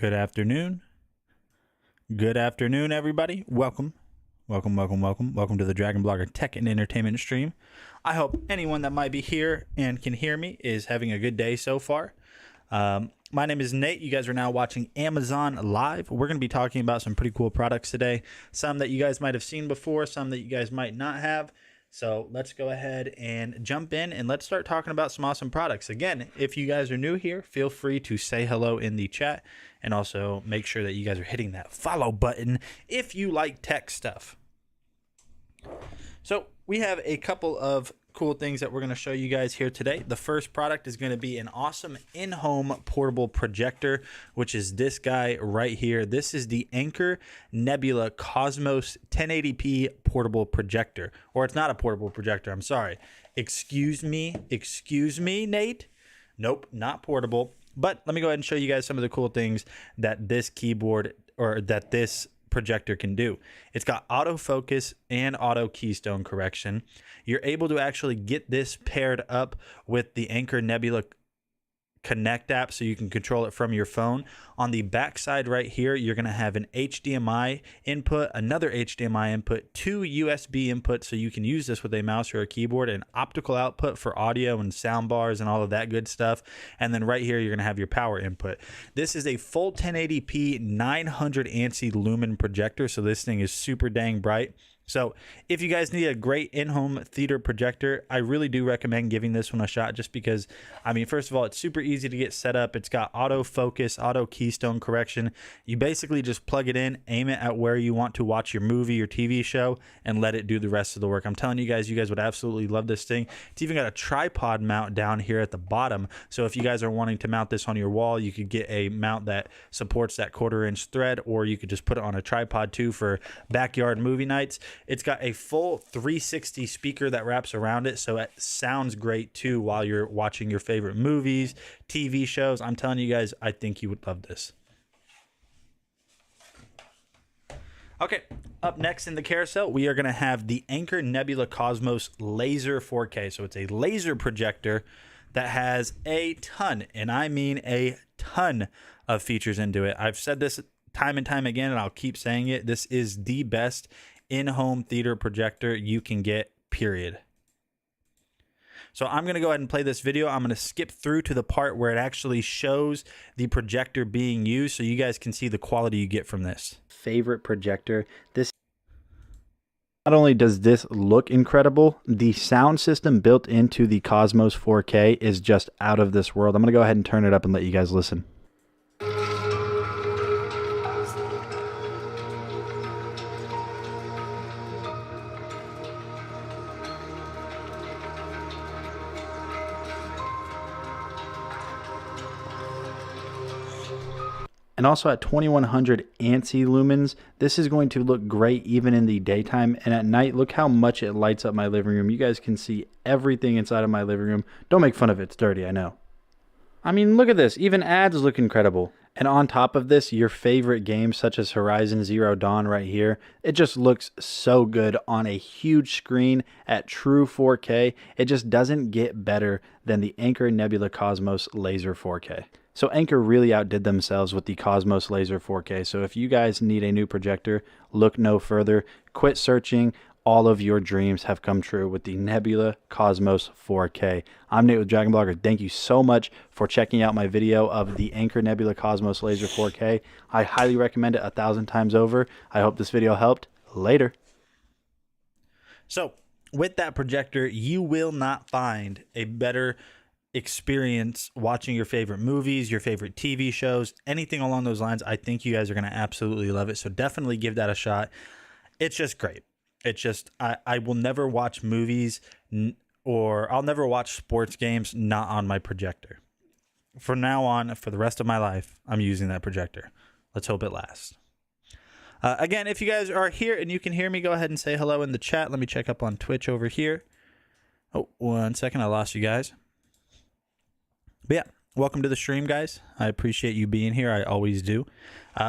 Good afternoon. Good afternoon, everybody. Welcome to the Dragon Blogger Tech and Entertainment stream. I hope anyone that might be here and can hear me is having a good day so far. My name is Nate. You guys are now watching Amazon Live. We're going to be talking about some pretty cool products today. Some that you guys might have seen before, some that you guys might not have. So let's go ahead and jump in and let's start talking about some awesome products. Again, if you guys are new here, feel free to say hello in the chat and also make sure that you guys are hitting that follow button if you like tech stuff. So we have a couple of cool things that we're going to show you guys here today. The first product is going to be an awesome in-home portable projector, which is this guy right here. This is the Anker Nebula Cosmos 1080p portable projector. Or it's not a portable projector, I'm sorry. Excuse me, Nate. Nope, not portable. But let me go ahead and show you guys some of the cool things that this keyboard or that this projector can do. It's got autofocus and auto keystone correction. You're able to actually get this paired up with the Anker Nebula Connect app so you can control it from your phone. On the back side right here, you're going to have an HDMI input, another HDMI input, two USB inputs so you can use this with a mouse or a keyboard, an optical output for audio and sound bars and all of that good stuff. And then right here, you're going to have your power input. This is a full 1080p 900 ANSI lumen projector, so this thing is super dang bright. So if you guys need a great in-home theater projector, I really do recommend giving this one a shot just because, I mean, first of all, it's super easy to get set up. It's got autofocus, auto keystone correction. You basically just plug it in, aim it at where you want to watch your movie or TV show, and let it do the rest of the work. I'm telling you guys would absolutely love this thing. It's even got a tripod mount down here at the bottom. So if you guys are wanting to mount this on your wall, you could get a mount that supports that 1/4-inch thread, or you could just put it on a tripod too for backyard movie nights. It's got a full 360 speaker that wraps around it, so it sounds great too while you're watching your favorite movies, TV shows. I'm telling you guys, I think you would love this. Okay, up next in the carousel, we are going to have the Anker Nebula Cosmos Laser 4K. So it's a laser projector that has a ton, and I mean a ton of features into it. I've said this time and time again, and I'll keep saying it. This is the best in-home theater projector you can get, period. So I'm going to go ahead and play this video. I'm going to skip through to the part where it actually shows the projector being used so you guys can see the quality you get from this. Favorite projector. This not only does this look incredible, the sound system built into the Cosmos 4K is just out of this world. I'm going to go ahead and turn it up and let you guys listen. And also at 2100 ANSI lumens, this is going to look great even in the daytime. And at night, look how much it lights up my living room. You guys can see everything inside of my living room. Don't make fun of it. It's dirty, I know. I mean, look at this. Even ads look incredible. And on top of this, your favorite games such as Horizon Zero Dawn right here, it just looks so good on a huge screen at true 4K. It just doesn't get better than the Anker Nebula Cosmos Laser 4K. So Anker really outdid themselves with the Cosmos Laser 4K. So if you guys need a new projector, look no further. Quit searching. All of your dreams have come true with the Nebula Cosmos 4K. I'm Nate with Dragon Blogger. Thank you so much for checking out my video of the Anker Nebula Cosmos Laser 4K. I highly recommend it 1,000 times over. I hope this video helped. Later. So with that projector, you will not find a better experience watching your favorite movies, your favorite TV shows, anything along those lines. I think you guys are going to absolutely love it. So definitely give that a shot. It's just great. It's just, I will never watch movies or I'll never watch sports games not on my projector. From now on, for the rest of my life, I'm using that projector. Let's hope it lasts. Again, if you guys are here and you can hear me, go ahead and say hello in the chat. Let me check up on Twitch over here. Oh, 1 second. I lost you guys. But yeah, Welcome to the stream, guys. I appreciate you being here. I always do.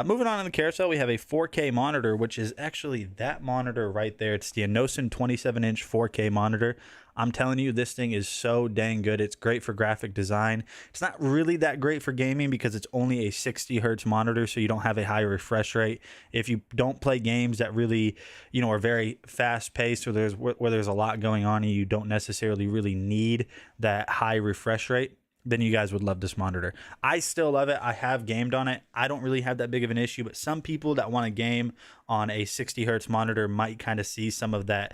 Moving on in the carousel, we have a 4K monitor, which is actually that monitor right there. It's the Anosin 27-inch 4K monitor. I'm telling you, this thing is so dang good. It's great for graphic design. It's not really that great for gaming because it's only a 60 hertz monitor, so you don't have a high refresh rate. If you don't play games that really, are very fast paced, or where there's a lot going on and you don't necessarily really need that high refresh rate, then you guys would love this monitor. I still love it. I have gamed on it. I don't really have that big of an issue, but some people that want to game on a 60 hertz monitor might kind of see some of that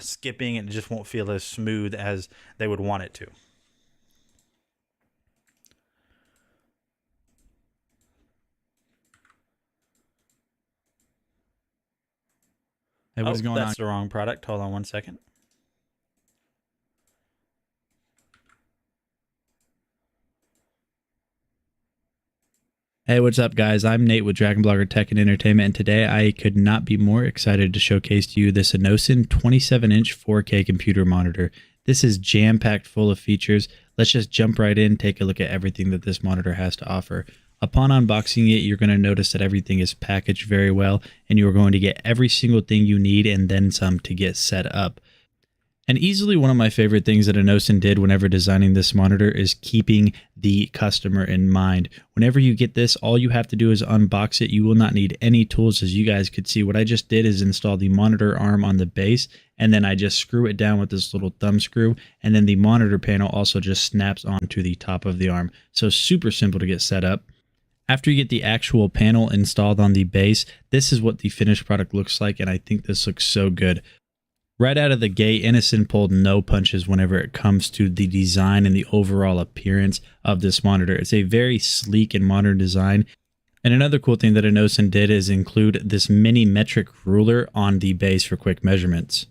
skipping, and it just won't feel as smooth as they would want it to. Hey, what's going on? That's the wrong product. Hold on one second. Hey, what's up, guys? I'm Nate with Dragon Blogger Tech and Entertainment, and today I could not be more excited to showcase to you this Anosin 27-inch 4K computer monitor. This is jam-packed full of features. Let's just jump right in, take a look at everything that this monitor has to offer. Upon unboxing it, you're going to notice that everything is packaged very well, and you are going to get every single thing you need and then some to get set up. And easily one of my favorite things that Anosin did whenever designing this monitor is keeping the customer in mind. Whenever you get this, all you have to do is unbox it. You will not need any tools. As you guys could see, what I just did is install the monitor arm on the base, and then I just screw it down with this little thumb screw, and then the monitor panel also just snaps onto the top of the arm. So super simple to get set up. After you get the actual panel installed on the base, this is what the finished product looks like, and I think this looks so good. Right out of the gate, Anosin pulled no punches whenever it comes to the design and the overall appearance of this monitor. It's a very sleek and modern design. And another cool thing that Anosin did is include this mini metric ruler on the base for quick measurements.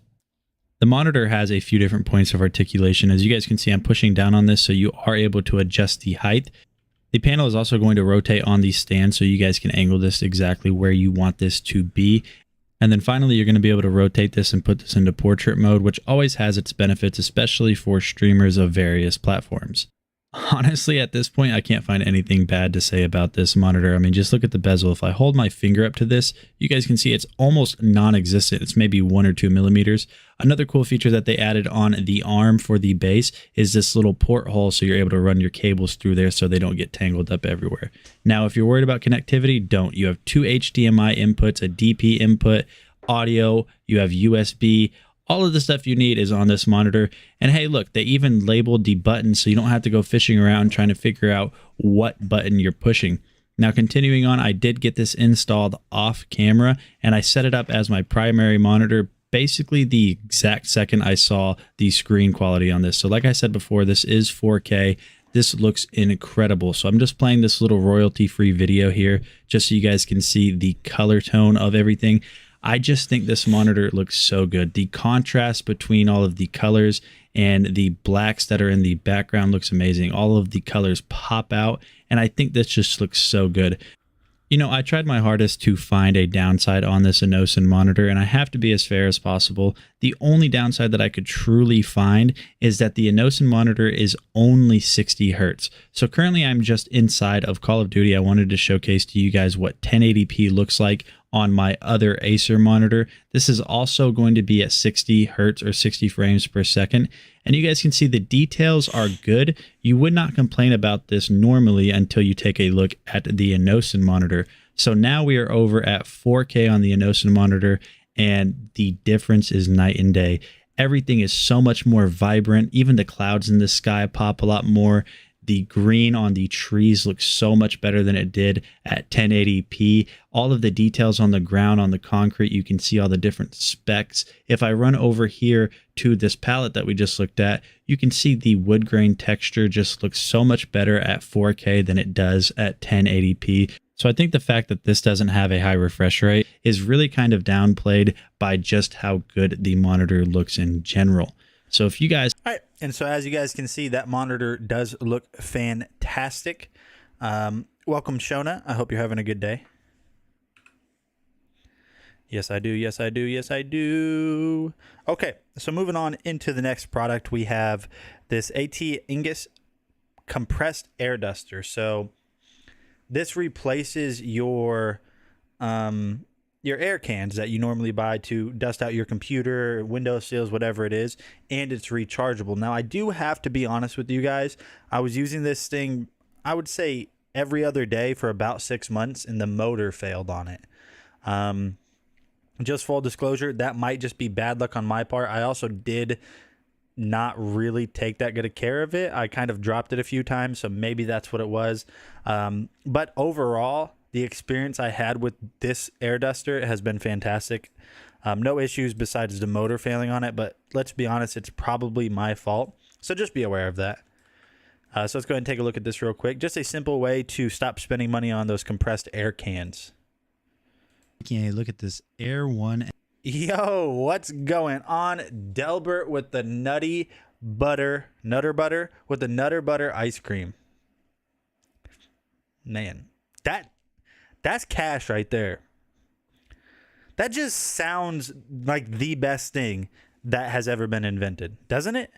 The monitor has a few different points of articulation. As you guys can see, I'm pushing down on this so you are able to adjust the height. The panel is also going to rotate on the stand so you guys can angle this exactly where you want this to be. And then finally, you're going to be able to rotate this and put this into portrait mode, which always has its benefits, especially for streamers of various platforms. Honestly, at this point, I can't find anything bad to say about this monitor. I mean, just look at the bezel. If I hold my finger up to this, you guys can see it's almost non-existent. It's maybe 1 or 2 millimeters. Another cool feature that they added on the arm for the base is this little porthole, so you're able to run your cables through there so they don't get tangled up everywhere. Now, if you're worried about connectivity, don't. You have 2 HDMI inputs, a DP input, audio, you have USB. All of the stuff you need is on this monitor. And hey, look, they even labeled the buttons so you don't have to go fishing around trying to figure out what button you're pushing. Now, continuing on, I did get this installed off camera and I set it up as my primary monitor basically the exact second I saw the screen quality on this. So like I said before, this is 4K. This looks incredible. So I'm just playing this little royalty-free video here just so you guys can see the color tone of everything. I just think this monitor looks so good. The contrast between all of the colors and the blacks that are in the background looks amazing. All of the colors pop out, and I think this just looks so good. You know, I tried my hardest to find a downside on this Anosin monitor, and I have to be as fair as possible. The only downside that I could truly find is that the Anosin monitor is only 60 hertz. So currently I'm just inside of Call of Duty. I wanted to showcase to you guys what 1080p looks like on my other Acer monitor. This is also going to be at 60 hertz or 60 frames per second. And you guys can see the details are good. You would not complain about this normally until you take a look at the Anosin monitor. So now we are over at 4K on the Anosin monitor, and the difference is night and day. Everything is so much more vibrant. Even the clouds in the sky pop a lot more. The green on the trees looks so much better than it did at 1080p. All of the details on the ground, on the concrete, you can see all the different specs. If I run over here to this palette that we just looked at, you can see the wood grain texture just looks so much better at 4K than it does at 1080p. So I think the fact that this doesn't have a high refresh rate is really kind of downplayed by just how good the monitor looks in general. So if you guys... All right, and so as you guys can see, that monitor does look fantastic. Welcome, Shona. I hope you're having a good day. Yes, I do. Yes, I do. Yes, I do. Okay, so moving on into the next product, we have this AT Ingus compressed air duster. So this replaces your air cans that you normally buy to dust out your computer, window sills, whatever it is, and it's rechargeable. Now, I do have to be honest with you guys. I was using this thing, I would say, every other day for about 6 months, and the motor failed on it. Just full disclosure, that might just be bad luck on my part. I also did not really take that good of care of it. I kind of dropped it a few times, so maybe that's what it was. But overall, the experience I had with this air duster has been fantastic. No issues besides the motor failing on it, but let's be honest, it's probably my fault. So just be aware of that. So let's go ahead and take a look at this real quick. Just a simple way to stop spending money on those compressed air cans. Okay, look at this Air One. Yo, what's going on? Delbert with the Nutter Butter with the Nutter Butter ice cream. Man, that's cash right there. That just sounds like the best thing that has ever been invented, doesn't it?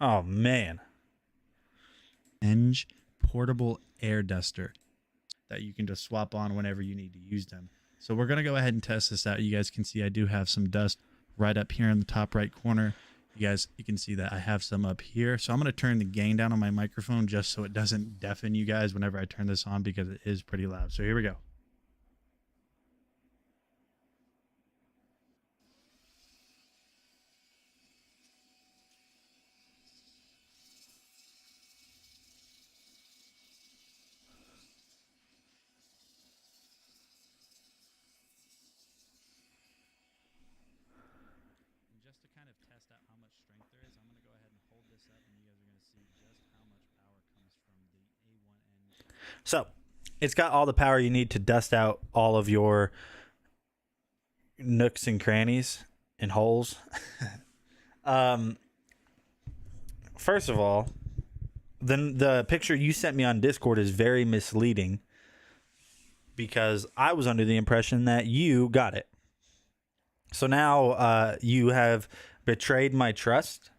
Oh, man. Enge portable air duster that you can just swap on whenever you need to use them. So we're going to go ahead and test this out. You guys can see I do have some dust right up here in the top right corner. You can see that I have some up here. So I'm going to turn the gain down on my microphone just so it doesn't deafen you guys whenever I turn this on, because it is pretty loud. So here we go. Just to kind of test out how much strength there is, I'm going to go ahead and hold this up, and you guys are going to see just how much power comes from the A1N. So it's got all the power you need to dust out all of your nooks and crannies and holes. First of all, the picture you sent me on Discord is very misleading, because I was under the impression that you got it. So now you have betrayed my trust.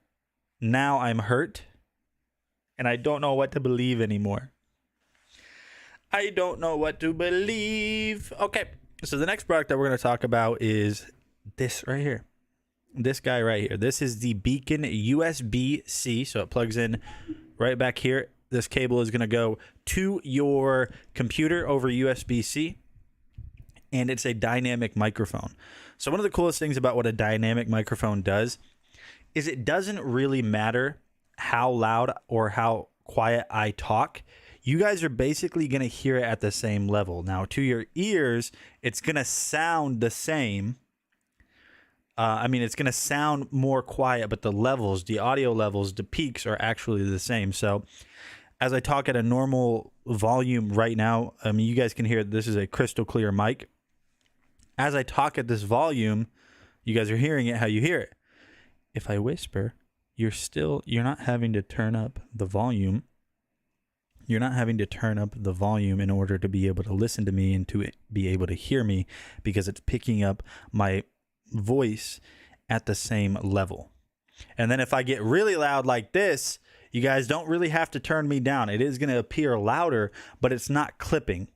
Now I'm hurt, and I don't know what to believe anymore. I don't know what to believe. Okay, so the next product that we're going to talk about is this right here. This guy right here. This is the Beacon USB-C, so it plugs in right back here. This cable is going to go to your computer over USB-C, and it's a dynamic microphone. So one of the coolest things about what a dynamic microphone does is it doesn't really matter how loud or how quiet I talk. You guys are basically going to hear it at the same level. Now, to your ears, it's going to sound the same. It's going to sound more quiet, but the levels, the audio levels, the peaks are actually the same. So as I talk at a normal volume right now, you guys can hear this is a crystal clear mic. As I talk at this volume, you guys are hearing it how you hear it. If I whisper, you're not having to turn up the volume. You're not having to turn up the volume in order to be able to listen to me and to be able to hear me, because it's picking up my voice at the same level. And then if I get really loud like this, you guys don't really have to turn me down. It is going to appear louder, but it's not clipping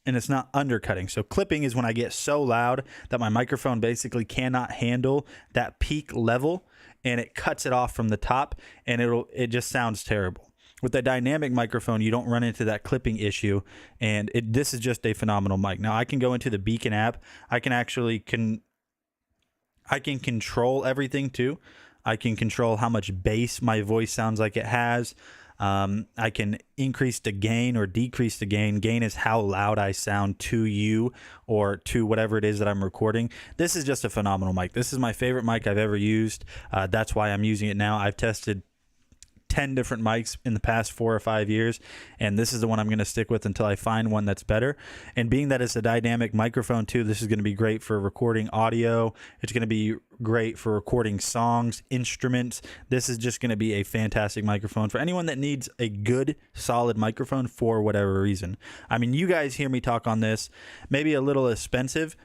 and it's not undercutting. So clipping is when I get so loud that my microphone basically cannot handle that peak level, and it cuts it off from the top, and it just sounds terrible. With the dynamic microphone, you don't run into that clipping issue, and this is just a phenomenal mic. Now, I can go into the Beacon app. I can control everything too. I can control how much bass my voice sounds like it has. I can increase the gain or decrease the gain. Gain is how loud I sound to you or to whatever it is that I'm recording. This is just a phenomenal mic. This is my favorite mic I've ever used. That's why I'm using it now. I've tested 10 different mics in the past 4 or 5 years, and this is the one I'm going to stick with until I find one that's better. And being that it's a dynamic microphone too, this is going to be great for recording audio. It's going to be great for recording songs, instruments. This is just going to be a fantastic microphone for anyone that needs a good solid microphone for whatever reason. You guys hear me talk on this, maybe a little expensive.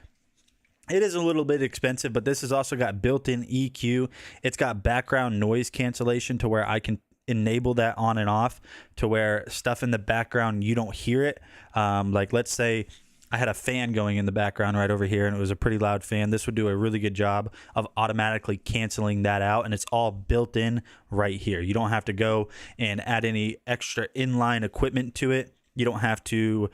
It is a little bit expensive, but this has also got built-in EQ. It's got background noise cancellation to where I can enable that on and off to where stuff in the background, you don't hear it. Like let's say I had a fan going in the background right over here and it was a pretty loud fan. This would do a really good job of automatically canceling that out, and it's all built in right here. You don't have to go and add any extra inline equipment to it. You don't have to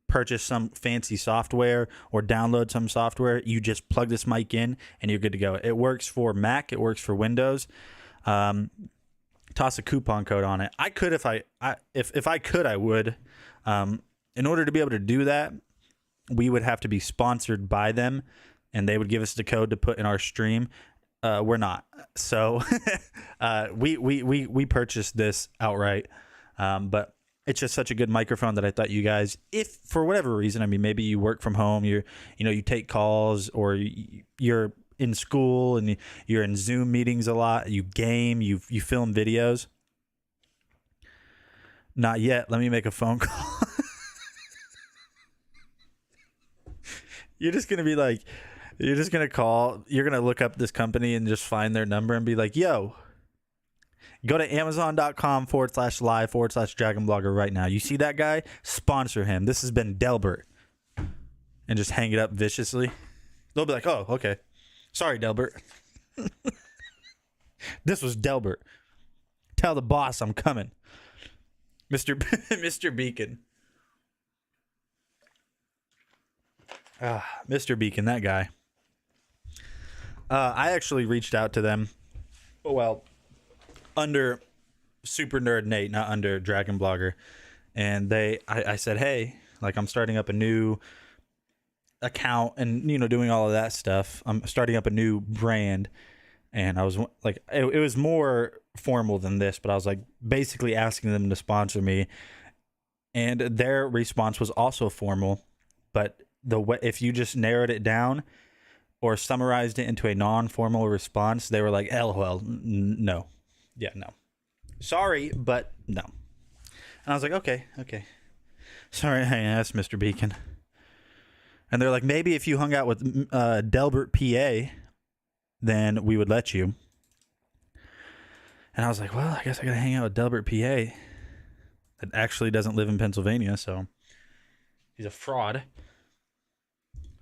purchase some fancy software or download some software. You just plug this mic in and you're good to go. It works for Mac, it works for Windows. Toss a coupon code on it. I could if I could, I would. In order to be able to do that, we would have to be sponsored by them, and they would give us the code to put in our stream. We're not, so we purchased this outright. But it's just such a good microphone that I thought you guys, if for whatever reason, I mean, maybe you work from home, you take calls, or you're in school and you're in Zoom meetings a lot, you game, you film videos. Not yet. Let me make a phone call. You're just going to call, you're going to look up this company and just find their number and be like, yo, go to amazon.com/live/dragonblogger right now. You see that guy? Sponsor him. This has been Delbert. And just hang it up viciously. They'll be like, oh, okay. Sorry, Delbert. This was Delbert. Tell the boss I'm coming. Mr. Beacon. Mr. Beacon, that guy. I actually reached out to them. Well, under Super Nerd Nate, not under Dragon Blogger. And I said, hey, like, I'm starting up a new account and, doing all of that stuff. I'm starting up a new brand. And I was like, it was more formal than this, but I was like basically asking them to sponsor me. And their response was also formal, but if you just narrowed it down or summarized it into a non-formal response, they were like, LOL, no. Yeah, no. Sorry, but no. And I was like, okay. Sorry, I asked, Mr. Beacon. And they're like, maybe if you hung out with Delbert PA, then we would let you. And I was like, well, I guess I gotta hang out with Delbert PA. That actually doesn't live in Pennsylvania, so he's a fraud.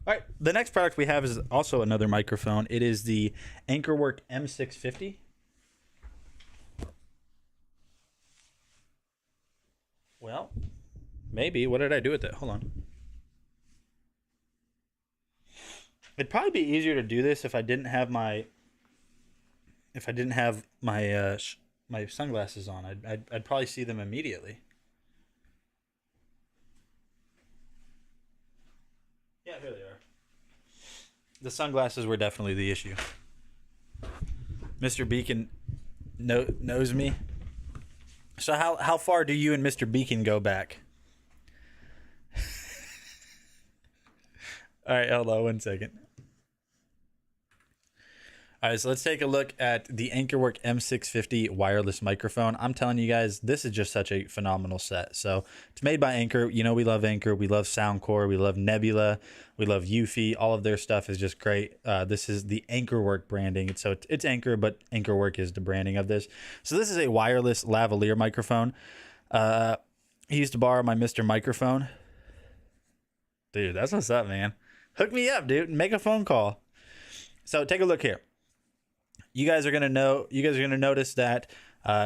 All right, the next product we have is also another microphone. It is the Anchorwork M650. Well, maybe. What did I do with it? Hold on. It'd probably be easier to do this if I didn't have my my sunglasses on. I'd probably see them immediately. Yeah, here they are. The sunglasses were definitely the issue. Mr. Beacon knows me. So how far do you and Mr. Beacon go back? All right, hold on 1 second. All right, so let's take a look at the Anchorwork M650 wireless microphone. I'm telling you guys, this is just such a phenomenal set. So it's made by Anchor. We love Anchor. We love Soundcore. We love Nebula. We love Eufy. All of their stuff is just great. This is the Anchorwork branding. So it's Anchor, but Anchorwork is the branding of this. So this is a wireless lavalier microphone. He used to borrow my Mr. Microphone. Dude, that's what's up, man. Hook me up, dude. Make a phone call. So take a look here. You guys are gonna notice that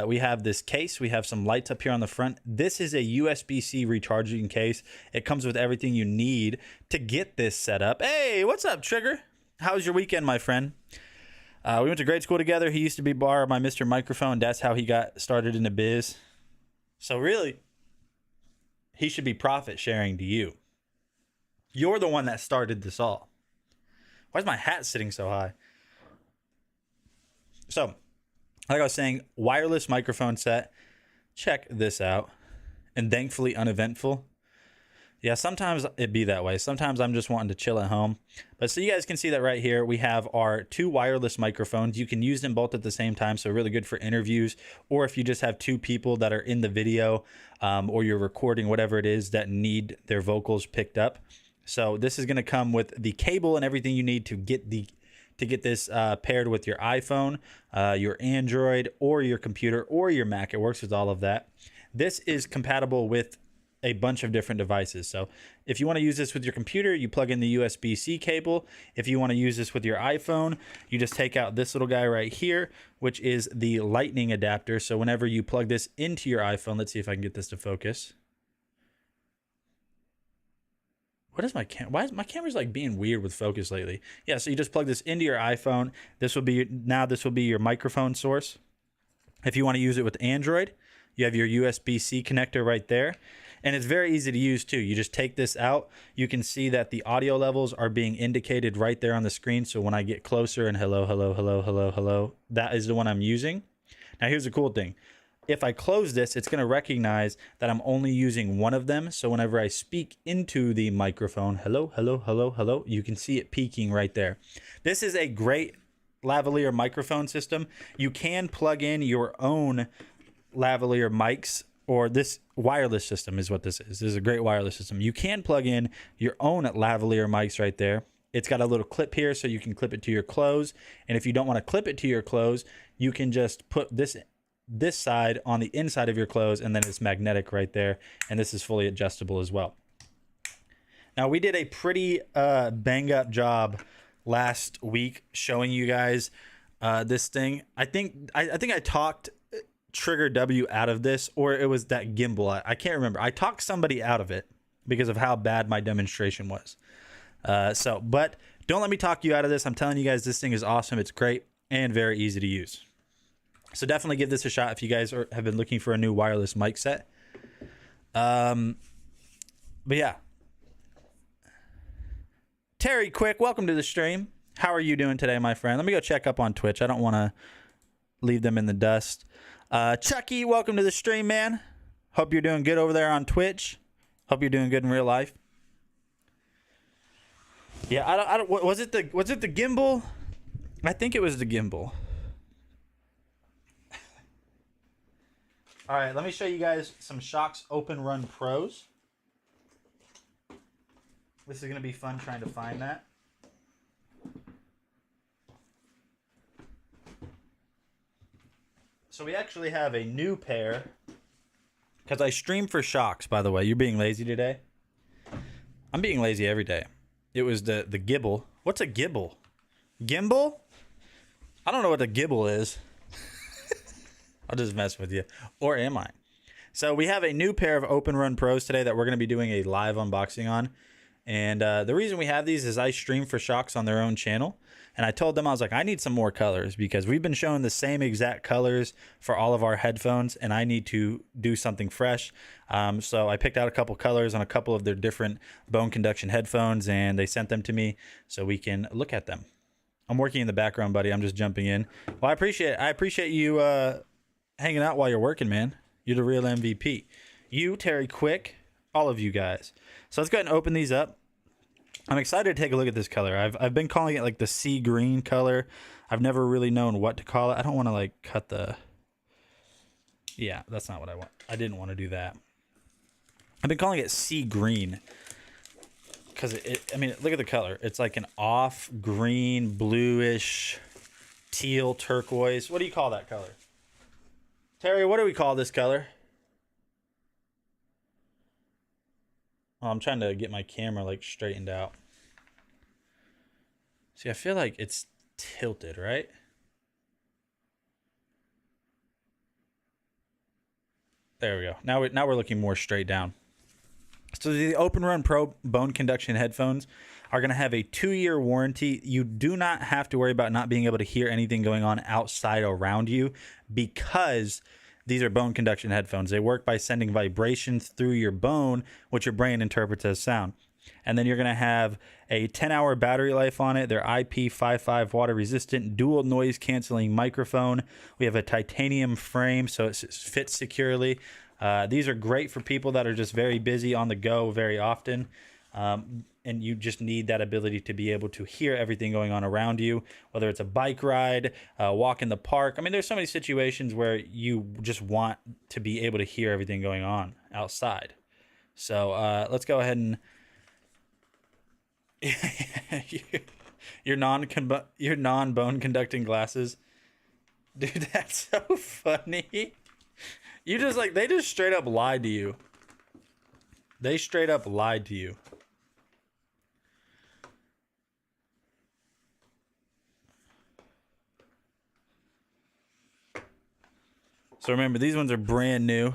we have this case. We have some lights up here on the front. This is a USB-C recharging case. It comes with everything you need to get this set up. Hey, what's up, Trigger? How was your weekend, my friend? We went to grade school together. He used to be borrowed my Mr. Microphone. That's how he got started in the biz. So really, he should be profit sharing to you. You're the one that started this all. Why is my hat sitting so high? So, like I was saying, wireless microphone set. Check this out. And thankfully uneventful. Yeah, sometimes it be that way. Sometimes I'm just wanting to chill at home. But so you guys can see that right here, we have our two wireless microphones. You can use them both at the same time, so really good for interviews. Or if you just have two people that are in the video, or you're recording whatever it is that need their vocals picked up. So this is going to come with the cable and everything you need to get the to get this paired with your iPhone, your Android, or your computer, or your Mac. It works with all of that. This is compatible with a bunch of different devices. So if you want to use this with your computer, you plug in the USB-C cable. If you want to use this with your iPhone, you just take out this little guy right here, which is the lightning adapter. So whenever you plug this into your iPhone, let's see if I can get this to focus. What is my why is my camera's like being weird with focus lately? Yeah, so you just plug this into your iPhone. This will be your microphone source. If you want to use it with Android, you have your USB-C connector right there. And it's very easy to use too. You just take this out. You can see that the audio levels are being indicated right there on the screen. So when I get closer and hello, hello, hello, hello, hello, that is the one I'm using. Now here's the cool thing. If I close this, it's going to recognize that I'm only using one of them. So whenever I speak into the microphone, hello, hello, hello, hello, you can see it peaking right there. This is a great lavalier microphone system. You can plug in your own lavalier mics, or this wireless system is what this is. This is a great wireless system. You can plug in your own lavalier mics right there. It's got a little clip here so you can clip it to your clothes. And if you don't want to clip it to your clothes, you can just put this side on the inside of your clothes, and then it's magnetic right there. And this is fully adjustable as well. Now, we did a pretty bang up job last week showing you guys this thing. I think I talked Trigger W out of this, or it was that gimbal. I can't remember. I talked somebody out of it because of how bad my demonstration was. But don't let me talk you out of this. I'm telling you guys, this thing is awesome. It's great and very easy to use. So definitely give this a shot if you guys have been looking for a new wireless mic set. But yeah. Terry Quick, welcome to the stream. How are you doing today, my friend? Let me go check up on Twitch. I don't want to leave them in the dust. Chucky, welcome to the stream, man. Hope you're doing good over there on Twitch. Hope you're doing good in real life. Yeah, I don't. Was it the gimbal? I think it was the gimbal. All right, let me show you guys some Shokz Open Run Pros. This is going to be fun trying to find that. So we actually have a new pair. Because I stream for Shokz, by the way. You're being lazy today? I'm being lazy every day. It was the Gibble. What's a Gibble? Gimbal? I don't know what a Gibble is. I'll just mess with you. Or am I? So we have a new pair of Open Run Pros today that we're going to be doing a live unboxing on. And the reason we have these is I stream for Shokz on their own channel. And I told them, I was like, I need some more colors because we've been showing the same exact colors for all of our headphones, and I need to do something fresh. So I picked out a couple colors on a couple of their different bone conduction headphones, and they sent them to me so we can look at them. I'm working in the background, buddy. I'm just jumping in. Well, I appreciate you hanging out while you're working, man. You're the real MVP. You, Terry Quick, all of you guys. So let's go ahead and open these up. I'm excited to take a look at this color. I've been calling it like the sea green color. I've never really known what to call it. I don't want to like cut the... Yeah, that's not what I want. I didn't want to do that. I've been calling it sea green. Because I mean, look at the color. It's like an off green, bluish, teal, turquoise. What do you call that color? Terry, what do we call this color? Oh, I'm trying to get my camera like straightened out. See, I feel like it's tilted, right? There we go. Now we're looking more straight down. So the Open Run Pro bone conduction headphones are going to have a 2-year warranty. You do not have to worry about not being able to hear anything going on outside around you because these are bone conduction headphones. They work by sending vibrations through your bone, which your brain interprets as sound. And then you're going to have a 10-hour battery life on it. They're IP55 water resistant, dual noise canceling microphone. We have a titanium frame, so it fits securely. These are great for people that are just very busy on the go very often. And you just need that ability to be able to hear everything going on around you, whether it's a bike ride, walk in the park. I mean, there's so many situations where you just want to be able to hear everything going on outside. So let's go ahead and... your non bone conducting glasses. Dude, that's so funny. You just like they just straight up lied to you. They straight up lied to you. So remember, these ones are brand new.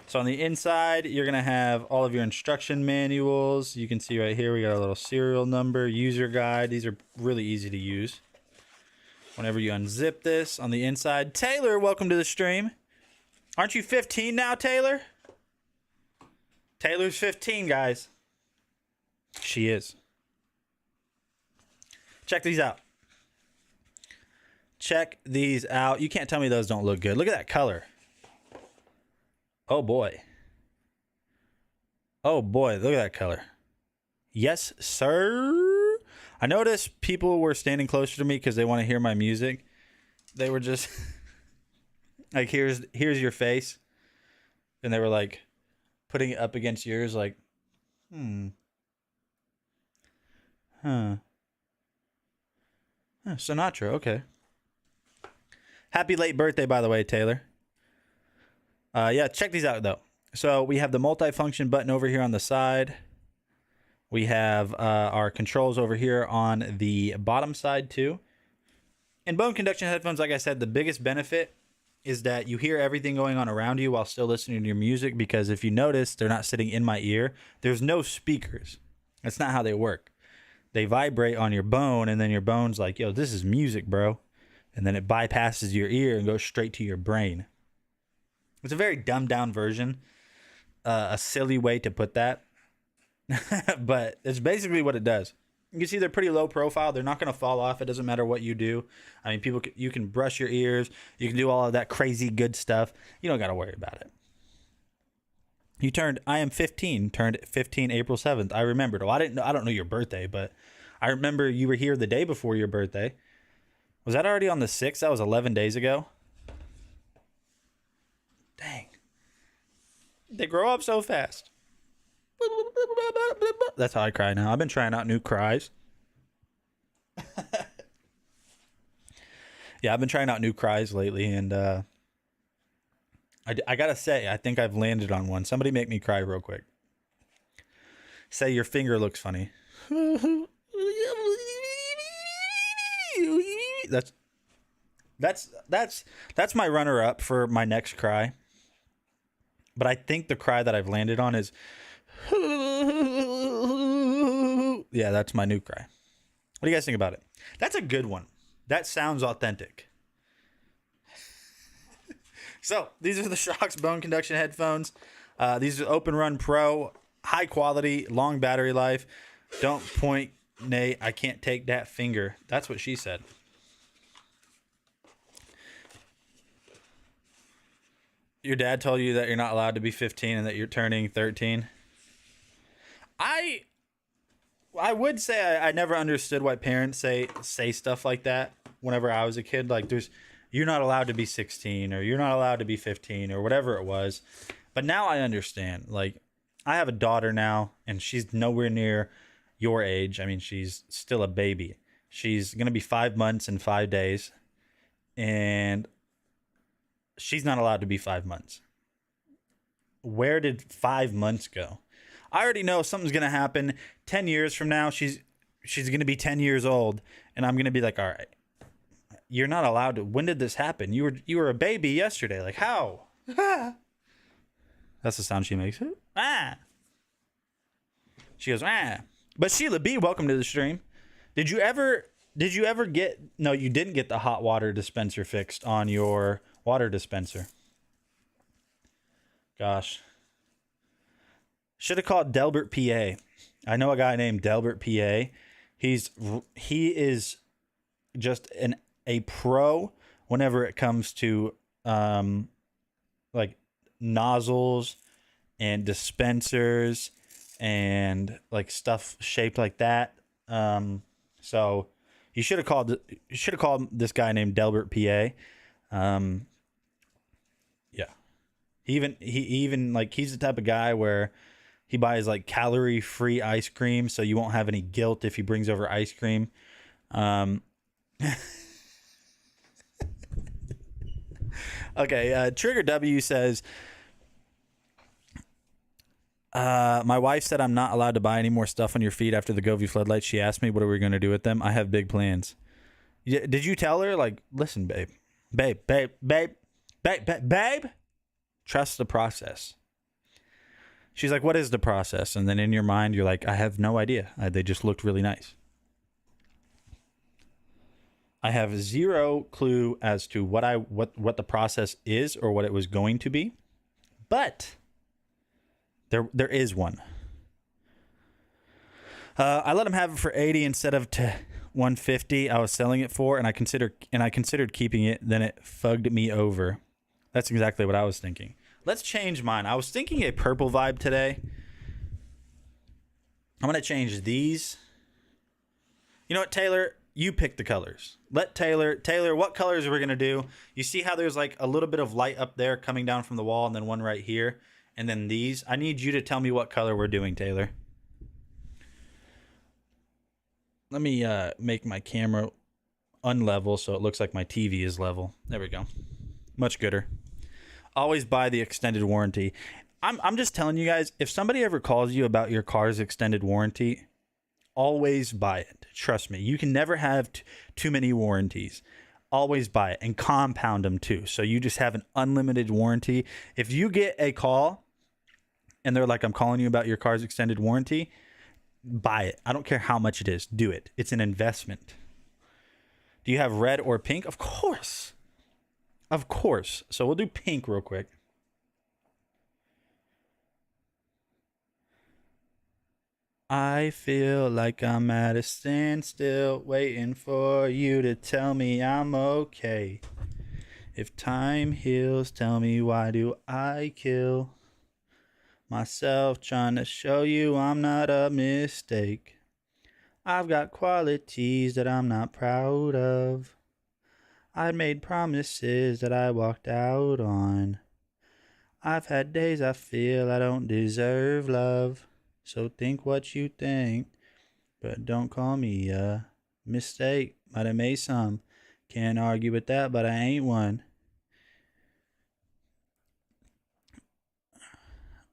So on the inside, you're going to have all of your instruction manuals. You can see right here, we got a little serial number, user guide. These are really easy to use. Whenever you unzip this on the inside. Taylor, welcome to the stream. Aren't you 15 now, Taylor? Taylor's 15, guys. She is. Check these out. Check these out. You can't tell me those don't look good. Look at that color. Oh, boy. Oh, boy. Look at that color. Yes, sir. I noticed people were standing closer to me because they want to hear my music. They were just like, here's your face. And they were like putting it up against yours like, Sinatra, okay. Happy late birthday, by the way, Taylor. Yeah, check these out, though. So we have the multifunction button over here on the side. We have our controls over here on the bottom side, too. In bone conduction headphones, like I said, the biggest benefit is that you hear everything going on around you while still listening to your music, because if you notice, they're not sitting in my ear. There's no speakers. That's not how they work. They vibrate on your bone, and then your bone's like, yo, this is music, bro. And then it bypasses your ear and goes straight to your brain. It's a very dumbed down version, a silly way to put that. But it's basically what it does. You can see they're pretty low profile. They're not going to fall off. It doesn't matter what you do. I mean, you can brush your ears. You can do all of that crazy good stuff. You don't got to worry about it. I am 15, turned 15 April 7th. I remembered. Well, I don't know your birthday, but I remember you were here the day before your birthday. Was that already on the 6th? That was 11 days ago. Dang. They grow up so fast. That's how I cry now. I've been trying out new cries. Yeah, I've been trying out new cries lately, and I gotta say, I think I've landed on one. Somebody make me cry real quick. Say your finger looks funny. That's my runner up for my next cry. But I think the cry that I've landed on is yeah, that's my new cry. What do you guys think about it? That's a good one. That sounds authentic. So these are the Shokz bone conduction headphones. These are Open Run Pro, high quality, long battery life. Don't point, Nate. I can't take that finger. That's what she said. Your dad told you that you're not allowed to be 15 and that you're turning 13. I would say I never understood why parents say stuff like that whenever I was a kid. Like, you're not allowed to be 16 or you're not allowed to be 15 or whatever it was. But now I understand. Like, I have a daughter now, and she's nowhere near your age. I mean, she's still a baby. She's going to be 5 months and 5 days. And she's not allowed to be 5 months. Where did 5 months go? I already know something's going to happen 10 years from now. She's going to be 10 years old, and I'm going to be like, all right, you're not allowed to. When did this happen? You were a baby yesterday. Like, how? That's the sound she makes. She goes, But Sheila B, welcome to the stream. Did you ever get, no, you didn't get the hot water dispenser fixed on your water dispenser. Gosh. Should have called Delbert PA. I know a guy named Delbert PA. He is just a pro whenever it comes to like nozzles and dispensers and like stuff shaped like that. So you should have called this guy named Delbert PA. Yeah. He even like, he's the type of guy where He buys like calorie-free ice cream, so you won't have any guilt if he brings over ice cream. Okay, Trigger W says, my wife said I'm not allowed to buy any more stuff on your feet after the Govee floodlights. She asked me, what are we going to do with them? I have big plans. Did you tell her, like, listen, babe, trust the process. She's like, what is the process? And then in your mind, you're like, I have no idea. They just looked really nice. I have zero clue as to what the process is or what it was going to be, but there is one. I let him have it for 80 instead of 150. I was selling it for, and I considered keeping it. Then it fugged me over. That's exactly what I was thinking. Let's change mine. I was thinking a purple vibe today. I'm gonna change these. You know what, Taylor? You pick the colors. Let Taylor, what colors are we going to do? You see how there's like a little bit of light up there coming down from the wall and then one right here and then these? I need you to tell me what color we're doing, Taylor. Let me make my camera unlevel so it looks like my TV is level. There we go. Much gooder. Always buy the extended warranty. I'm just telling you guys, if somebody ever calls you about your car's extended warranty, always buy it. Trust me. You can never have too many warranties. Always buy it and compound them too. So you just have an unlimited warranty. If you get a call and they're like, I'm calling you about your car's extended warranty, buy it. I don't care how much it is. Do it. It's an investment. Do you have red or pink? Of course. Of course. So we'll do pink real quick. I feel like I'm at a standstill, waiting for you to tell me I'm okay. If time heals, tell me why do I kill myself trying to show you I'm not a mistake. I've got qualities that I'm not proud of. I made promises that I walked out on. I've had days I feel I don't deserve love. So think what you think, but don't call me a mistake. Might have made some. Can't argue with that, but I ain't one.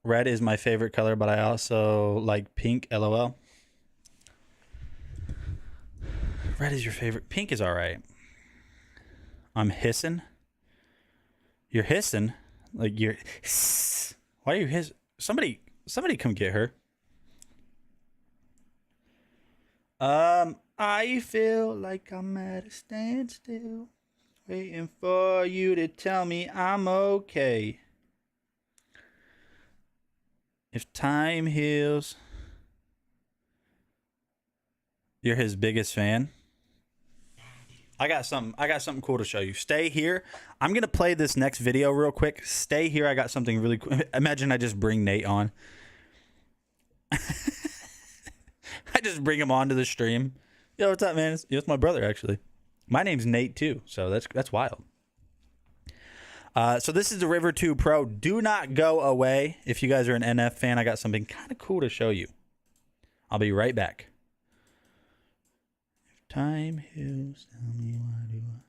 Red is my favorite color, but I also like pink, LOL. Red is your favorite. Pink is all right. I'm hissing. You're hissing? Like you're... Why are you hissing? Somebody come get her. I feel like I'm at a standstill, waiting for you to tell me I'm okay. If time heals. You're his biggest fan. I got something cool to show you. Stay here. I'm going to play this next video real quick. Stay here. I got something really cool. Imagine I just bring Nate on. I just bring him onto the stream. Yo, what's up, man? It's my brother, actually. My name's Nate, too, so that's wild. So this is the River 2 Pro. Do not go away. If you guys are an NF fan, I got something kind of cool to show you. I'll be right back. If time heals, tell me why do I...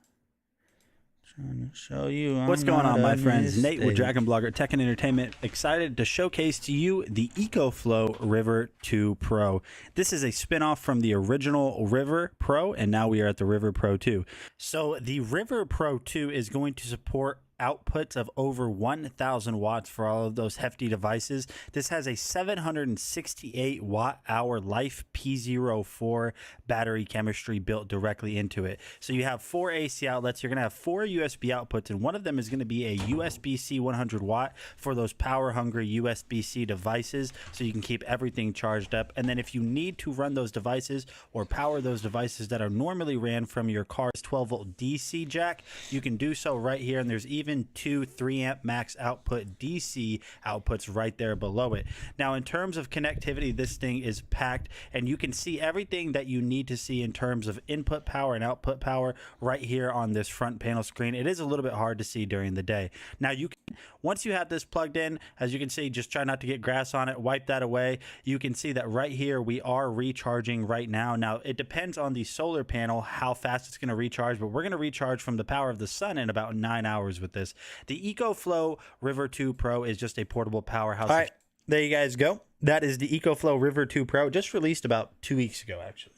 Trying to show you what's going on, my friends. Nate with Dragon Blogger Tech and Entertainment, excited to showcase to you the EcoFlow River 2 Pro. This is a spinoff from the original River Pro, and now we are at the River Pro 2. So the River Pro 2 is going to support outputs of over 1,000 watts for all of those hefty devices. This has a 768 watt-hour Life P04 battery chemistry built directly into it. So you have 4 AC outlets. You're going to have 4 USB outputs, and one of them is going to be a USB-C 100 watt for those power-hungry USB-C devices, so you can keep everything charged up. And then if you need to run those devices or power those devices that are normally ran from your car's 12-volt DC jack, you can do so right here. And there's even even 2 3 amp max output DC outputs right there below it. Now, in terms of connectivity, this thing is packed, and you can see everything that you need to see in terms of input power and output power right here on this front panel screen. It is a little bit hard to see during the day. Now, you can, once you have this plugged in, as you can see, just try not to get grass on it, wipe that away. You can see that right here we are recharging right now. Now, it depends on the solar panel how fast it's going to recharge, but we're going to recharge from the power of the sun in about 9 hours with this. The EcoFlow River 2 Pro is just a portable powerhouse. All right, there you guys go. That is the EcoFlow River 2 Pro, just released about 2 weeks ago, actually.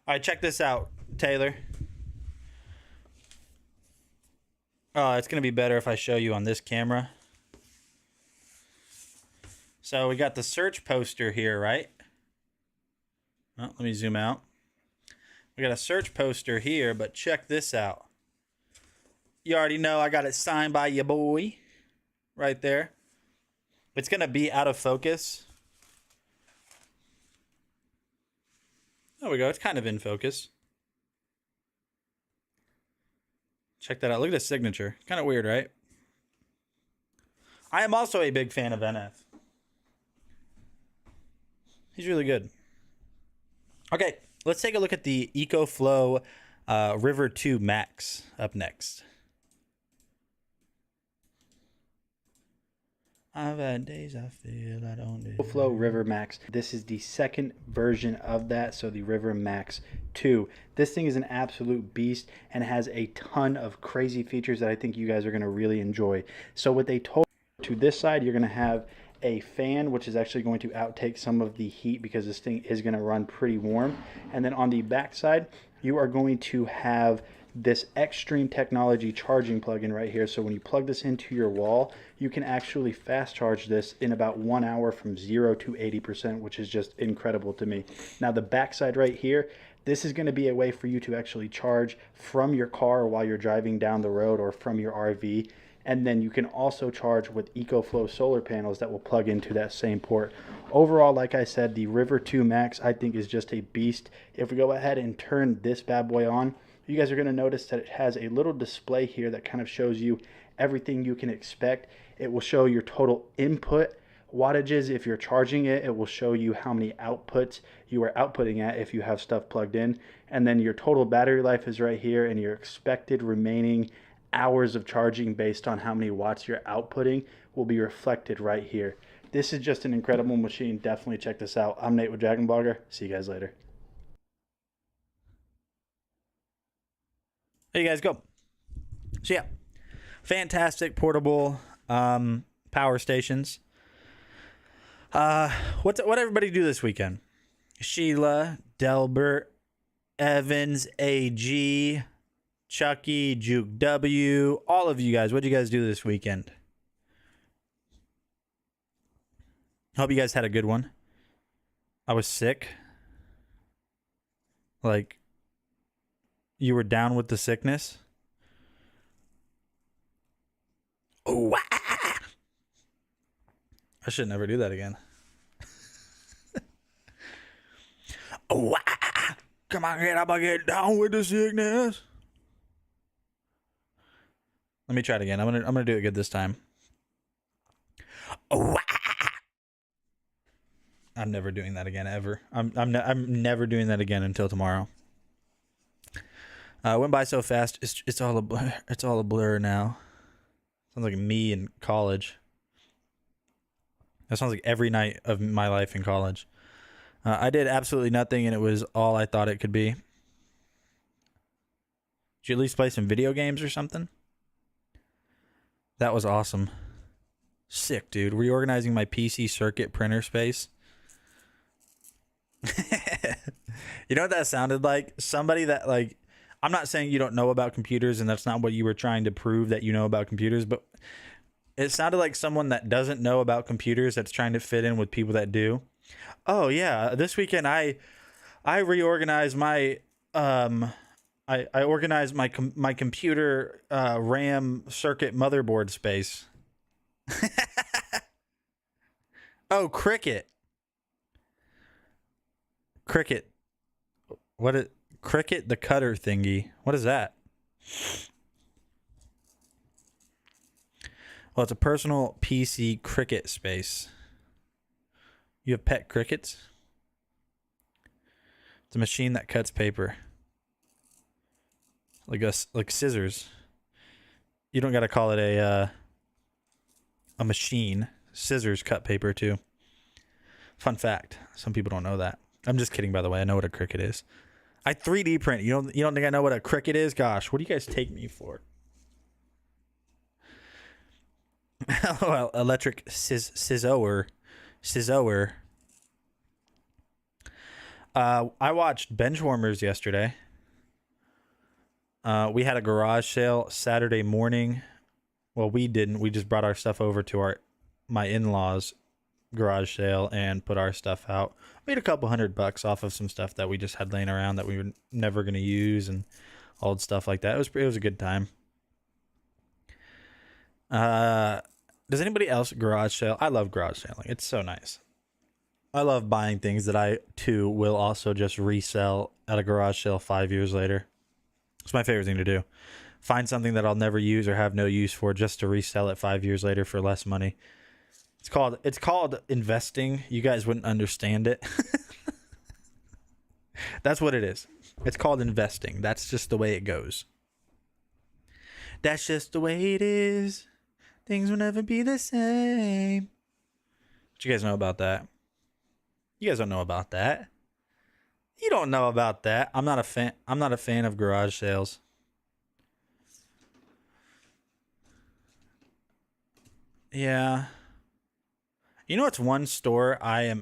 All right, check this out, Taylor. Oh, it's going to be better if I show you on this camera. So we got the search poster here, right? Oh, let me zoom out. We got a search poster here, but check this out. You already know I got it signed by your boy right there. It's going to be out of focus. There we go. It's kind of in focus. Check that out. Look at his signature. Kind of weird, right? I am also a big fan of NF. He's really good. Okay, let's take a look at the EcoFlow River 2 Max up next. I've had days I feel I don't do. EcoFlow River Max. This is the second version of that, so the River Max 2. This thing is an absolute beast and has a ton of crazy features that I think you guys are going to really enjoy. So with a total to this side, you're going to have a fan, which is actually going to outtake some of the heat because this thing is going to run pretty warm. And then on the back side, you are going to have this Extreme Technology charging plug-in right here. So when you plug this into your wall, you can actually fast charge this in about 1 hour from 0 to 80%, which is just incredible to me. Now the backside right here, this is going to be a way for you to actually charge from your car while you're driving down the road or from your RV. And then you can also charge with EcoFlow solar panels that will plug into that same port. Overall, like I said, the River 2 Max I think is just a beast. If we go ahead and turn this bad boy on, you guys are going to notice that it has a little display here that kind of shows you everything you can expect. It will show your total input wattages if you're charging it. It will show you how many outputs you are outputting at if you have stuff plugged in. And then your total battery life is right here, and your expected remaining hours of charging based on how many watts you're outputting will be reflected right here. This is just an incredible machine. Definitely check this out. I'm Nate with Dragon Blogger. See you guys later. There you guys go. So yeah, fantastic portable power stations. What everybody do this weekend? Sheila, Delbert, Evans, AG, Chucky, Juke W, all of you guys. What did you guys do this weekend? Hope you guys had a good one. I was sick. Like, you were down with the sickness? Oh, I should never do that again. Oh, come on, get up and get down with the sickness. Let me try it again. I'm gonna do it good this time. Oh, I'm never doing that again ever. I'm never doing that again until tomorrow. Went by so fast. It's all a blur. It's all a blur now. Sounds like me in college. That sounds like every night of my life in college. I did absolutely nothing, and it was all I thought it could be. Did you at least play some video games or something? That was awesome. Sick, dude. Reorganizing my PC circuit printer space. You know what that sounded like? Somebody that, like, I'm not saying you don't know about computers and that's not what you were trying to prove that you know about computers, but it sounded like someone that doesn't know about computers that's trying to fit in with people that do. Oh yeah, this weekend I reorganized my I organized my computer RAM circuit motherboard space. Oh, Cricket. What is Cricket the cutter thingy? What is that? Well, it's a personal PC cricket space. You have pet crickets? It's a machine that cuts paper. Like scissors. You don't got to call it a machine. Scissors cut paper too. Fun fact. Some people don't know that. I'm just kidding, by the way. I know what a cricket is. I 3D print. You don't think I know what a cricket is? Gosh, what do you guys take me for? Well, electric scissor. I watched Benchwarmers yesterday. We had a garage sale Saturday morning. Well, we didn't. We just brought our stuff over to my in-laws' garage sale and put our stuff out. Made a couple $100 off of some stuff that we just had laying around that we were never going to use and old stuff like that. It was a good time. Does anybody else garage sale? I love garage selling. It's so nice. I love buying things that I too will also just resell at a garage sale 5 years later. It's my favorite thing to do. Find something that I'll never use or have no use for just to resell it 5 years later for less money. It's called investing. You guys wouldn't understand it. That's what it is. It's called investing. That's just the way it goes. That's just the way it is. Things will never be the same. What you guys know about that? You guys don't know about that. You don't know about that. I'm not a fan of garage sales. Yeah. You know what's one store I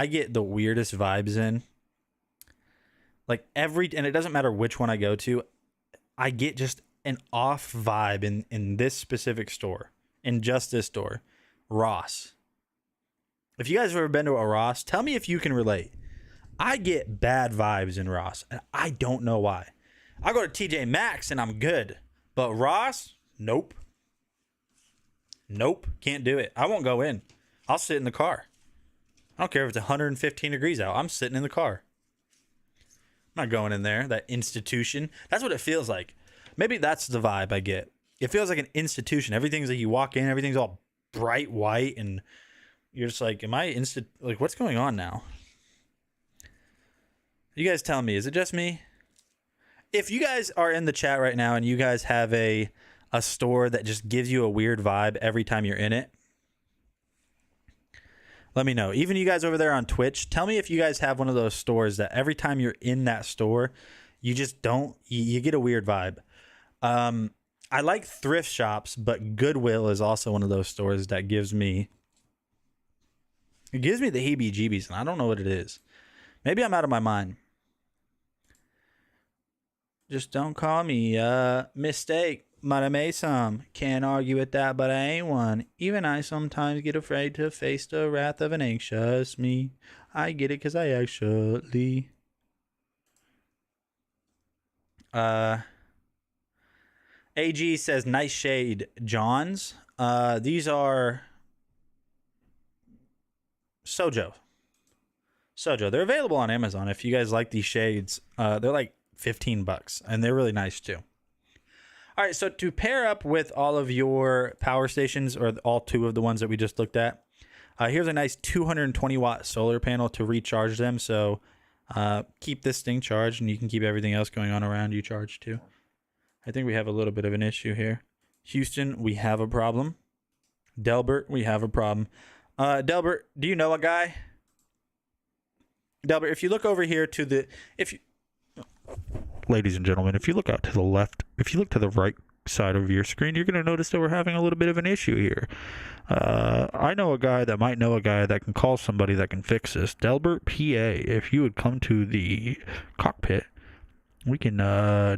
get the weirdest vibes in? Like and it doesn't matter which one I go to, I get just an off vibe in this specific store. In just this store. Ross. If you guys have ever been to a Ross, tell me if you can relate. I get bad vibes in Ross, and I don't know why. I go to TJ Maxx and I'm good. But Ross, nope. Nope, can't do it. I won't go in. I'll sit in the car. I don't care if it's 115 degrees out. I'm sitting in the car. I'm not going in there. That institution. That's what it feels like. Maybe that's the vibe I get. It feels like an institution. Everything's like you walk in, everything's all bright white, and you're just like, what's going on now? You guys tell me, is it just me? If you guys are in the chat right now and you guys have a store that just gives you a weird vibe every time you're in it, let me know. Even you guys over there on Twitch, tell me if you guys have one of those stores that every time you're in that store, you just you get a weird vibe. I like thrift shops, but Goodwill is also one of those stores that gives me the heebie-jeebies, and I don't know what it is. Maybe I'm out of my mind. Just don't call me a mistake. Might have made some. Can't argue with that, but I ain't one. Even I sometimes get afraid to face the wrath of an anxious me. I get it because I actually... AG says, nice shade, Johns. These are Sojo. They're available on Amazon if you guys like these shades. They're like $15 and they're really nice too. All right, so to pair up with all of your power stations, or all two of the ones that we just looked at, here's a nice 220 watt solar panel to recharge them. So keep this thing charged, and you can keep everything else going on around you charged too. I think we have a little bit of an issue here. Houston, we have a problem. Delbert, we have a problem. Delbert, do you know a guy? Delbert, if you look over here to the... Ladies and gentlemen, if you look out to the left, if you look to the right side of your screen, you're going to notice that we're having a little bit of an issue here. I know a guy that might know a guy that can call somebody that can fix this. Delbert, PA, if you would come to the cockpit, we can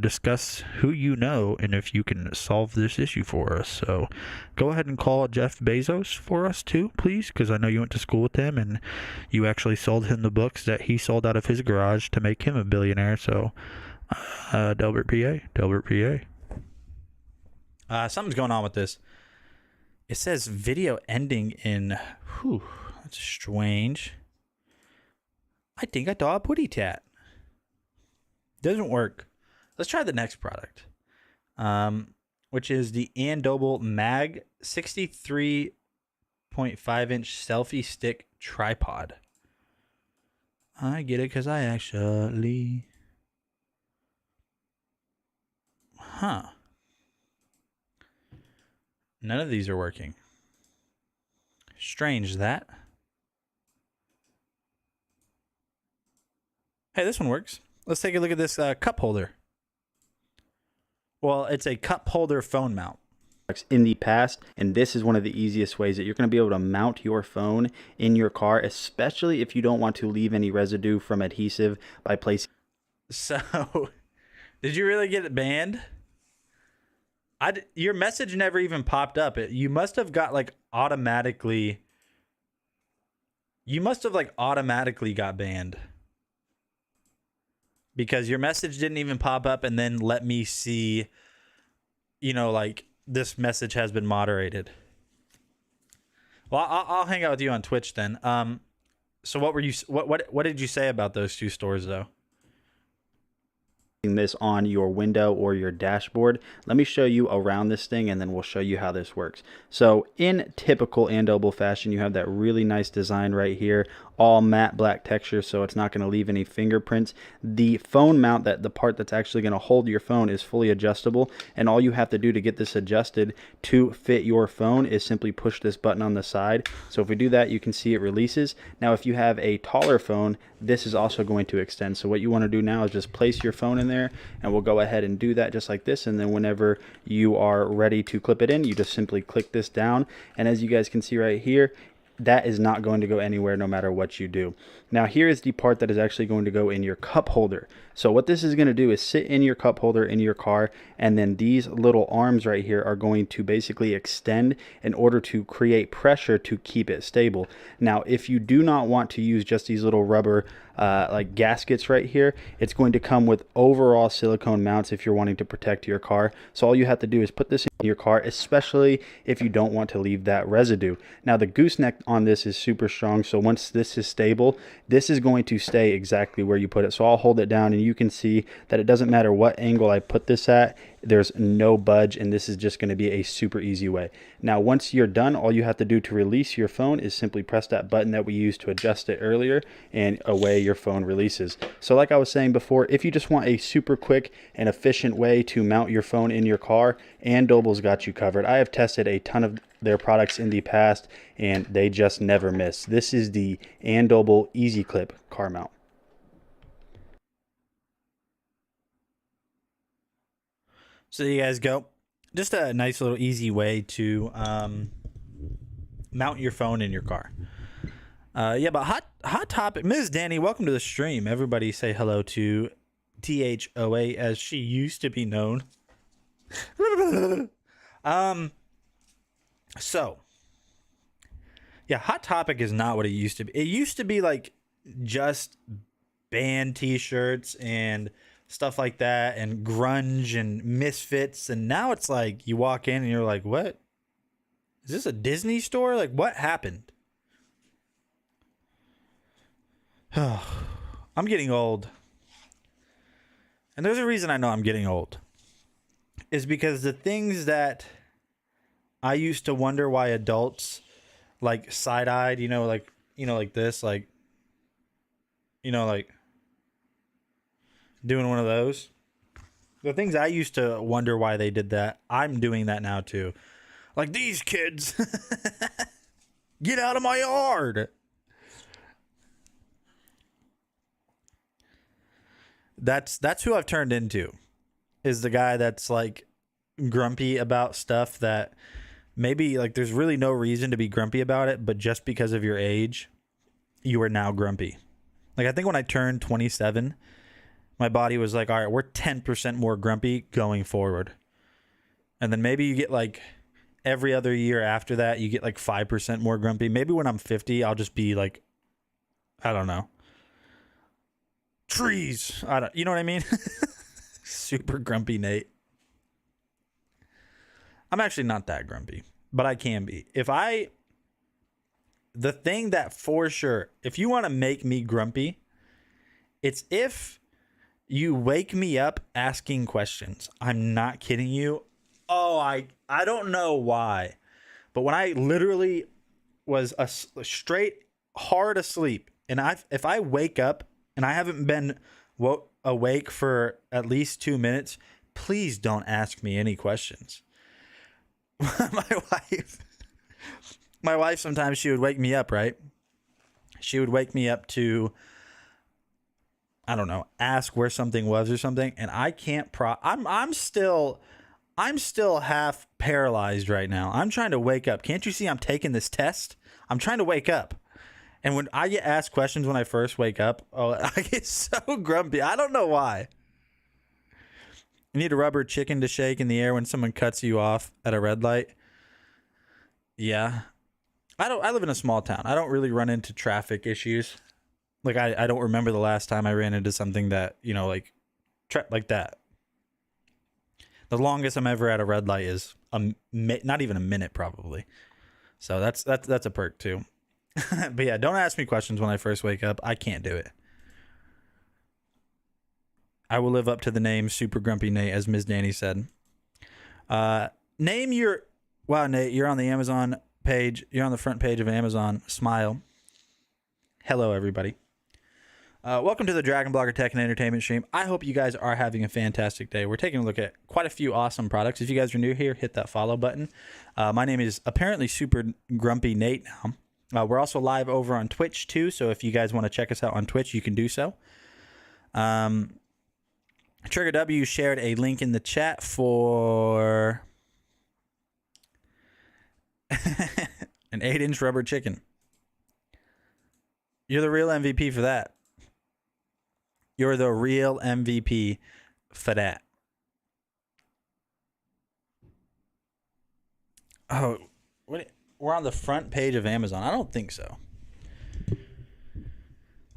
discuss who you know and if you can solve this issue for us. So go ahead and call Jeff Bezos for us too, please, because I know you went to school with him and you actually sold him the books that he sold out of his garage to make him a billionaire. So Delbert, PA. Something's going on with this. It says video ending in... Whew, that's strange. I think I saw a putty tat. Doesn't work. Let's try the next product. which is the Andoble Mag 63.5-inch selfie stick tripod. I get it because I actually... Huh. None of these are working. Strange that. Hey, this one works. Let's take a look at this cup holder. Well, it's a cup holder phone mount. In the past, and this is one of the easiest ways that you're going to be able to mount your phone in your car, especially if you don't want to leave any residue from adhesive by placing. So, did you really get it banned? Your message never even popped up. You must have got like automatically. You must have like automatically got banned. Because your message didn't even pop up and then let me see, you know, like this message has been moderated. Well, I'll hang out with you on Twitch then. So what did you say about those two stores though? This on your window or your dashboard. Let me show you around this thing and then we'll show you how this works. So in typical Andoble fashion, you have that really nice design right here, all matte black texture, so it's not going to leave any fingerprints. The phone mount, that the part that's actually going to hold your phone, is fully adjustable, and all you have to do to get this adjusted to fit your phone is simply push this button on the side. So if we do that, you can see it releases. Now if you have a taller phone, this is also going to extend. So what you want to do now is just place your phone in there, and we'll go ahead and do that just like this, and then whenever you are ready to clip it in, you just simply click this down, and as you guys can see right here, that is not going to go anywhere no matter what you do. Now here is the part that is actually going to go in your cup holder. So what this is going to do is sit in your cup holder in your car, and then these little arms right here are going to basically extend in order to create pressure to keep it stable. Now if you do not want to use just these little rubber like gaskets right here, it's going to come with overall silicone mounts if you're wanting to protect your car. So all you have to do is put this in your car, especially if you don't want to leave that residue. Now the gooseneck on this is super strong, so once this is stable, this is going to stay exactly where you put it. So I'll hold it down and you can see that it doesn't matter what angle I put this at, there's no budge, and this is just going to be a super easy way. Now once you're done, all you have to do to release your phone is simply press that button that we used to adjust it earlier, and away your phone releases. So like I was saying before, if you just want a super quick and efficient way to mount your phone in your car, Andoble's got you covered. I have tested a ton of their products in the past and they just never miss. This is the Andoble Easy Clip car mount. So there you guys go. Just a nice little easy way to mount your phone in your car. Yeah, but hot topic. Ms. Danny, welcome to the stream. Everybody say hello to THOA as she used to be known. So yeah, hot topic is not what it used to be. It used to be like just band t-shirts and stuff like that, and grunge and misfits, and now it's like you walk in and you're like, what is this, a Disney store? Like what happened? I'm getting old, and there's a reason I know I'm getting old, is because the things that I used to wonder why adults like side-eyed, like this, like doing one of those. The things I used to wonder why they did that, I'm doing that now too. Like, these kids, get out of my yard. That's who I've turned into, is the guy that's like grumpy about stuff that maybe like there's really no reason to be grumpy about it, but just because of your age, you are now grumpy. Like, I think when I turned 27, my body was like, all right, we're 10% more grumpy going forward. And then maybe you get like every other year after that, you get like 5% more grumpy. Maybe when I'm 50, I'll just be like, I don't know, trees. You know what I mean? Super grumpy Nate. I'm actually not that grumpy, but I can be. The thing that for sure, if you want to make me grumpy, it's if you wake me up asking questions. I'm not kidding you. Oh, I don't know why, but when I literally was straight hard asleep, and if I wake up and I haven't been awake for at least 2 minutes, please don't ask me any questions. my wife, my wife sometimes she would wake me up, right? She would wake me up to, I don't know, ask where something was or something, and I can't I'm still half paralyzed right now. I'm trying to wake up. Can't you see I'm taking this test? I'm trying to wake up. And when I get asked questions when I first wake up, oh, I get so grumpy. I don't know why. You need a rubber chicken to shake in the air when someone cuts you off at a red light. Yeah. I live in a small town. I don't really run into traffic issues. Like I don't remember the last time I ran into something that, like that. The longest I'm ever at a red light is not even a minute, probably. So that's a perk too. But yeah, don't ask me questions when I first wake up. I can't do it. I will live up to the name Super Grumpy Nate, as Ms. Danny said. Name your... Wow, Nate, you're on the Amazon page. You're on the front page of Amazon. Smile. Hello, everybody. Welcome to the Dragon Blogger Tech and Entertainment stream. I hope you guys are having a fantastic day. We're taking a look at quite a few awesome products. If you guys are new here, hit that follow button. My name is apparently Super Grumpy Nate now. We're also live over on Twitch too, so if you guys want to check us out on Twitch, you can do so. Trigger W shared a link in the chat for an 8-inch rubber chicken. You're the real MVP for that. You're the real MVP for that. Oh, what? We're on the front page of Amazon. I don't think so.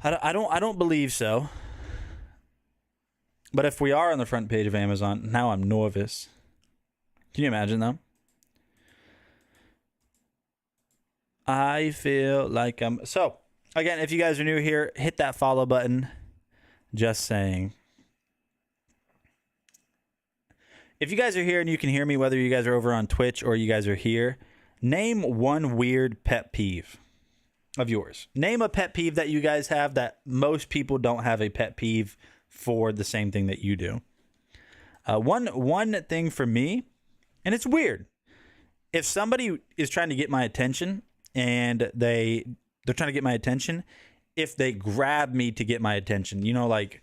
I don't believe so. But if we are on the front page of Amazon, now I'm nervous. Can you imagine though? I feel like I'm... So, again, if you guys are new here, hit that follow button. Just saying. If you guys are here and you can hear me, whether you guys are over on Twitch or you guys are here, name one weird pet peeve of yours. Name a pet peeve that you guys have that most people don't have a pet peeve for the same thing that you do. One thing for me, and it's weird. If somebody is trying to get my attention and they're trying to get my attention, if they grab me to get my attention, like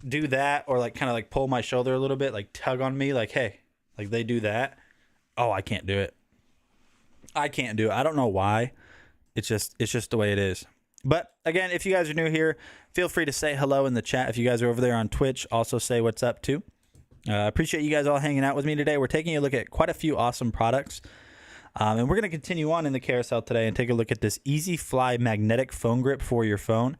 do that, or like kind of like pull my shoulder a little bit, like tug on me, like, hey, like they do that. Oh, I can't do it. I can't do it. I don't know why. It's just the way it is. But again, if you guys are new here, feel free to say hello in the chat. If you guys are over there on Twitch, also say what's up too. Appreciate you guys all hanging out with me today. We're taking a look at quite a few awesome products. And we're going to continue on in the carousel today and take a look at this Easy Fly magnetic phone grip for your phone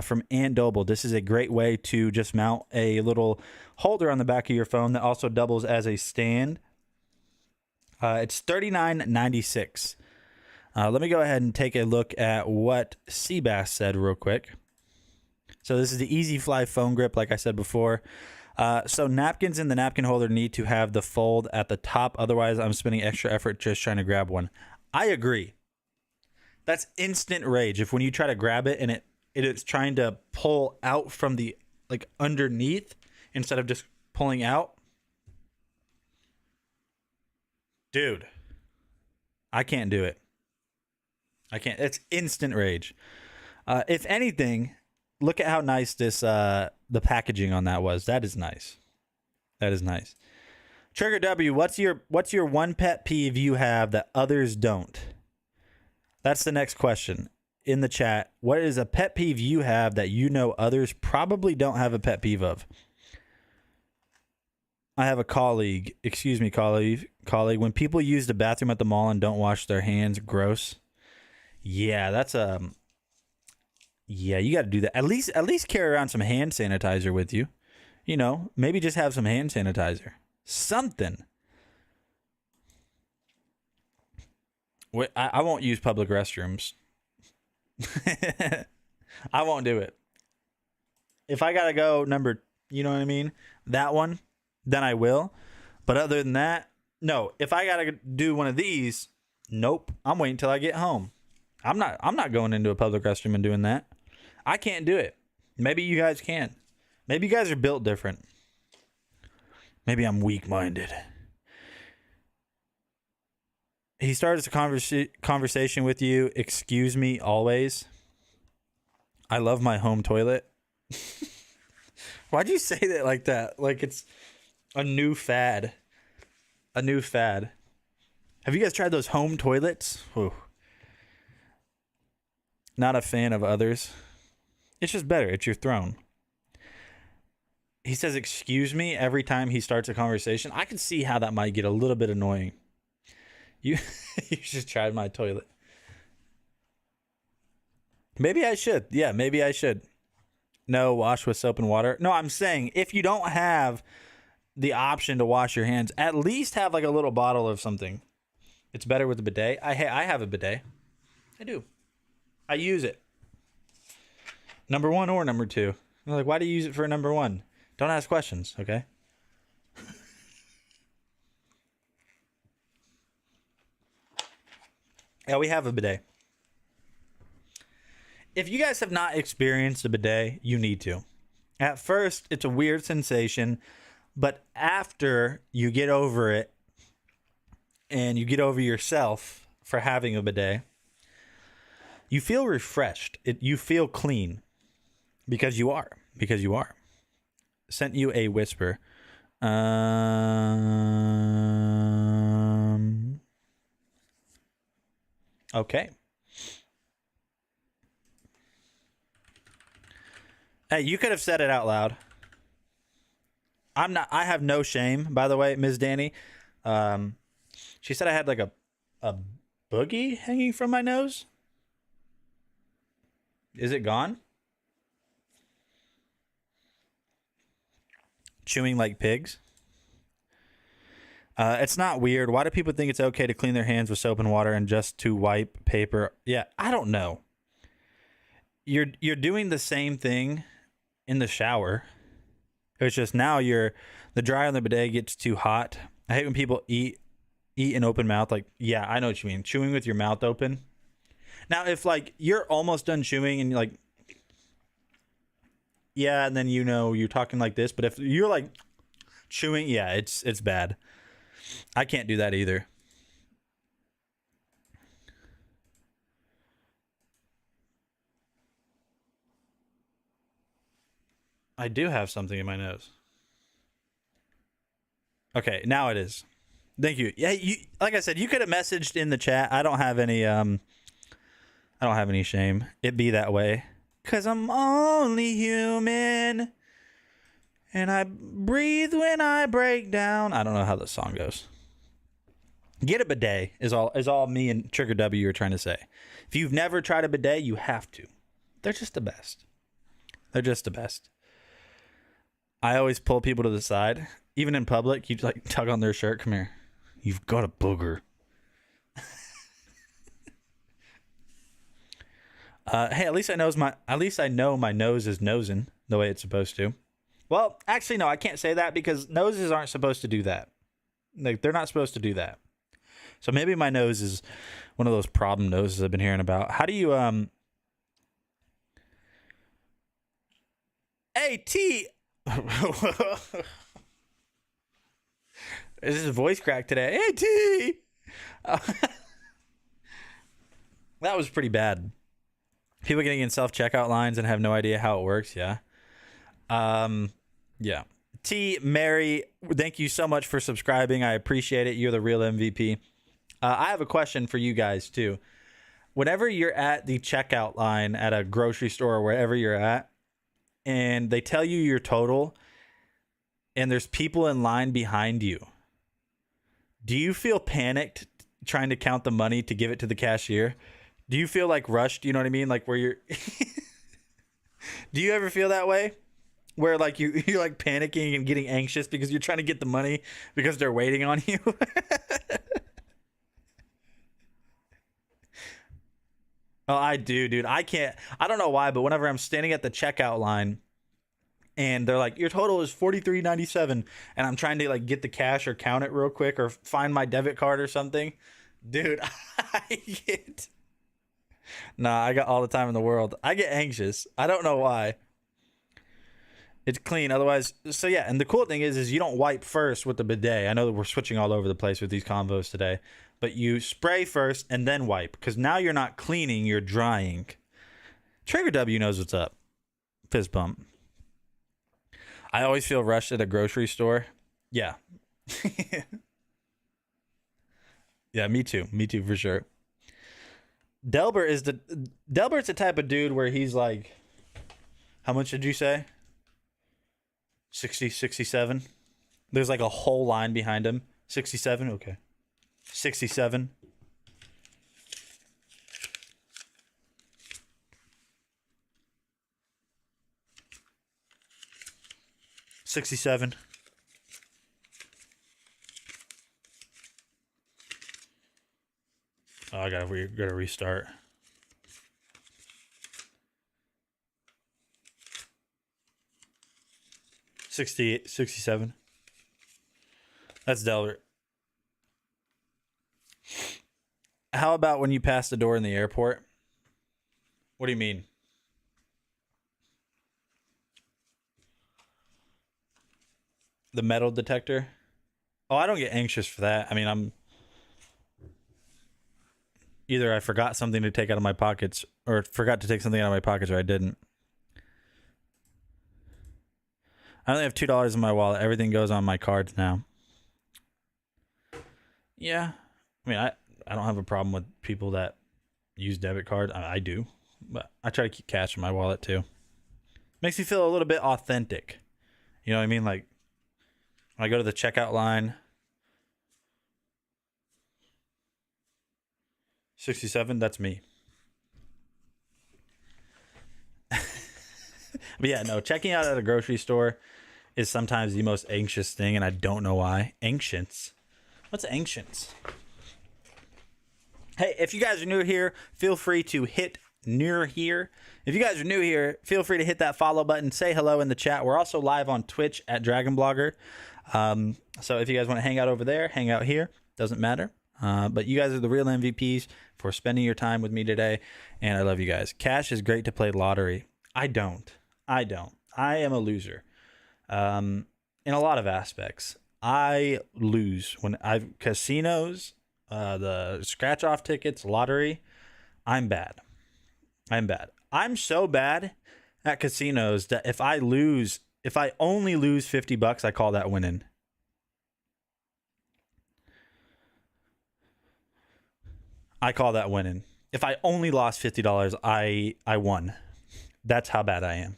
from Andoble. This is a great way to just mount a little holder on the back of your phone that also doubles as a stand. It's $39.96. Let me go ahead and take a look at what Seabass said real quick. So this is the Easy Fly phone grip, like I said before. So napkins in the napkin holder need to have the fold at the top. Otherwise, I'm spending extra effort just trying to grab one. I agree. That's instant rage. If when you try to grab it and it is trying to pull out from the underneath instead of just pulling out. Dude, I can't do it. I can't. It's instant rage. If anything, look at how nice this the packaging on that was. That is nice. That is nice. Trigger W, what's your one pet peeve you have that others don't? That's the next question in the chat. What is a pet peeve you have that others probably don't have a pet peeve of? I have a colleague, when people use the bathroom at the mall and don't wash their hands, gross. Yeah, that's yeah, you got to do that. At least carry around some hand sanitizer with you. Maybe just have some hand sanitizer. Something. I won't use public restrooms. I won't do it. If I got to go you know what I mean? That one, then I will. But other than that, no. If I gotta do one of these, nope. I'm waiting till I get home. I'm not going into a public restroom and doing that. I can't do it. Maybe you guys can. Maybe you guys are built different. Maybe I'm weak-minded. He starts a conversation with you. Excuse me, always. I love my home toilet. Why'd you say that like that? Like it's a new fad. A new fad. Have you guys tried those home toilets? Whew. Not a fan of others. It's just better. It's your throne. He says, excuse me, every time he starts a conversation. I can see how that might get a little bit annoying. You just tried my toilet. Maybe I should. Yeah, maybe I should. No, wash with soap and water. No, I'm saying if you don't have the option to wash your hands, at least have like a little bottle of something. It's better with a bidet. I have a bidet. I do. I use it. Number 1 or number 2. I'm like, why do you use it for number 1? Don't ask questions, okay? Yeah, we have a bidet. If you guys have not experienced a bidet, you need to. At first, it's a weird sensation, but after you get over it and you get over yourself for having a bidet, you feel refreshed. You feel clean because you are. Because you are. Sent you a whisper. Okay. Hey, you could have said it out loud. I have no shame, by the way, Ms. Danny. She said I had like a boogie hanging from my nose. Is it gone? Chewing like pigs. It's not weird. Why do people think it's okay to clean their hands with soap and water and just to wipe paper? Yeah, I don't know. You're doing the same thing in the shower. It's just now the dryer on the bidet gets too hot. I hate when people eat in open mouth. Like, yeah, I know what you mean. Chewing with your mouth open. Now, if like you're almost done chewing and you're like, yeah, and then you're talking like this, but if you're like chewing, yeah, it's bad. I can't do that either. I do have something in my nose. Okay, now it is. Thank you. Yeah, like I said, you could have messaged in the chat. I don't have any shame. It be that way. 'Cause I'm only human. And I breathe when I break down. I don't know how the song goes. Get a bidet is all me and Trigger W are trying to say. If you've never tried a bidet, you have to. They're just the best. They're just the best. I always pull people to the side. Even in public, you like tug on their shirt. Come here. You've got a booger. Hey, at least I know my nose is nosing the way it's supposed to. Well, actually, no, I can't say that because noses aren't supposed to do that. Like, they're not supposed to do that. So maybe my nose is one of those problem noses I've been hearing about. How do you Hey, T. This is voice crack today. Hey, T. That was pretty bad. People getting in self-checkout lines and have no idea how it works. Yeah. Yeah. T. Mary, thank you so much for subscribing. I appreciate it. You're the real MVP. I have a question for you guys, too. Whenever you're at the checkout line at a grocery store or wherever you're at, and they tell you your total, and there's people in line behind you, do you feel panicked trying to count the money to give it to the cashier? Do you feel like rushed? You know what I mean? Like where you're... Do you ever feel that way? Where like you're like panicking and getting anxious because you're trying to get the money because they're waiting on you? Oh, I do, dude. I don't know why, but whenever I'm standing at the checkout line and they're like, your total is $43.97, and I'm trying to like get the cash or count it real quick or find my debit card or something. Dude, I got all the time in the world. I get anxious. I don't know why. It's clean otherwise. So yeah, and the cool thing is you don't wipe first with the bidet. I know that we're switching all over the place with these convos today, but you spray first and then wipe, because now you're not cleaning, you're drying. Traeger W knows what's up. Fist bump. I always feel rushed at a grocery store. Yeah. Yeah, me too. Me too, for sure. Delbert's the type of dude where he's like, how much did you say? 60, 67. There's like a whole line behind him. 67? Okay. 67. $67. Oh, I gotta restart. $68, $67. That's Delbert. How about when you pass the door in the airport? What do you mean? The metal detector? Oh, I don't get anxious for that. I mean, either I forgot something to take out of my pockets, or forgot to take something out of my pockets, or I didn't. I only have $2 in my wallet. Everything goes on my cards now. Yeah. I mean, I don't have a problem with people that use debit cards. I do. But I try to keep cash in my wallet too. Makes me feel a little bit authentic. You know what I mean? Like, when I go to the checkout line. 67, that's me. But yeah, no, checking out at a grocery store is sometimes the most anxious thing, and I don't know why. Anxious? What's anxious? Hey, if you guys are new here, feel free to hit near here. If you guys are new here, feel free to hit that follow button. Say hello in the chat. We're also live on Twitch at Dragon Blogger. So if you guys want to hang out over there, hang out here. Doesn't matter. But you guys are the real MVPs for spending your time with me today, and I love you guys. Cash is great to play lottery. I don't. I am a loser. In a lot of aspects. I lose when casinos, the scratch off tickets, lottery. I'm bad. I'm so bad at casinos that if I only lose $50, I call that winning. I call that winning. If I only lost $50, I won. That's how bad I am.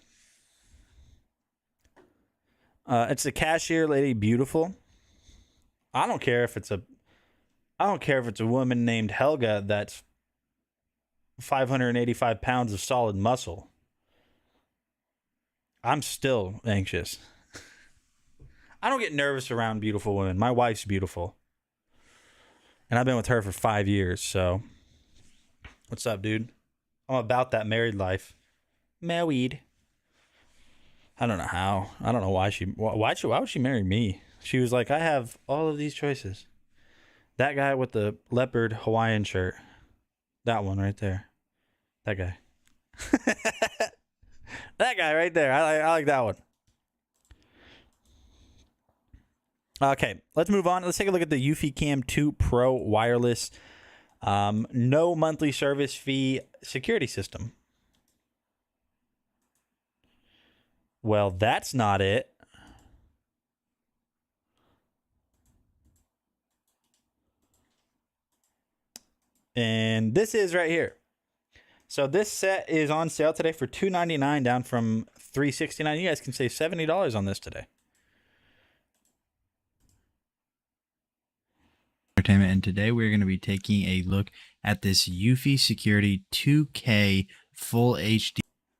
It's the cashier lady, beautiful. I don't care if it's a woman named Helga that's 585 pounds of solid muscle. I'm still anxious. I don't get nervous around beautiful women. My wife's beautiful. And I've been with her for 5 years, so. What's up, dude? I'm about that married life. Married. I don't know how. I don't know why would she marry me? She was like, I have all of these choices. That guy with the leopard Hawaiian shirt. That one right there. That guy. That guy right there. I like that one. Okay, let's move on. Let's take a look at the Eufy Cam 2 Pro wireless, no monthly service fee security system. Well, that's not it. And this is right here. So this set is on sale today for $299, down from $369. You guys can save $70 on this today. Entertainment, and today we're going to be taking a look at this Eufy Security 2K Full HD.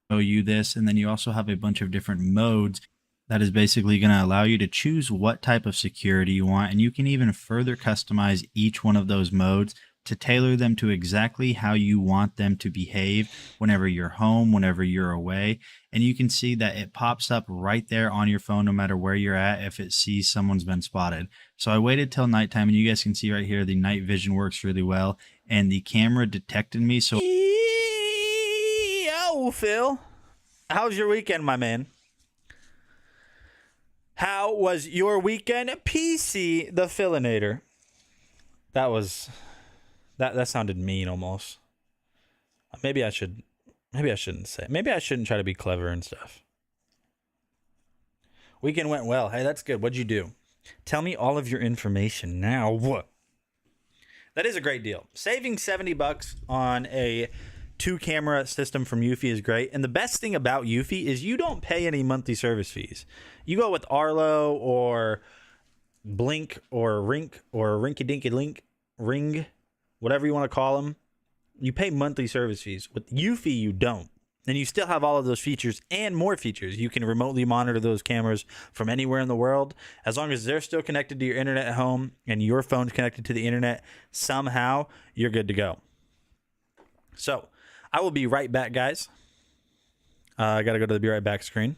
Show you this, and then you also have a bunch of different modes that is basically going to allow you to choose what type of security you want, and you can even further customize each one of those modes to tailor them to exactly how you want them to behave whenever you're home, whenever you're away. and you can see that it pops up right there on your phone no matter where you're at if it sees someone's been spotted. So I waited till nighttime, and you guys can see right here the night vision works really well, and the camera detected me. So Yo, Phil, how's your weekend, my man? How was your weekend, PC the Philinator? That sounded mean almost. Maybe I shouldn't say. Maybe I shouldn't try to be clever and stuff. Weekend went well. Hey, that's good. What'd you do? Tell me all of your information now. What? That is a great deal. Saving $70 on a 2-camera system from Eufy is great. And the best thing about Eufy is you don't pay any monthly service fees. You go with Arlo or Blink or Rink or Rinky Dinky Link, Ring, whatever you want to call them. You pay monthly service fees. With Eufy, you don't. And you still have all of those features and more features. You can remotely monitor those cameras from anywhere in the world. As long as they're still connected to your internet at home and your phone's connected to the internet, somehow you're good to go. So I will be right back, guys. I got to go to the be right back screen.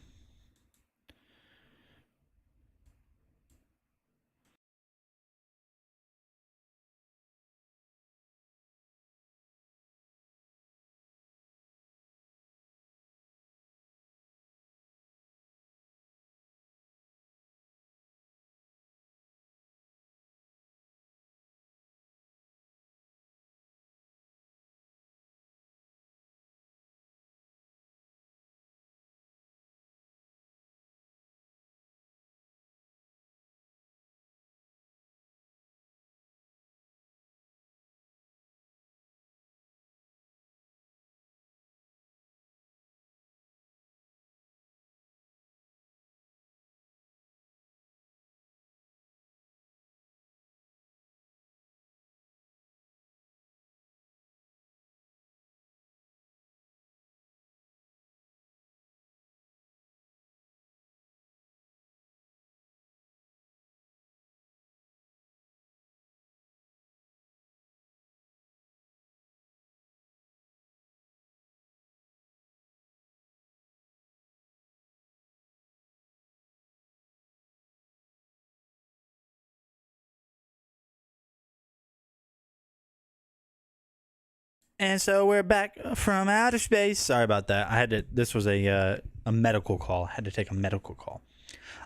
And so we're back from outer space. Sorry about that. I had to. This was a medical call. I had to take a medical call.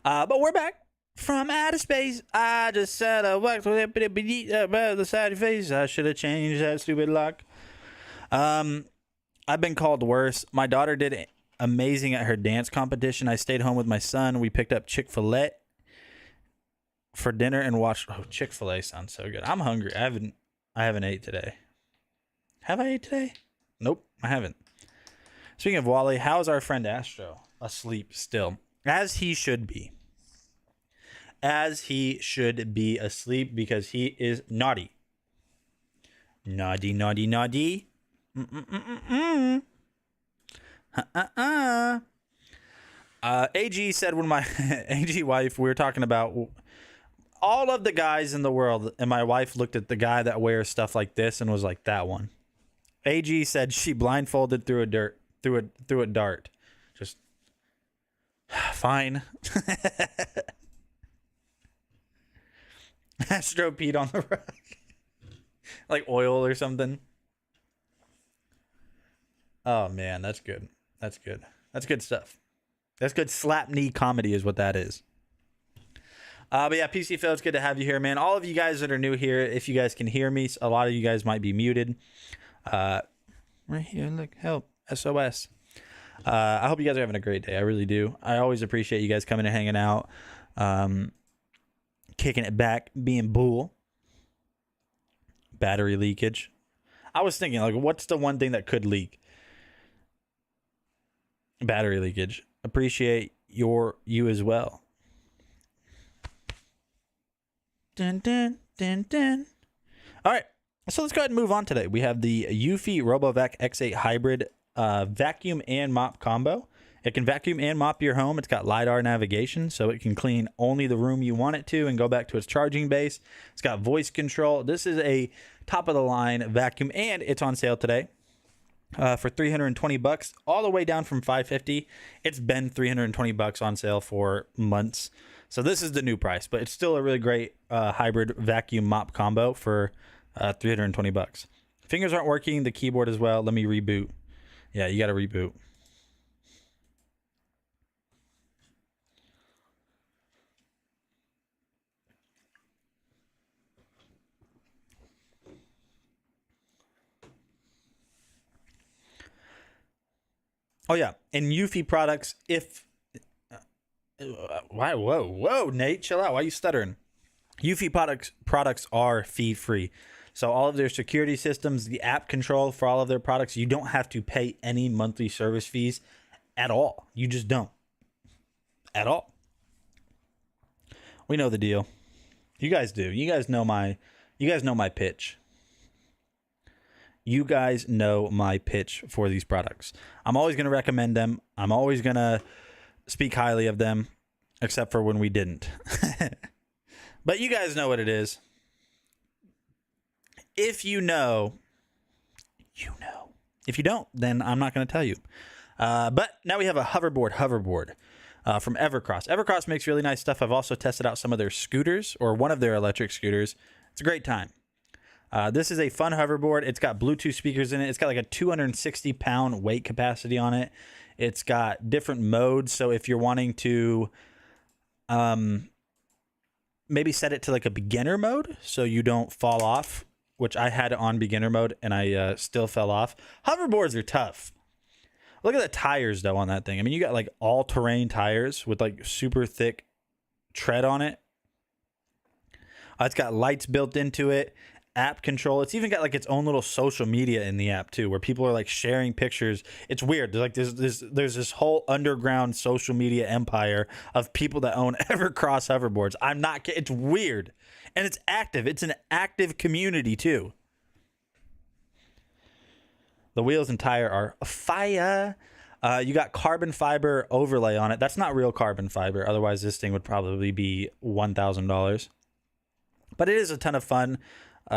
But we're back from outer space. I just said I walked with the side of your face. I should have changed that stupid lock. I've been called worse. My daughter did amazing at her dance competition. I stayed home with my son. We picked up Chick-fil-A for dinner and watched. Oh, Chick-fil-A sounds so good. I'm hungry. I haven't ate today. Have I ate today? Nope, I haven't. Speaking of Wally, how's our friend Astro? Asleep still. As he should be. As he should be asleep because he is naughty. Naughty, naughty, naughty. AG said when my AG wife, we were talking about all of the guys in the world, and my wife looked at the guy that wears stuff like this and was like, that one. AG said she blindfolded through a dart. Just fine. Astro peed on the rug. Like oil or something. Oh man, that's good. That's good. That's good stuff. That's good slap knee comedy is what that is. But yeah, PC Phil, it's good to have you here, man. All of you guys that are new here, if you guys can hear me, a lot of you guys might be muted. Right here, look, help, SOS. I hope you guys are having a great day. I really do. I always appreciate you guys coming and hanging out, kicking it back, being bull. Battery leakage. I was thinking, like, what's the one thing that could leak? Battery leakage. Appreciate you as well. Dun, dun, dun, dun. All right. So let's go ahead and move on today. We have the Eufy RoboVac X8 Hybrid vacuum and mop combo. It can vacuum and mop your home. It's got LiDAR navigation, so it can clean only the room you want it to and go back to its charging base. It's got voice control. This is a top-of-the-line vacuum, and it's on sale today. for 320 bucks, all the way down from 550. It's been 320 bucks on sale for months. So this is the new price, but it's still a really great hybrid vacuum mop combo for 320 bucks. Fingers aren't working, the keyboard as well. Let me reboot. Yeah, you got to reboot. Oh yeah, and Eufy products. If why? Whoa, Nate, chill out. Why are you stuttering? Eufy products are fee free, so all of their security systems, the app control for all of their products, you don't have to pay any monthly service fees at all. You just don't at all. We know the deal. You guys do. You guys know my pitch. You guys know my pitch for these products. I'm always going to recommend them. I'm always going to speak highly of them, except for when we didn't. But you guys know what it is. If you know, you know. If you don't, then I'm not going to tell you. But now we have a hoverboard from Evercross. Evercross makes really nice stuff. I've also tested out some of their scooters, or one of their electric scooters. It's a great time. This is a fun hoverboard. It's got Bluetooth speakers in it. It's got like a 260-pound weight capacity on it. It's got different modes. So if you're wanting to maybe set it to like a beginner mode so you don't fall off, which I had it on beginner mode and I still fell off. Hoverboards are tough. Look at the tires though on that thing. I mean, you got like all-terrain tires with like super thick tread on it. It's got lights built into it. App control. It's even got like its own little social media in the app too, where people are like sharing pictures. It's weird. There's this whole underground social media empire of people that own Evercross hoverboards. I'm not kidding. It's weird, and it's active. It's an active community too. The wheels and tire are fire. You got carbon fiber overlay on it. That's not real carbon fiber. Otherwise, this thing would probably be $1,000. But it is a ton of fun.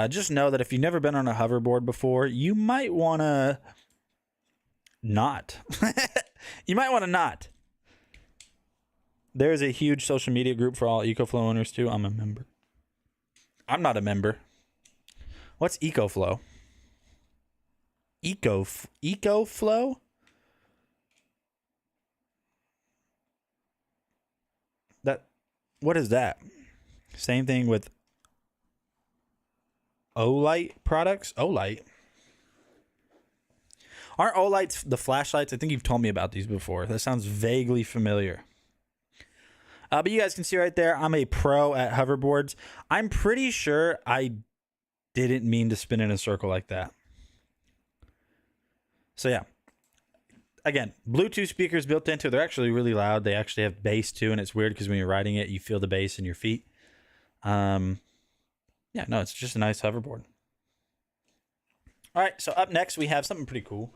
Just know that if you've never been on a hoverboard before, you might want to not. You might want to not. There's a huge social media group for all EcoFlow owners too. I'm a member. I'm not a member. What's EcoFlow? EcoFlow? What is that? Same thing with Olight products. Olight. Aren't Olights the flashlights? I think you've told me about these before. That sounds vaguely familiar. But you guys can see right there, I'm a pro at hoverboards. I'm pretty sure I didn't mean to spin in a circle like that. So yeah. Again, Bluetooth speakers built into it. They're actually really loud. They actually have bass too, and it's weird because when you're riding it, you feel the bass in your feet. Yeah, no, it's just a nice hoverboard. All right, so up next we have something pretty cool.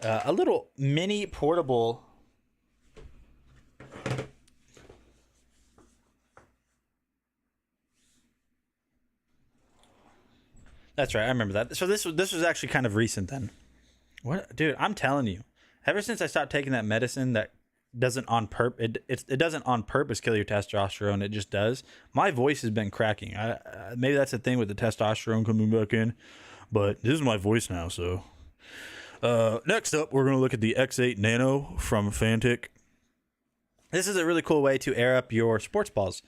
A little mini portable. That's right, I remember that. So this was actually kind of recent then. What, dude? I'm telling you, ever since I stopped taking that medicine that doesn't on it doesn't on purpose kill your testosterone, it just does. My voice has been cracking. Maybe that's the thing with the testosterone coming back in, but this is my voice now. So next up, we're gonna look at the X8 Nano from Fantic. This is a really cool way to air up your sports balls.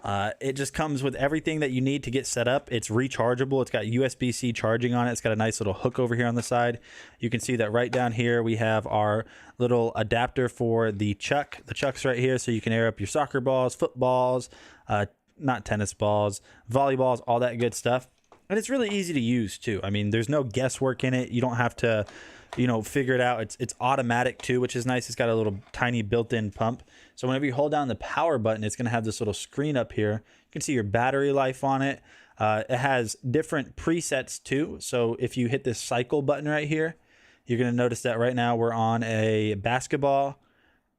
It just comes with everything that you need to get set up. It's rechargeable. It's got USB-C charging on it. It's got a nice little hook over here on the side. You can see that right down here we have our little adapter for the chuck. The chuck's right here, so you can air up your soccer balls, footballs, not tennis balls, volleyballs, all that good stuff. And it's really easy to use too. I mean, there's no guesswork in it. You don't have to, figure it out. It's automatic too, which is nice. It's got a little tiny built-in pump. So whenever you hold down the power button, it's going to have this little screen up here. You can see your battery life on it. It has different presets too. So if you hit this cycle button right here, you're going to notice that right now we're on a basketball,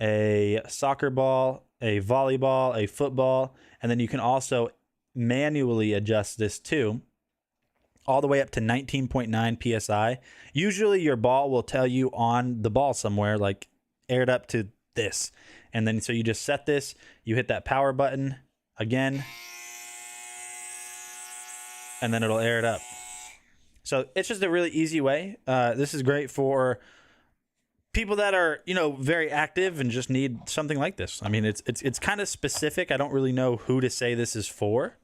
a soccer ball, a volleyball, a football, and then you can also manually adjust this too. all the way up to 19.9 psi. Usually your ball will tell you on the ball somewhere, like aired up to this. And then so you just set this, you hit that power button again, and then it'll air it up. So it's just a really easy way. This is great for people that are, you know, very active and just need something like this. I mean, it's kind of specific. I don't really know who to say this is for,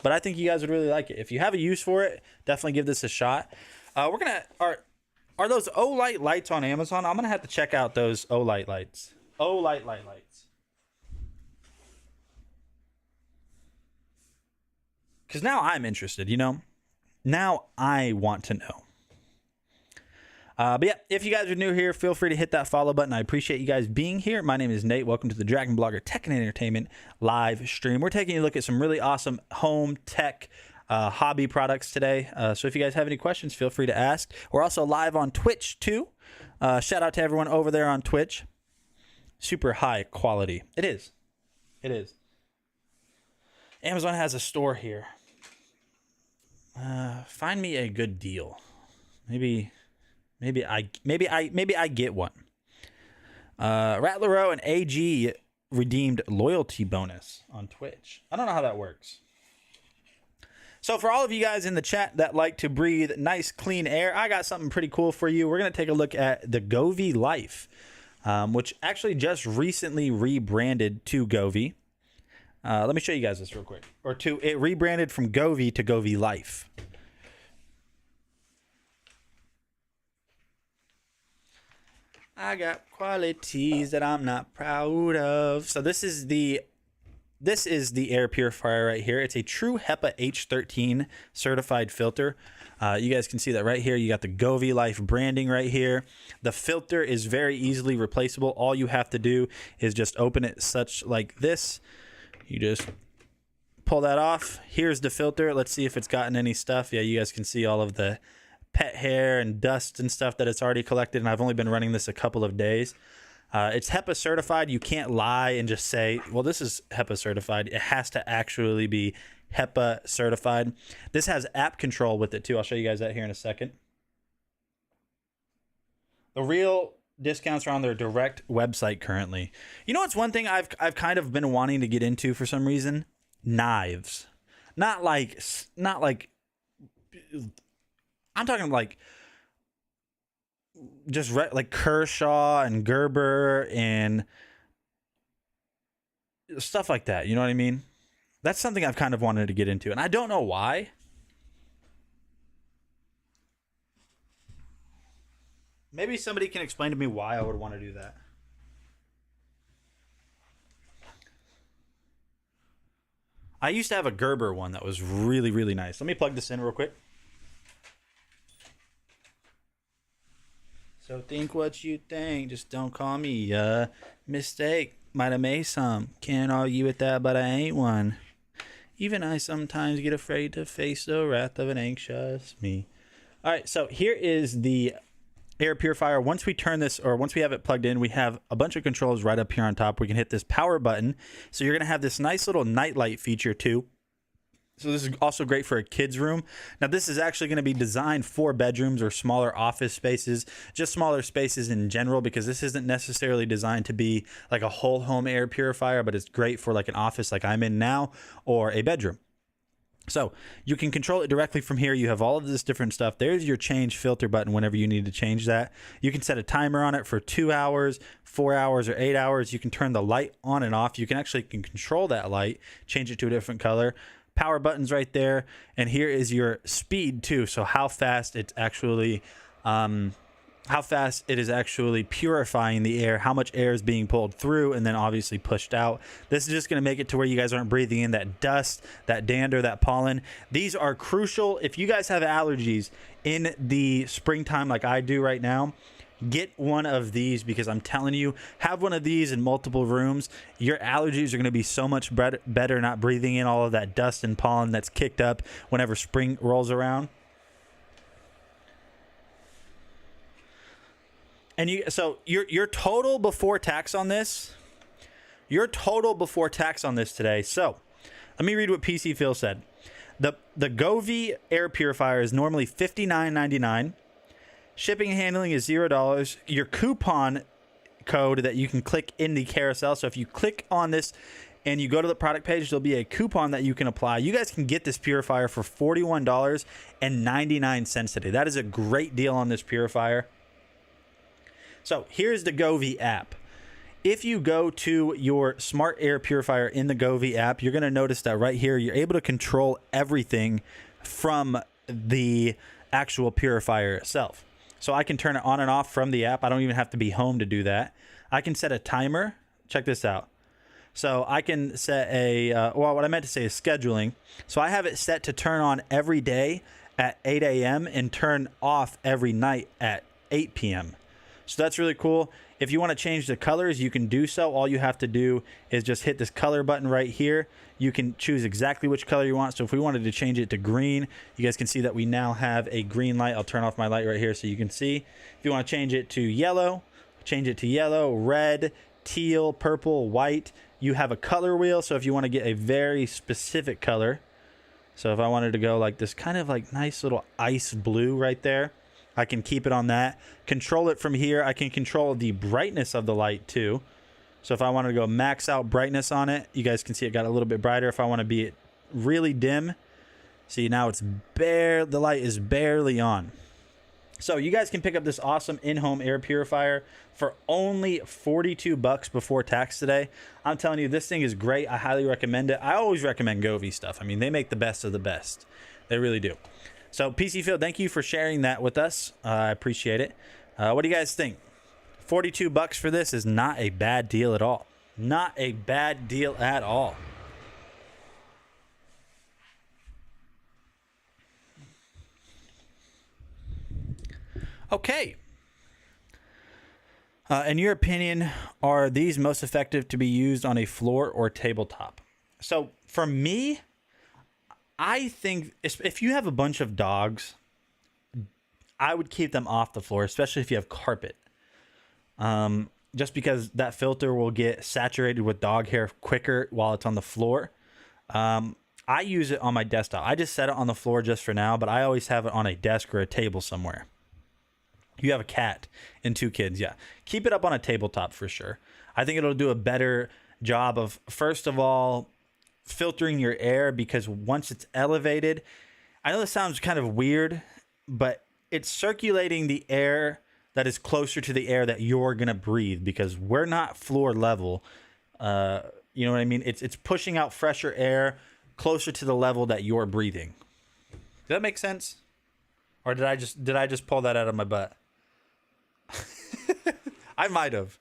but I think you guys would really like it. If you have a use for it, definitely give this a shot. We're gonna are those Olight lights on Amazon? I'm gonna have to check out those Olight lights. Olight lights. Because now I'm interested, you know? Now I want to know. But yeah, if you guys are new here, feel free to hit that follow button. I appreciate you guys being here. My name is Nate. Welcome to the Dragon Blogger Tech and Entertainment live stream. We're taking a look at some really awesome home tech hobby products today. So if you guys have any questions, feel free to ask. We're also live on Twitch too. Shout out to everyone over there on Twitch. Super high quality. It is. It is. Amazon has a store here. Find me a good deal. Maybe I get one. Rattlerow and AG redeemed loyalty bonus on Twitch. I don't know how that works. So for all of you guys in the chat that like to breathe nice clean air, I got something pretty cool for you. We're going to take a look at the Govee Life, which actually just recently rebranded to Govee. Let me show you guys this real quick. It rebranded from Govee to Govee Life. I got qualities that I'm not proud of. So this is the air purifier right here. It's a true HEPA H13 certified filter. You guys can see that right here. You got the Govee Life branding right here. The filter is very easily replaceable. All you have to do is just open it such like this. You just pull that off. Here's the filter. Let's see if it's gotten any stuff. Yeah, you guys can see all of the pet hair and dust and stuff that it's already collected, and I've only been running this a couple of days. It's HEPA certified. You can't lie and just say, well, this is HEPA certified. It has to actually be HEPA certified. This has app control with it too. I'll show you guys that here in a second. The real discounts are on their direct website currently. You know what's one thing I've kind of been wanting to get into for some reason? Knives. Not like I'm talking like just like Kershaw and Gerber and stuff like that. You know what I mean? That's something I've kind of wanted to get into, and I don't know why. Maybe somebody can explain to me why I would want to do that. I used to have a Gerber one that was really, really nice. Let me plug this in real quick. So think what you think. Just don't call me a mistake. Might have made some. Can't argue with that, but I ain't one. Even I sometimes get afraid to face the wrath of an anxious me. All right, so here is the air purifier. Once we turn this, or once we have it plugged in, we have a bunch of controls right up here on top. We can hit this power button. So you're going to have this nice little nightlight feature too. So this is also great for a kid's room. Now this is actually going to be designed for bedrooms or smaller office spaces, just smaller spaces in general, because this isn't necessarily designed to be like a whole home air purifier, but it's great for like an office like I'm in now or a bedroom. So you can control it directly from here. You have all of this different stuff. There's your change filter button whenever you need to change that. You can set a timer on it for 2 hours, 4 hours, or 8 hours. You can turn the light on and off. You can actually control that light, change it to a different color. Power buttons right there, and here is your speed too. So how fast it's actually, how fast it is actually purifying the air, how much air is being pulled through and then obviously pushed out. This is just going to make it to where you guys aren't breathing in that dust, that dander, that pollen. These are crucial if you guys have allergies in the springtime like I do right now. Get one of these, because I'm telling you, have one of these in multiple rooms. Your allergies are going to be so much better not breathing in all of that dust and pollen that's kicked up whenever spring rolls around. And so your total before tax on this, today. So let me read what PC Phil said. The Govee air purifier is normally $59.99. Shipping and handling is $0. Your coupon code that you can click in the carousel. So if you click on this and you go to the product page, there'll be a coupon that you can apply. You guys can get this purifier for $41.99 today. That is a great deal on this purifier. So here's the Govee app. If you go to your smart air purifier in the Govee app, you're going to notice that right here, you're able to control everything from the actual purifier itself. So I can turn it on and off from the app. I don't even have to be home to do that. I can set a timer. Check this out. So I can set a, well, what I meant to say is scheduling. So I have it set to turn on every day at 8 a.m. and turn off every night at 8 p.m. So that's really cool. If you want to change the colors, you can do so. All you have to do is just hit this color button right here. You can choose exactly which color you want. So if we wanted to change it to green, you guys can see that we now have a green light. I'll turn off my light right here so you can see. If you want to change it to yellow, change it to yellow, red, teal, purple, white. You have a color wheel. So if you want to get a very specific color, so if I wanted to go like this kind of like nice little ice blue right there, I can keep it on that. Control it from here. I can control the brightness of the light too. So if I wanted to go max out brightness on it, you guys can see it got a little bit brighter. If I want to be really dim, see now it's the light is barely on. So you guys can pick up this awesome in-home air purifier for only $42 before tax today. I'm telling you, this thing is great. I highly recommend it. I always recommend Govee stuff. I mean, they make the best of the best. They really do. So PC Field, thank you for sharing that with us. I appreciate it. What do you guys think? $42 for this is not a bad deal at all. Not a bad deal at all. Okay. In your opinion, are these most effective to be used on a floor or tabletop? So for me, I think if you have a bunch of dogs, I would keep them off the floor, especially if you have carpet. Just because that filter will get saturated with dog hair quicker while it's on the floor. I use it on my desktop. I just set it on the floor just for now, but I always have it on a desk or a table somewhere. You have a cat and 2 kids. Yeah. Keep it up on a tabletop for sure. I think it'll do a better job of, first of all, filtering your air, because once it's elevated, I know this sounds kind of weird, but it's circulating the air that is closer to the air that you're going to breathe, because we're not floor level. You know what I mean? It's pushing out fresher air closer to the level that you're breathing. Does that make sense? Or did I just pull that out of my butt? I might have.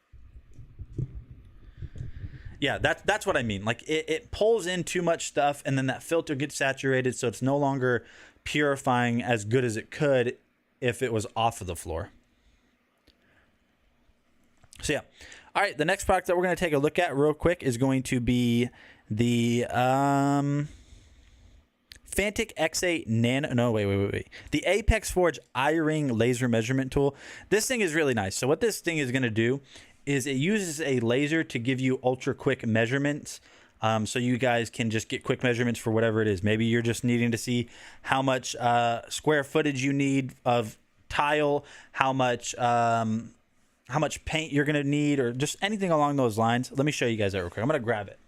Yeah, that's what I mean. Like it pulls in too much stuff, and then that filter gets saturated, so it's no longer purifying as good as it could if it was off of the floor. So yeah. All right, the next product that we're going to take a look at real quick is going to be the Fantic X8 Nano. No, wait. The Apex Forge iRing laser measurement tool. This thing is really nice. So what this thing is going to do is it uses a laser to give you ultra quick measurements. So you guys can just get quick measurements for whatever it is. Maybe you're just needing to see how much square footage you need of tile, how much paint you're going to need, or just anything along those lines. Let me show you guys that real quick. I'm going to grab it.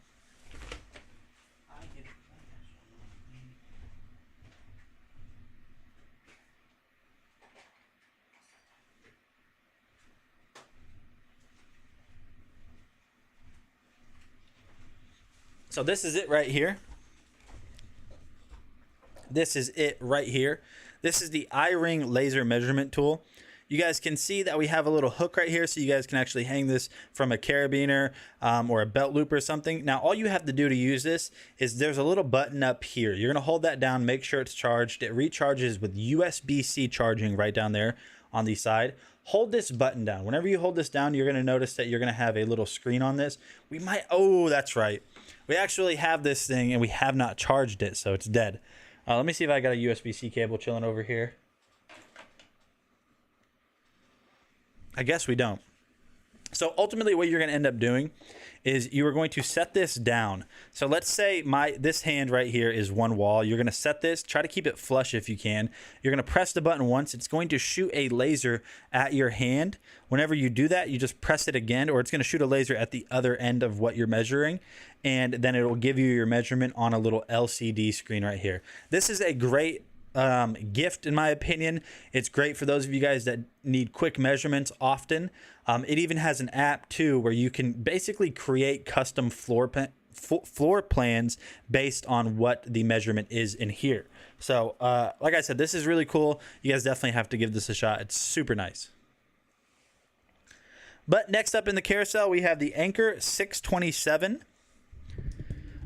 So this is it right here. This is it right here. This is the iRing laser measurement tool. You guys can see that we have a little hook right here, so you guys can actually hang this from a carabiner or a belt loop or something. Now, all you have to do to use this is there's a little button up here. You're going to hold that down, make sure it's charged. It recharges with USB-C charging right down there on the side. Hold this button down. Whenever you hold this down, you're going to notice that you're going to have a little screen on this. We might, oh, that's right. We actually have this thing and we have not charged it, so it's dead. Let me see if I got a USB-C cable chilling over here. I guess we don't. So ultimately what you're going to end up doing is you are going to set this down. So let's say this hand right here is one wall. You're going to set this, try to keep it flush if you can. You're going to press the button once. It's going to shoot a laser at your hand. Whenever you do that, you just press it again, or it's going to shoot a laser at the other end of what you're measuring. And then it will give you your measurement on a little LCD screen right here. This is a great gift in my opinion. It's great for those of you guys that need quick measurements often. It even has an app too where you can basically create custom floor plans based on what the measurement is in here. So like I said, this is really cool. You guys definitely have to give this a shot. It's super nice. But next up in the carousel, we have the Anker 627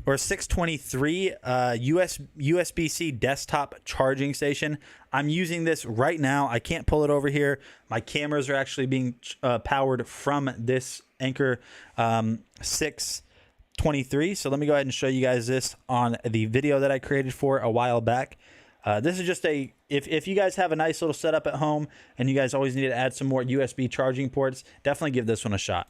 or 623 USB-C desktop charging station. I'm using this right now. I can't pull it over here. My cameras are actually being powered from this Anker 623. So let me go ahead and show you guys this on the video that I created for a while back. This is just if you guys have a nice little setup at home and you guys always need to add some more USB charging ports, definitely give this one a shot.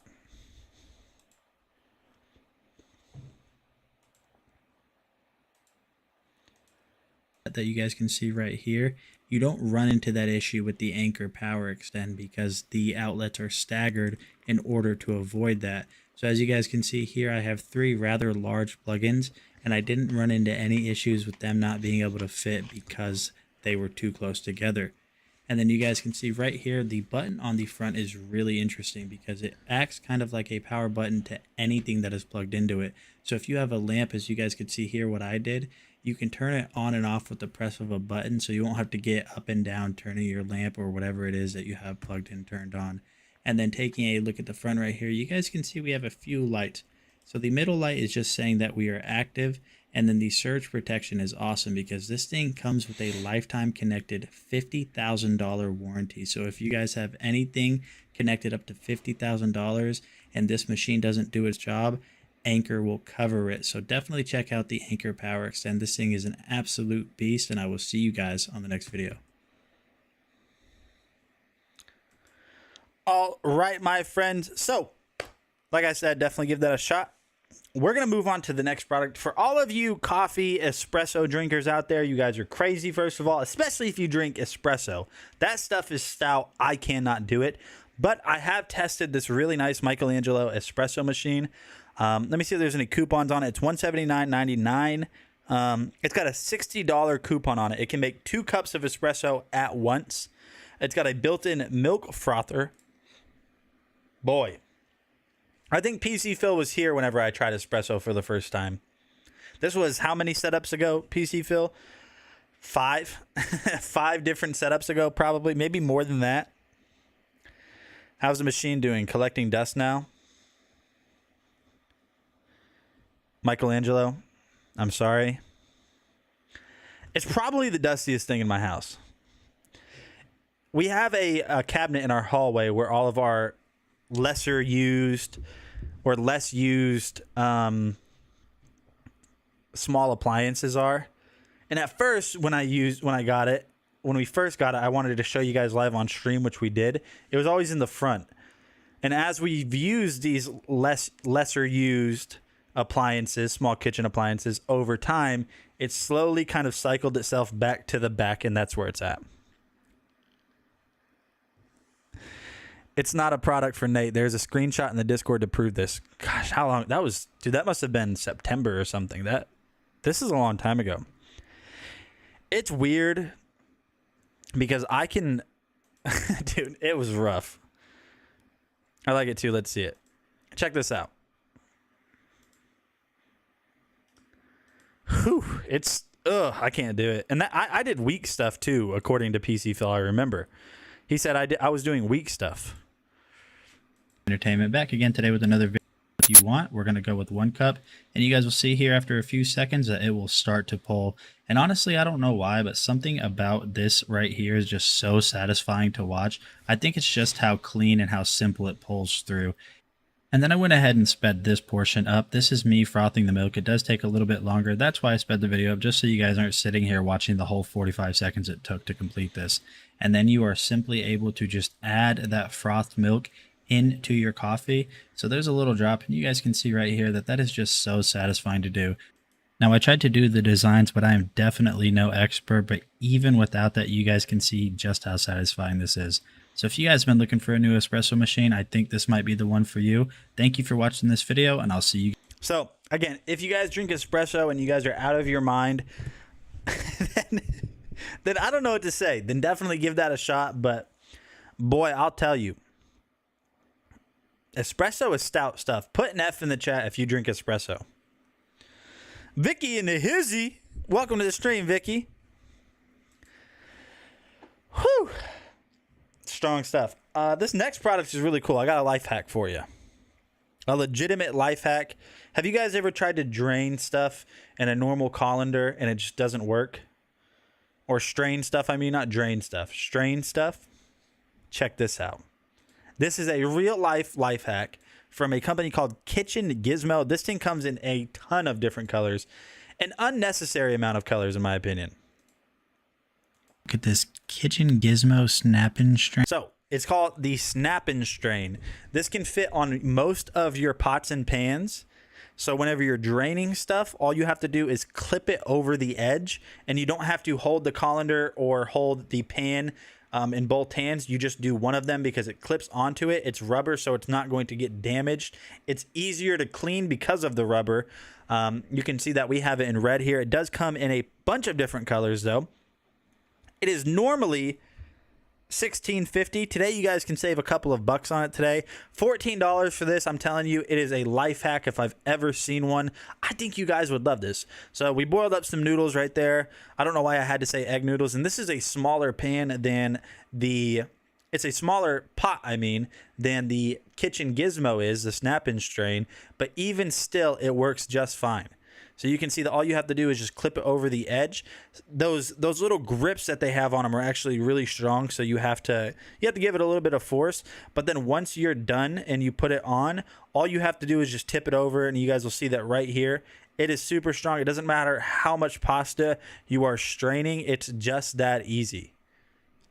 That you guys can see right here, you don't run into that issue with the Anker Power Extend because the outlets are staggered in order to avoid that. So as you guys can see here, I have 3 rather large plugins, and I didn't run into any issues with them not being able to fit because they were too close together. And then you guys can see right here, the button on the front is really interesting because it acts kind of like a power button to anything that is plugged into it. So if you have a lamp, as you guys can see here, what I did, you can turn it on and off with the press of a button, so you won't have to get up and down turning your lamp or whatever it is that you have plugged in turned on. And then taking a look at the front right here, you guys can see we have a few lights. So the middle light is just saying that we are active, and then the surge protection is awesome because this thing comes with a lifetime connected $50,000 warranty. So if you guys have anything connected up to $50,000 and this machine doesn't do its job, Anker will cover it. So definitely check out the Anker Power Extend. This thing is an absolute beast, and I will see you guys on the next video. All right, my friends. So, like I said, definitely give that a shot. We're going to move on to the next product. For all of you coffee espresso drinkers out there, you guys are crazy, first of all, especially if you drink espresso. That stuff is stout. I cannot do it. But I have tested this really nice Michelangelo espresso machine. Let me see if there's any coupons on it. It's $179.99. It's got a $60 coupon on it. It can make 2 cups of espresso at once. It's got a built-in milk frother. Boy, I think PC Phil was here whenever I tried espresso for the first time. This was how many setups ago, PC Phil? 5? 5 different setups ago, probably. Maybe more than that. How's the machine doing? Collecting dust now? Michelangelo, I'm sorry. It's probably the dustiest thing in my house. We have a cabinet in our hallway where all of our lesser used or less used small appliances are. And at first, when we first got it, I wanted to show you guys live on stream, which we did. It was always in the front. And as we've used these lesser used appliances, small kitchen appliances, over time, it's slowly kind of cycled itself back to the back, and that's where it's at. It's not a product for Nate. There's a screenshot in the Discord to prove this. Gosh, how long that was? Dude, that must have been September or something. This is a long time ago. It's weird because I can dude, it was rough. I like it too. Let's see it. Check this out. Whew, I can't do it. And I did weak stuff too, according to PC Phil. I remember he said I was doing weak stuff. Entertainment back again today with another video. If you want, we're going to go with 1 cup, and you guys will see here after a few seconds that it will start to pull. And honestly, I don't know why, but something about this right here is just so satisfying to watch. I think it's just how clean and how simple it pulls through. And then I went ahead and sped this portion up. This is me frothing the milk. It does take a little bit longer. That's why I sped the video up, just so you guys aren't sitting here watching the whole 45 seconds it took to complete this. And then you are simply able to just add that frothed milk into your coffee. So there's a little drop, and you guys can see right here that that is just so satisfying to do. Now, I tried to do the designs, but I am definitely no expert, but even without that, you guys can see just how satisfying this is. So if you guys have been looking for a new espresso machine, I think this might be the one for you. Thank you for watching this video, and I'll see you. So again, if you guys drink espresso and you guys are out of your mind, then I don't know what to say. Then definitely give that a shot. But boy, I'll tell you, espresso is stout stuff. Put an F in the chat if you drink espresso. Vicky in the hizzy. Welcome to the stream, Vicky. Whew. Strong stuff. This next product is really cool. I got a life hack for you. A legitimate life hack. Have you guys ever tried to drain stuff in a normal colander and it just doesn't work? Or strain stuff, I mean, not drain stuff. Strain stuff? Check this out. This is a real life hack from a company called Kitchen Gizmo. This thing comes in a ton of different colors. An unnecessary amount of colors, in my opinion. Look at this Kitchen Gizmo Snap-in Strain. So, it's called the Snap-in Strain. This can fit on most of your pots and pans. So whenever you're draining stuff, all you have to do is clip it over the edge, and you don't have to hold the colander or hold the pan in both hands. You just do one of them because it clips onto it. It's rubber, so it's not going to get damaged. It's easier to clean because of the rubber. You can see that we have it in red here. It does come in a bunch of different colors, though. It is normally $16.50. Today you guys can save a couple of bucks on it today. $14 for this. I'm telling you, it is a life hack if I've ever seen one. I think you guys would love this. So we boiled up some noodles right there. I don't know why I had to say egg noodles, and this is a smaller pan than it's a smaller pot, I mean, than the Kitchen Gizmo is, the Snap-in Strain, but even still it works just fine. So you can see that all you have to do is just clip it over the edge. Those little grips that they have on them are actually really strong, so you have to give it a little bit of force. But then once you're done and you put it on, all you have to do is just tip it over, and you guys will see that right here. It is super strong. It doesn't matter how much pasta you are straining. It's just that easy.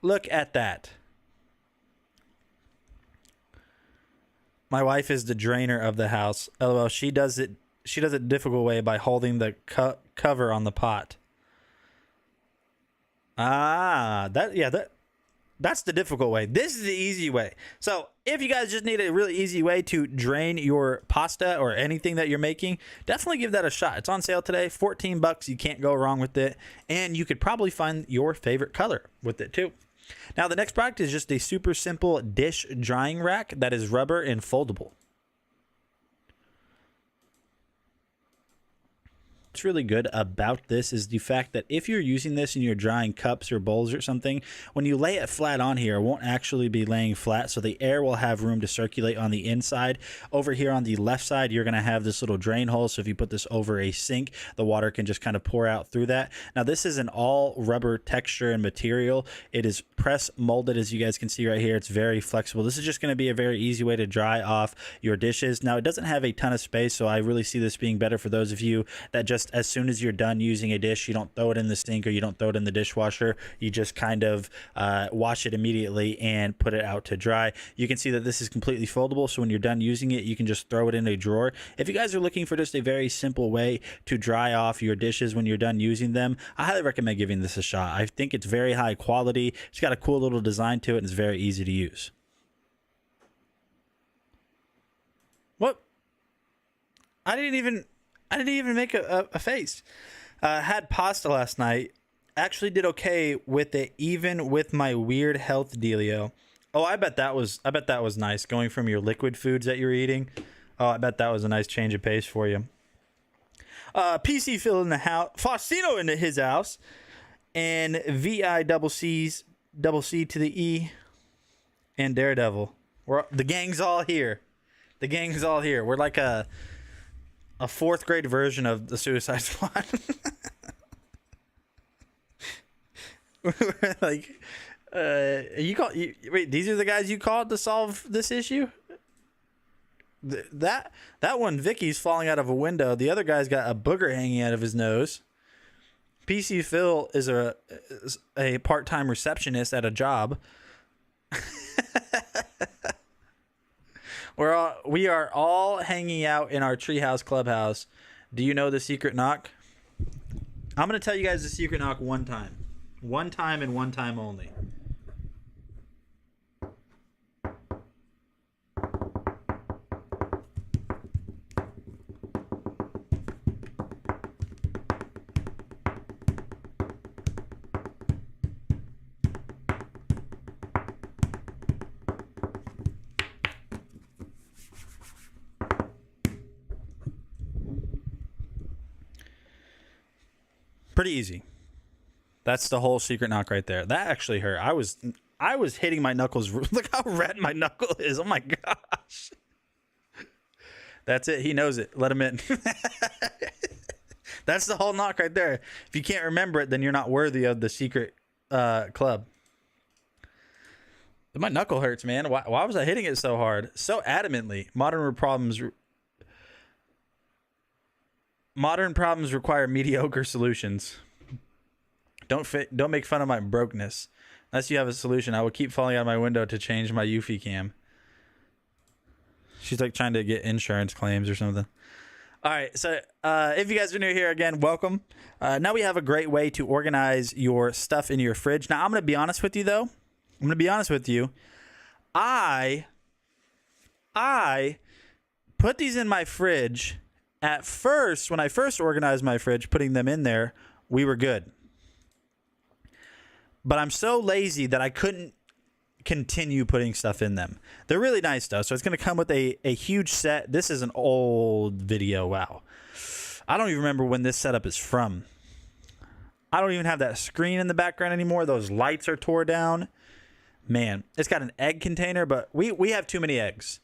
Look at that. My wife is the drainer of the house. LOL, she does it a difficult way by holding the cover on the pot. That's the difficult way. This is the easy way. So if you guys just need a really easy way to drain your pasta or anything that you're making, definitely give that a shot. It's on sale today, 14 bucks. You can't go wrong with it. And you could probably find your favorite color with it too. Now the next product is just a super simple dish drying rack that is rubber and foldable. What's really good about this is the fact that if you're using this and you're drying cups or bowls or something, when you lay it flat on here, it won't actually be laying flat, so the air will have room to circulate on the inside. Over here on the left side, you're going to have this little drain hole, so if you put this over a sink, the water can just kind of pour out through that. Now this is an all rubber texture and material. It is press molded, as you guys can see right here. It's very flexible. This is just going to be a very easy way to dry off your dishes. Now it doesn't have a ton of space, so I really see this being better for those of you that just as soon as you're done using a dish, you don't throw it in the sink or you don't throw it in the dishwasher. You just kind of wash it immediately and put it out to dry. You can see that this is completely foldable, so when you're done using it, you can just throw it in a drawer. If you guys are looking for just a very simple way to dry off your dishes when you're done using them, I highly recommend giving this a shot. I think it's very high quality. It's got a cool little design to it, and it's very easy to use. What? I didn't even make a face. Had pasta last night. Actually did okay with it, even with my weird health dealio. Oh, I bet that was nice, going from your liquid foods that you're eating. Oh, I bet that was a nice change of pace for you. PC Phil in the house, Faustino into his house, and VI double C to the E, and Daredevil. The gang's all here. The gang's all here. We're like a fourth grade version of the Suicide Squad. We're like, wait, these are the guys you called to solve this issue? That one, Vicky's falling out of a window. The other guy's got a booger hanging out of his nose. PC Phil is a part-time receptionist at a job. We are all hanging out in our treehouse clubhouse. Do you know the secret knock? I'm gonna tell you guys the secret knock one time and one time only. Pretty easy. That's the whole secret knock right there. That actually hurt. I was hitting my knuckles. Look how red my knuckle is. Oh my gosh. That's it. He knows it. Let him in. That's the whole knock right there. If you can't remember it, then you're not worthy of the secret club. My knuckle hurts, man. Why was I hitting it so hard? So adamantly. Modern problems require mediocre solutions. Don't make fun of my brokenness. Unless you have a solution, I will keep falling out of my window to change my Eufy cam. She's like trying to get insurance claims or something. All right, so if you guys are new here, again, welcome. Now we have a great way to organize your stuff in your fridge. Now I'm going to be honest with you, though. I put these in my fridge. At first, when I first organized my fridge, putting them in there, we were good. But I'm so lazy that I couldn't continue putting stuff in them. They're really nice, though. So it's going to come with a huge set. This is an old video. Wow. I don't even remember when this setup is from. I don't even have that screen in the background anymore. Those lights are tore down. Man, it's got an egg container, but we have too many eggs.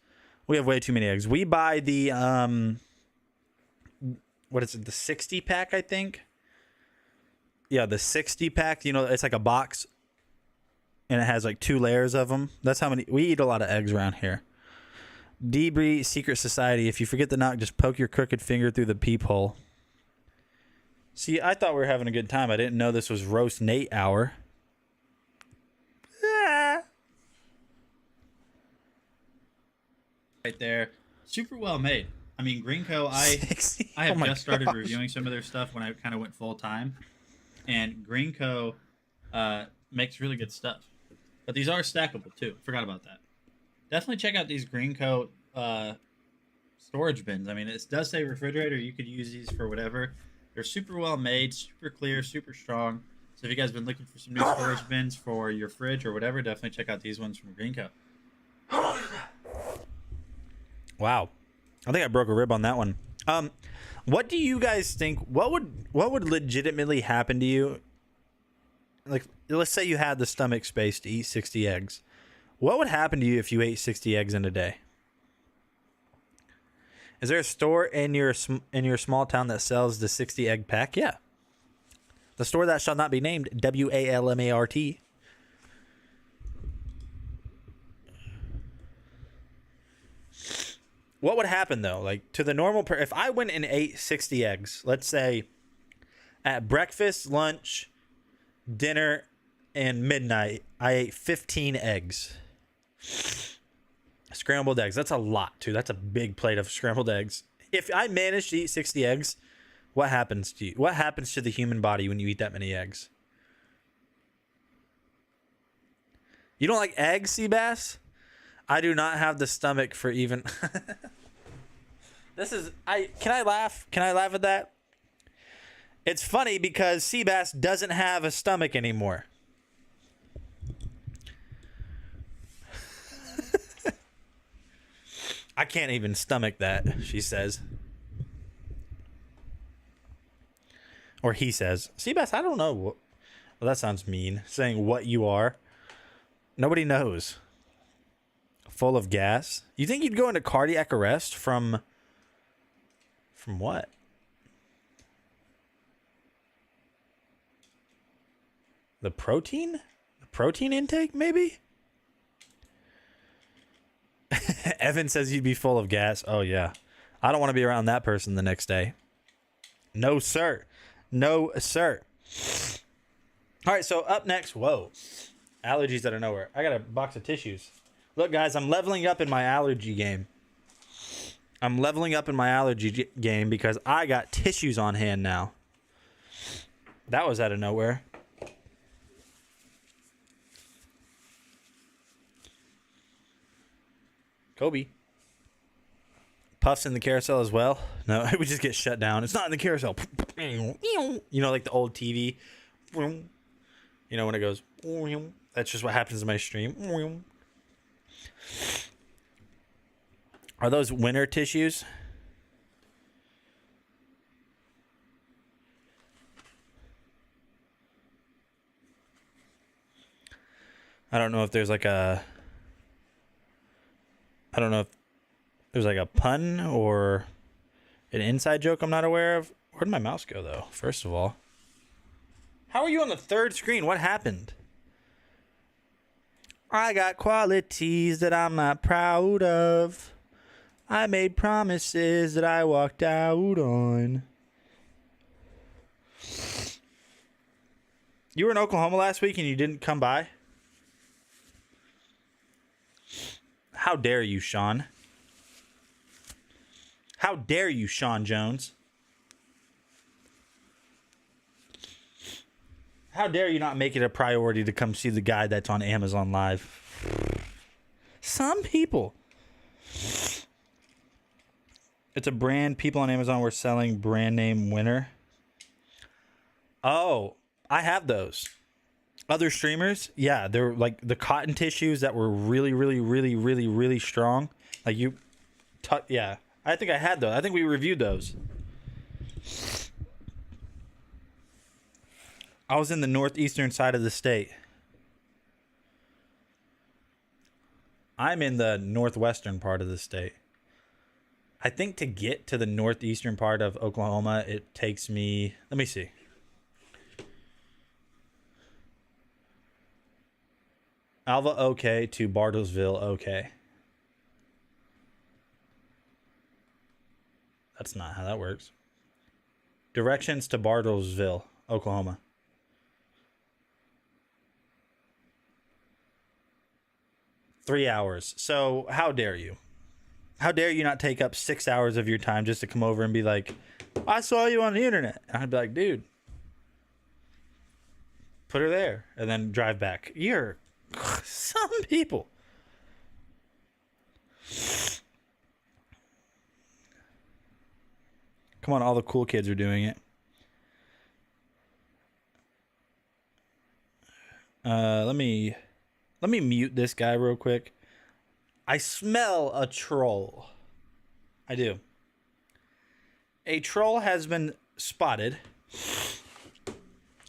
We have way too many eggs. We buy the... what is it, the 60 pack, I think? Yeah, the 60 pack. You know, it's like a box, and it has like 2 layers of them. That's how many. We eat a lot of eggs around here. Debris Secret Society. If you forget the knock, just poke your crooked finger through the peephole. See, I thought we were having a good time. I didn't know this was Roast Nate hour. Right there. Super well made. I mean, Greenco, I have just started reviewing some of their stuff when I kind of went full time, and Greenco makes really good stuff. But these are stackable too. Forgot about that. Definitely check out these Greenco storage bins. I mean, it does say refrigerator. You could use these for whatever. They're super well made, super clear, super strong. So if you guys have been looking for some new storage bins for your fridge or whatever, definitely check out these ones from Greenco. Wow. I think I broke a rib on that one. What do you guys think? What would legitimately happen to you? Like, let's say you had the stomach space to eat 60 eggs. What would happen to you if you ate 60 eggs in a day? Is there a store in your small town that sells the 60 egg pack? Yeah. The store that shall not be named, WALMART. What would happen, though? Like, to the normal if I went and ate 60 eggs, let's say at breakfast, lunch, dinner, and midnight, I ate 15 eggs. Scrambled eggs. That's a lot, too. That's a big plate of scrambled eggs. If I managed to eat 60 eggs, what happens to you? What happens to the human body when you eat that many eggs? You don't like eggs, Seabass? I do not have the stomach for even... Can I laugh? Can I laugh at that? It's funny because Seabass doesn't have a stomach anymore. I can't even stomach that, she says. Or he says. Seabass, I don't know. Well, that sounds mean. Saying what you are. Nobody knows. Full of gas. You think you'd go into cardiac arrest from what? The protein? The protein intake, maybe? Evan says you'd be full of gas. Oh, yeah. I don't want to be around that person the next day. No, sir. No, sir. All right, so up next. Whoa. Allergies out of nowhere. I got a box of tissues. Look, guys, I'm leveling up in my allergy game. I'm leveling up in my allergy game because I got tissues on hand now. That was out of nowhere. Kobe. Puffs in the carousel as well. No, we just get shut down. It's not in the carousel. You know, like the old TV. You know, when it goes. That's just what happens in my stream. Are those winter tissues? I don't know if there's like a... I don't know if there's like a pun or an inside joke I'm not aware of. Where'd my mouse go, though? First of all. How are you on the third screen? What happened? I got qualities that I'm not proud of. I made promises that I walked out on. You were in Oklahoma last week and you didn't come by? How dare you, Sean? How dare you, Sean Jones? How dare you not make it a priority to come see the guy that's on Amazon Live? Some people. It's a brand people on Amazon were selling brand name winner. Oh, I have those. Other streamers, yeah, they're like the cotton tissues that were really strong. Like yeah, I think I had those. I think we reviewed those. I was in the northeastern side of the state. I'm in the northwestern part of the state. I think to get to the northeastern part of Oklahoma, it takes me... Let me see. Alva, okay, to Bartlesville, okay. That's not how that works. Directions to Bartlesville, Oklahoma. Three hours. So how dare you? How dare you not take up 6 hours of your time just to come over and be like, I saw you on the internet. And I'd be like, dude, put her there and then drive back. You're some people. Come on, all the cool kids are doing it. Let me mute this guy real quick. I smell a troll. I do. A troll has been spotted.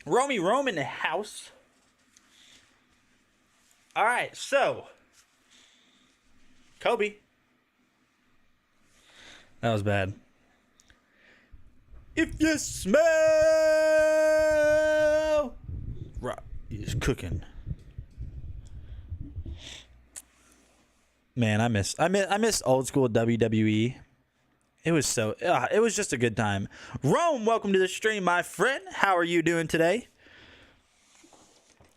Romy Rome in the house. All right, so Kobe. That was bad. If you smell, right, he's cooking. Man, I miss old school WWE. It was it was just a good time. Rome, welcome to the stream, my friend. How are you doing today?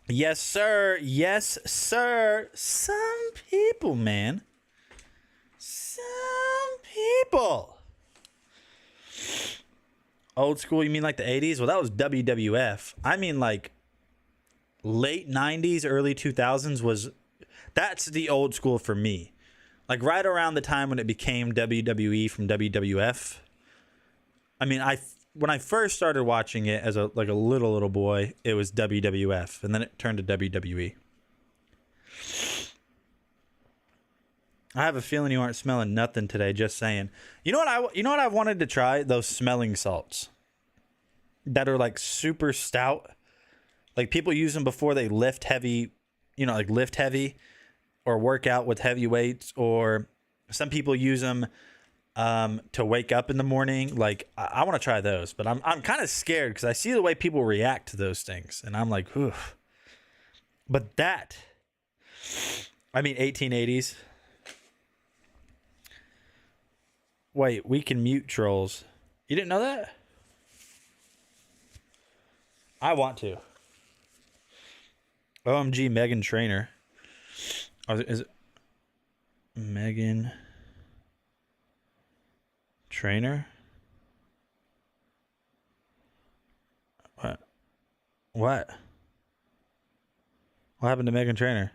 Yes, sir. Yes, sir. Some people, man. Some people. Old school, you mean like the 80s? Well, that was WWF. I mean like late 90s, early 2000s that's the old school for me. Like right around the time when it became WWE from WWF. I mean, when I first started watching it as a little boy, it was WWF, and then it turned to WWE. I have a feeling you aren't smelling nothing today. Just saying. You know what I wanted to try? Those smelling salts that are like super stout. Like people use them before they lift heavy. You know, like lift heavy or work out with heavy weights. Or some people use them to wake up in the morning. Like I want to try those, but I'm kind of scared because I see the way people react to those things, and I'm like, oof. But that, I mean, 1880s. Wait, we can mute trolls. You didn't know that? I want to. OMG, Megan Trainor. Is it Megan? Trainer? What? What? What happened to Megan Trainer?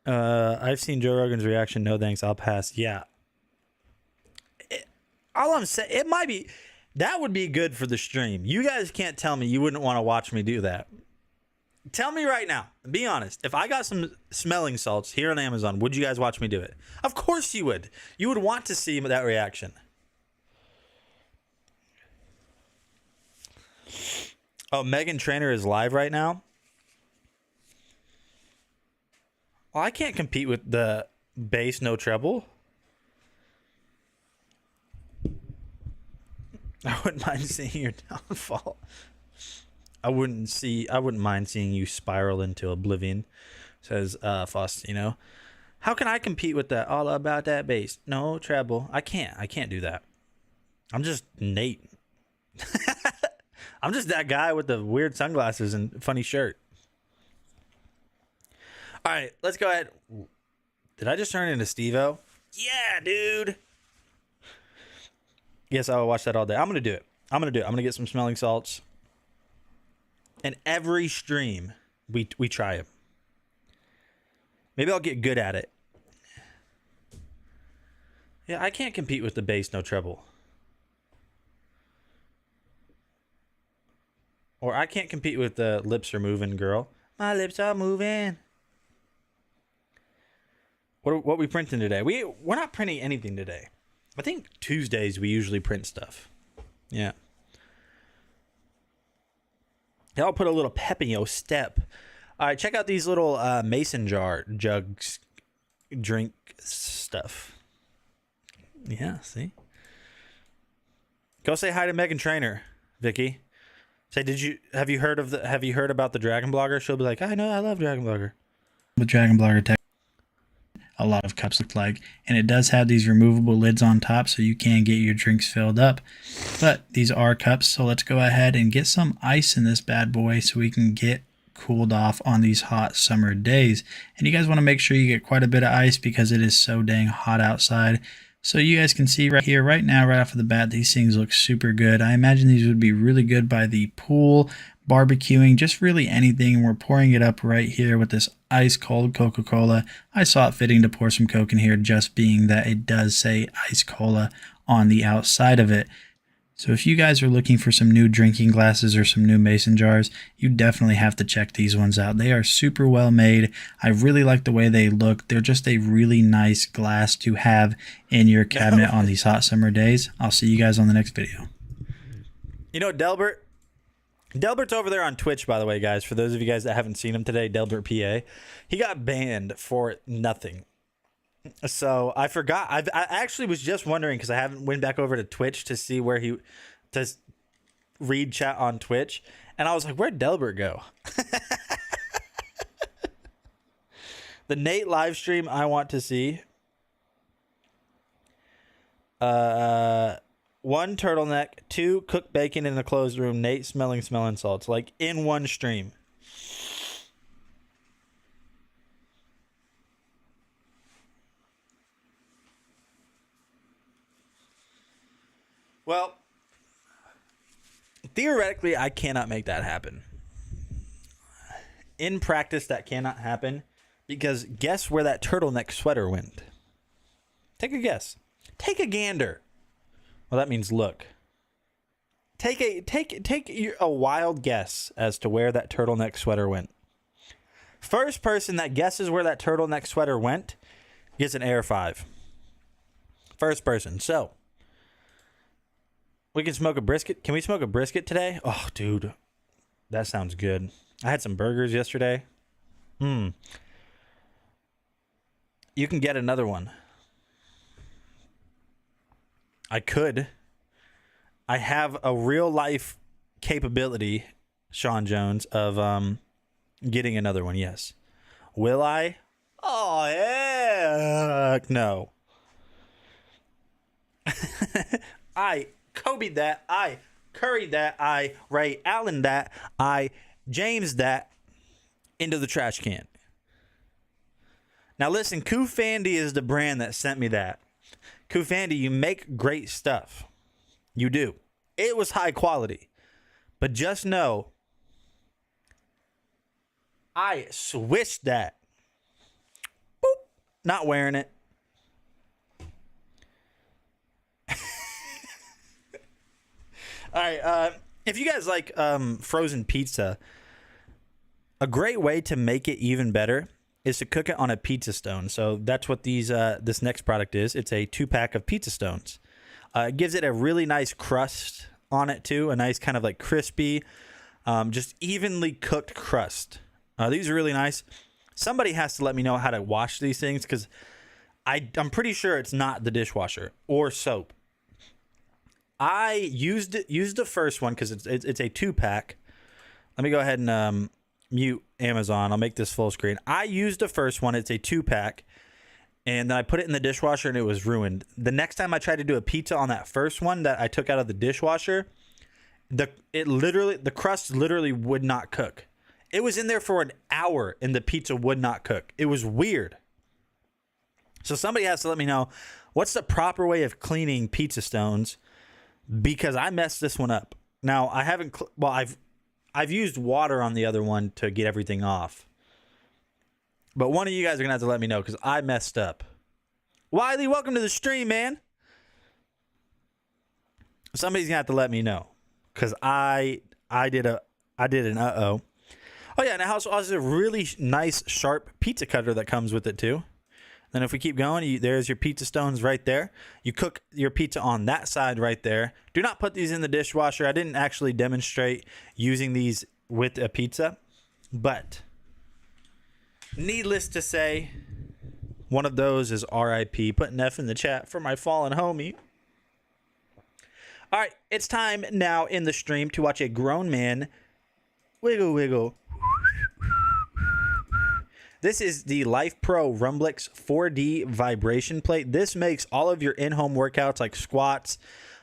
I've seen Joe Rogan's reaction. No thanks, I'll pass. Yeah. All I'm saying, it might be, that would be good for the stream. You guys can't tell me you wouldn't want to watch me do that. Tell me right now, be honest. If I got some smelling salts here on Amazon, would you guys watch me do it? Of course you would. You would want to see that reaction. Oh, Megan Trainer is live right now. Well, I can't compete with the bass no treble. I wouldn't mind seeing your downfall. I wouldn't mind seeing you spiral into oblivion, says Faustino. How can I compete with that? All about that bass. No treble. I can't do that. I'm just Nate. I'm just that guy with the weird sunglasses and funny shirt. All right, let's go ahead. Did I just turn into Steve-O? Yeah, dude. Yes, I will watch that all day. I'm going to do it. I'm going to get some smelling salts. And every stream, we try it. Maybe I'll get good at it. Yeah, I can't compete with the bass no treble. Or I can't compete with the lips are moving girl. My lips are moving. What we printing today? We're not printing anything today. I think Tuesdays we usually print stuff. Yeah. I'll put a little pep in your step. All right, check out these little mason jar jugs drink stuff. Yeah, see? Go say hi to Megan Trainer, Vicky. Say, have you heard about the Dragon Blogger? She'll be like, I know, I love Dragon Blogger. With Dragon Blogger Tech, a lot of cups look like, and it does have these removable lids on top so you can get your drinks filled up. But these are cups, so let's go ahead and get some ice in this bad boy so we can get cooled off on these hot summer days. And you guys want to make sure you get quite a bit of ice because it is so dang hot outside. So you guys can see right here, right now, right off of the bat, these things look super good. I imagine these would be really good by the pool, barbecuing, just really anything. And we're pouring it up right here with this ice cold Coca-Cola. I saw it fitting to pour some Coke in here, just being that it does say ice cola on the outside of it. So if you guys are looking for some new drinking glasses or some new mason jars, you definitely have to check these ones out. They are super well made. I really like the way they look. They're just a really nice glass to have in your cabinet on these hot summer days. I'll see you guys on the next video. You know, Delbert's over there on Twitch, by the way, guys. For those of you guys that haven't seen him today, Delbert PA. He got banned for nothing. So I forgot. I actually was just wondering because I haven't went back over to Twitch to see where he to read chat on Twitch, and I was like, "Where'd Delbert go?" The Nate live stream I want to see. 1 turtleneck, 2 cooked bacon in a closed room, Nate smelling salts, like in one stream. Well, theoretically, I cannot make that happen. In practice, that cannot happen because guess where that turtleneck sweater went? Take a guess. Take a gander. Well, that means look. Take a wild guess as to where that turtleneck sweater went. First person that guesses where that turtleneck sweater went gets an Air 5. First person. So, we can smoke a brisket. Can we smoke a brisket today? Oh, dude. That sounds good. I had some burgers yesterday. You can get another one. I could. I have a real life capability, Sean Jones, of getting another one, yes. Will I? Oh, heck no. Kobe that, I Curry that, I Ray Allen that, I James that into the trash can. Now listen, Kufandi is the brand that sent me that. Kufandi, you make great stuff. You do. It was high quality. But just know, I switched that. Boop. Not wearing it. All right. If you guys like frozen pizza, a great way to make it even better is to cook it on a pizza stone. So that's what this next product is. It's a 2-pack of pizza stones. It gives it a really nice crust on it too, a nice kind of like crispy, just evenly cooked crust. These are really nice. Somebody has to let me know how to wash these things because I'm pretty sure it's not the dishwasher or soap. I used the first one because it's a 2-pack. Let me go ahead and mute Amazon. I'll make this full screen. I used the first one. It's a 2-pack. And then I put it in the dishwasher and it was ruined. The next time I tried to do a pizza on that first one that I took out of the dishwasher, the crust literally would not cook. It was in there for an hour and the pizza would not cook. It was weird. So somebody has to let me know what's the proper way of cleaning pizza stones, because I messed this one up. Now I haven't. I've used water on the other one to get everything off. But one of you guys are gonna have to let me know because I messed up. Wiley, welcome to the stream, man. Somebody's gonna have to let me know because I did an uh-oh. Oh yeah, and it also has a really nice sharp pizza cutter that comes with it too. Then if we keep going, there's your pizza stones right there. You cook your pizza on that side right there. Do not put these in the dishwasher. I didn't actually demonstrate using these with a pizza, but needless to say, one of those is RIP. Put an F in the chat for my fallen homie. All right, it's time now in the stream to watch a grown man wiggle wiggle. This is the Life Pro Rumblix 4D vibration plate. This makes all of your in-home workouts like squats,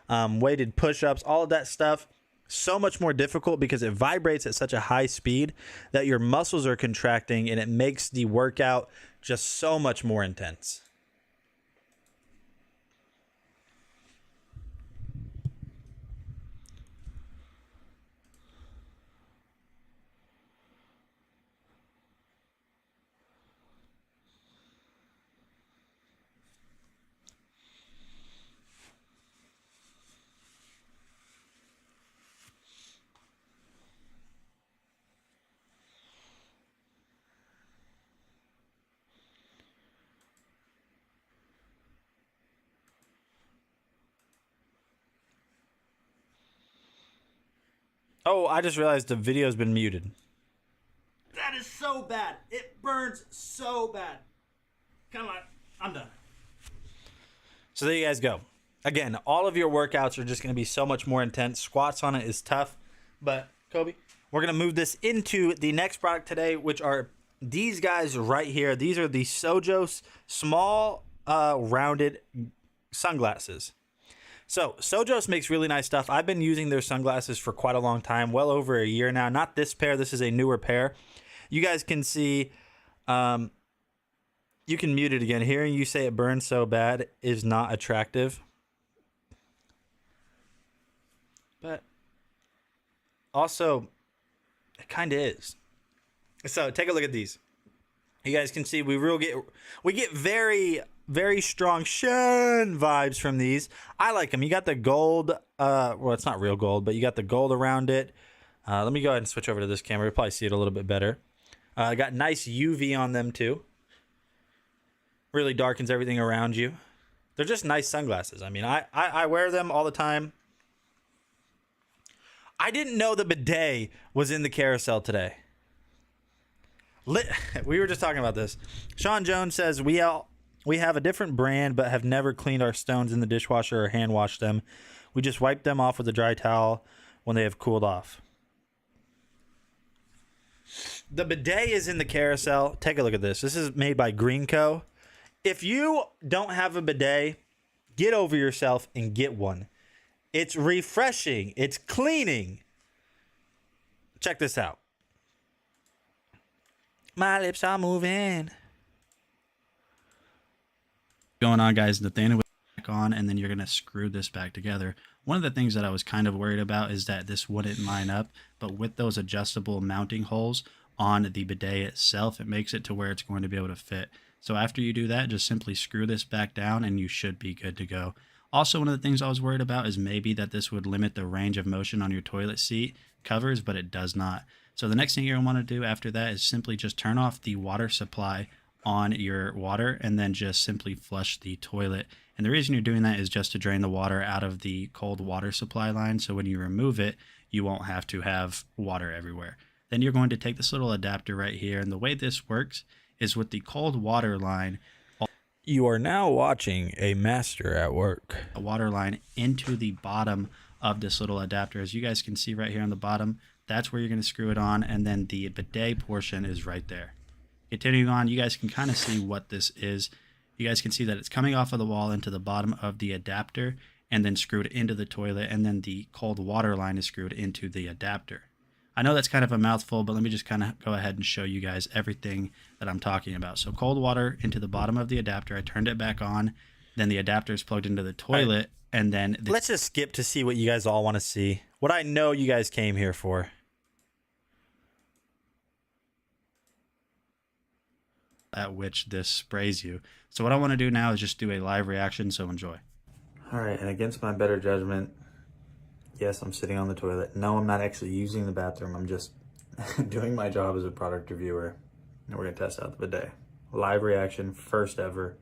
weighted push-ups, all of that stuff so much more difficult because it vibrates at such a high speed that your muscles are contracting and it makes the workout just so much more intense. Oh, I just realized the video's been muted. That is so bad. It burns so bad. Come on, I'm done. So there you guys go. Again, all of your workouts are just going to be so much more intense. Squats on it is tough. But, Kobe, we're going to move this into the next product today, which are these guys right here. These are the Sojos small rounded sunglasses. So Sojos makes really nice stuff. I've been using their sunglasses for quite a long time, well over a year now. Not this pair. This is a newer pair. You guys can see, you can mute it again. Hearing you say it burns so bad is not attractive. But also, it kind of is. So take a look at these. You guys can see we get very, very strong shine vibes from these. I like them. You got the gold. Well, it's not real gold, but you got the gold around it. Let me go ahead and switch over to this camera. You'll probably see it a little bit better. Got nice UV on them too. Really darkens everything around you. They're just nice sunglasses. I mean, I wear them all the time. I didn't know the bidet was in the carousel today. We were just talking about this. Sean Jones says, we have a different brand, but have never cleaned our stones in the dishwasher or hand washed them. We just wipe them off with a dry towel when they have cooled off. The bidet is in the carousel. Take a look at this. This is made by Greenco. If you don't have a bidet, get over yourself and get one. It's refreshing. It's cleaning. Check this out. My lips are moving. Going on, guys, Nathaniel back on, and then you're going to screw this back together. One of the things that I was kind of worried about is that this wouldn't line up, but with those adjustable mounting holes on the bidet itself, it makes it to where it's going to be able to fit. So after you do that, just simply screw this back down and you should be good to go. Also, one of the things I was worried about is maybe that this would limit the range of motion on your toilet seat covers, but it does not. So the next thing you're going to want to do after that is simply just turn off the water supply on your water and then just simply flush the toilet. And the reason you're doing that is just to drain the water out of the cold water supply line, so when you remove it, you won't have to have water everywhere. Then you're going to take this little adapter right here, and the way this works is with the cold water line. You are now watching a master at work. A water line into the bottom of this little adapter. As you guys can see right here on the bottom, that's where you're going to screw it on, and then the bidet portion is right there. Continuing on, you guys can kind of see what this is. You guys can see that it's coming off of the wall into the bottom of the adapter and then screwed into the toilet, and then the cold water line is screwed into the adapter. I know that's kind of a mouthful, but let me just kind of go ahead and show you guys everything that I'm talking about. So cold water into the bottom of the adapter. I turned it back on. Then the adapter is plugged into the toilet, and then Let's just skip to see what you guys all want to see. What I know you guys came here for. at which this sprays you. So what I want to do now is just do a live reaction, so enjoy. All right, and against my better judgment, yes, I'm sitting on the toilet. No, I'm not actually using the bathroom. I'm just doing my job as a product reviewer. And we're gonna test out the bidet. Live reaction, first ever.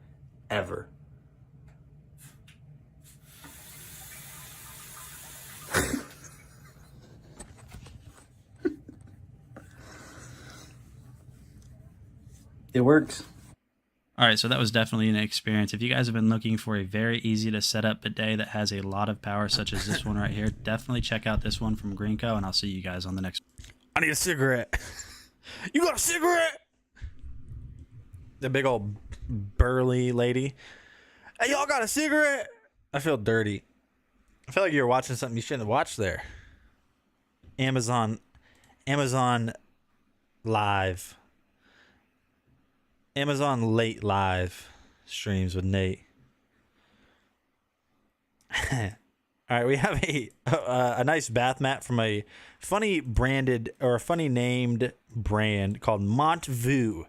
It works. All right, so that was definitely an experience. If you guys have been looking for a very easy to set up bidet that has a lot of power, such as this one right here, definitely check out this one from Greenco, and I'll see you guys on the next one. I need a cigarette. You got a cigarette? The big old burly lady. Hey, y'all got a cigarette? I feel dirty. I feel like you're watching something you shouldn't have watched there. Amazon Live. Amazon Late Live streams with Nate. All right, we have a nice bath mat from a funny branded or a funny named brand called Montvu.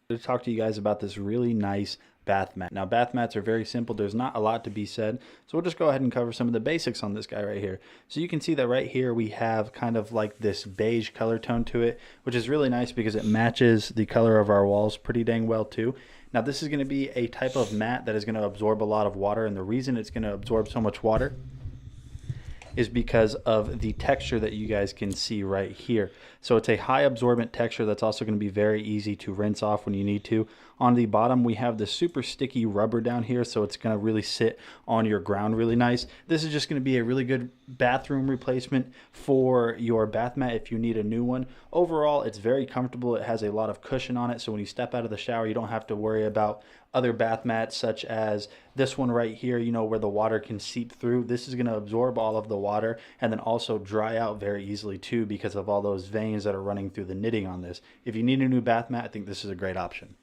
To talk to you guys about this really nice bath mat. Now, bath mats are very simple. There's not a lot to be said, so we'll just go ahead and cover some of the basics on this guy right here. So you can see that right here we have kind of like this beige color tone to it, which is really nice because it matches the color of our walls pretty dang well too. Now, this is going to be a type of mat that is going to absorb a lot of water, and the reason it's going to absorb so much water is because of the texture that you guys can see right here. So it's a high absorbent texture that's also going to be very easy to rinse off when you need to. On the bottom, we have the super sticky rubber down here, so it's going to really sit on your ground really nice. This is just going to be a really good bathroom replacement for your bath mat if you need a new one. Overall, it's very comfortable. It has a lot of cushion on it, so when you step out of the shower, you don't have to worry about other bath mats such as this one right here, you know, where the water can seep through. This is going to absorb all of the water and then also dry out very easily too because of all those veins that are running through the knitting on this. If you need a new bath mat, I think this is a great option.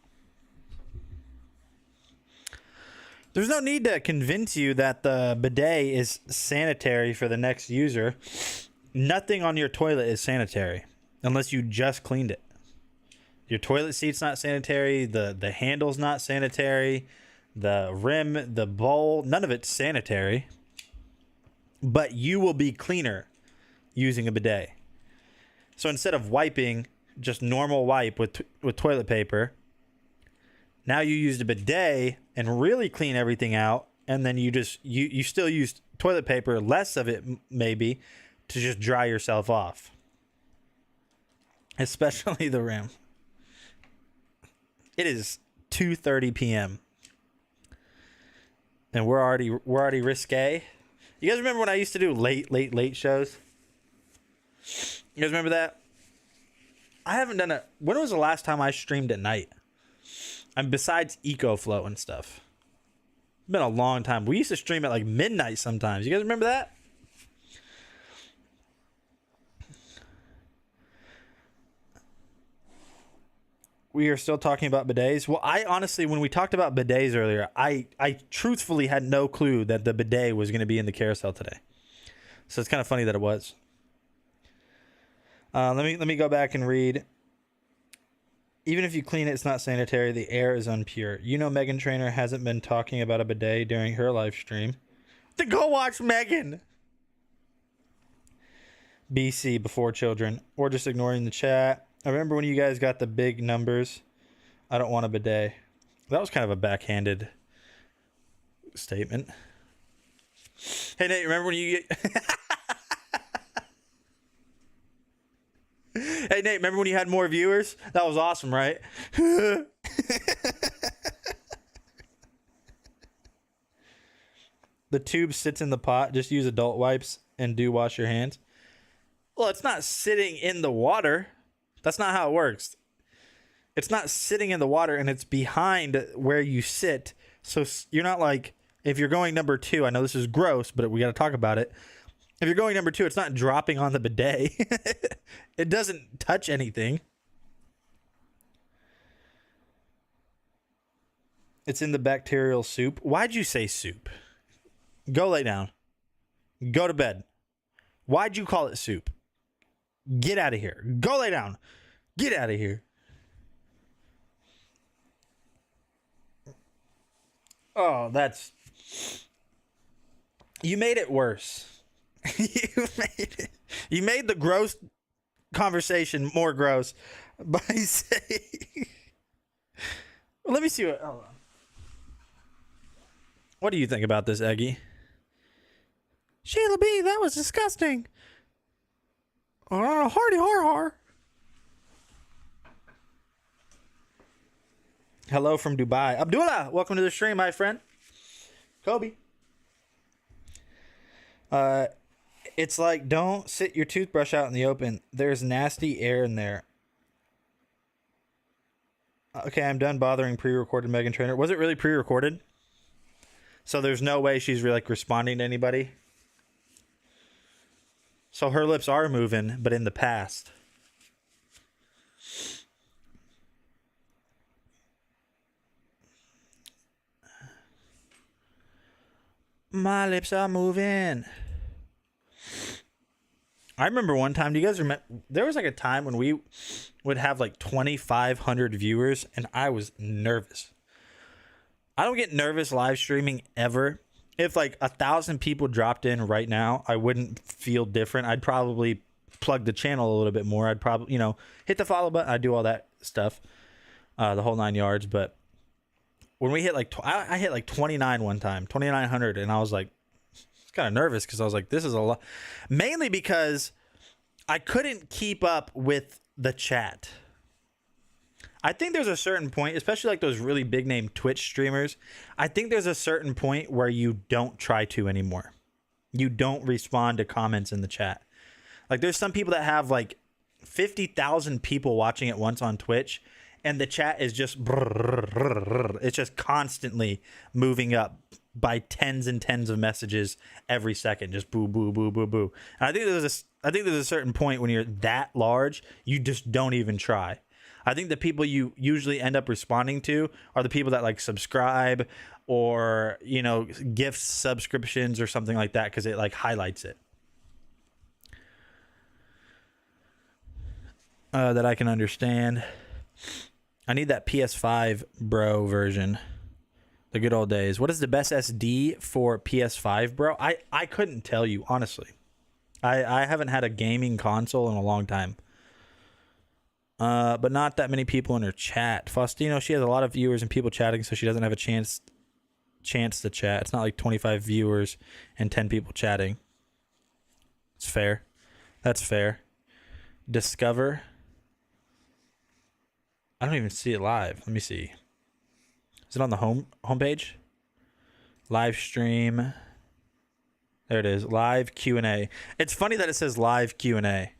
There's no need to convince you that the bidet is sanitary for the next user. Nothing on your toilet is sanitary unless you just cleaned it. Your toilet seat's not sanitary, the handle's not sanitary, the rim, the bowl, none of it's sanitary. But you will be cleaner using a bidet. So instead of wiping just normal wipe with toilet paper, now you use the bidet and really clean everything out, and then you still use toilet paper, less of it maybe, to just dry yourself off. Especially the rim. It is 2:30 p.m. and we're already risque. You guys remember when I used to do late shows? You guys remember that? I haven't done it. When was the last time I streamed at night? And besides EcoFlow and stuff. It's been a long time. We used to stream at like midnight sometimes. You guys remember that? We are still talking about bidets. Well, I honestly, when we talked about bidets earlier, I truthfully had no clue that the bidet was going to be in the carousel today. So it's kind of funny that it was. Let me go back and read. Even if you clean it, it's not sanitary. The air is unpure. You know Megan Trainor hasn't been talking about a bidet during her live stream. Then go watch Megan. BC, before children. Or just ignoring the chat. I remember when you guys got the big numbers. I don't want a bidet. That was kind of a backhanded statement. Hey, Nate, remember when you get... Hey, Nate, remember when you had more viewers? That was awesome, right? The tube sits in the pot. Just use adult wipes and do wash your hands. Well, it's not sitting in the water. That's not how it works. It's not sitting in the water, and it's behind where you sit. So you're not like, if you're going number 2, I know this is gross, but we got to talk about it. If you're going number 2, it's not dropping on the bidet. It doesn't touch anything. It's in the bacterial soup. Why'd you say soup? Go lay down. Go to bed. Why'd you call it soup? Get out of here. Go lay down. Get out of here. Oh, that's... You made it worse. You made the gross conversation more gross by saying... Let me see what... Hold on. What do you think about this, Eggy? Sheila B., that was disgusting. Oh, hardy har har. Hello from Dubai. Abdullah, welcome to the stream, my friend. Kobe. It's like, don't sit your toothbrush out in the open. There's nasty air in there. Okay, I'm done bothering pre-recorded Megan Trainor. Was it really pre-recorded? So there's no way she's really like responding to anybody? So her lips are moving, but in the past. My lips are moving. I remember one time, do you guys remember? There was like a time when we would have like 2,500 viewers, and I was nervous. I don't get nervous live streaming ever. If like 1,000 people dropped in right now, I wouldn't feel different. I'd probably plug the channel a little bit more. I'd probably, you know, hit the follow button. I'd do all that stuff, the whole 9 yards. But when we hit like, I hit like 29 one time, 2,900, and I was like, kind of nervous because I was like, this is a lot. Mainly because I couldn't keep up with the chat. I think there's a certain point, especially like those really big name Twitch streamers. I think there's a certain point where you don't try to anymore. You don't respond to comments in the chat. Like there's some people that have like 50,000 people watching at once on Twitch, and the chat is just, it's just constantly moving up by tens and tens of messages every second, just boo, boo, boo, boo, boo. And I think there's a certain point when you're that large, you just don't even try. I think the people you usually end up responding to are the people that like subscribe or, you know, gift subscriptions or something like that, because it like highlights it. That I can understand. I need that PS5 bro version. The good old days. What is the best SD for PS5, bro? I couldn't tell you, honestly. I haven't had a gaming console in a long time. But not that many people in her chat. Faustino, she has a lot of viewers and people chatting, so she doesn't have a chance to chat. It's not like 25 viewers and 10 people chatting. It's fair. That's fair. Discover. I don't even see it live. Let me see. Is it on the homepage? Live stream. There it is. Live Q&A. It's funny that it says live Q&A.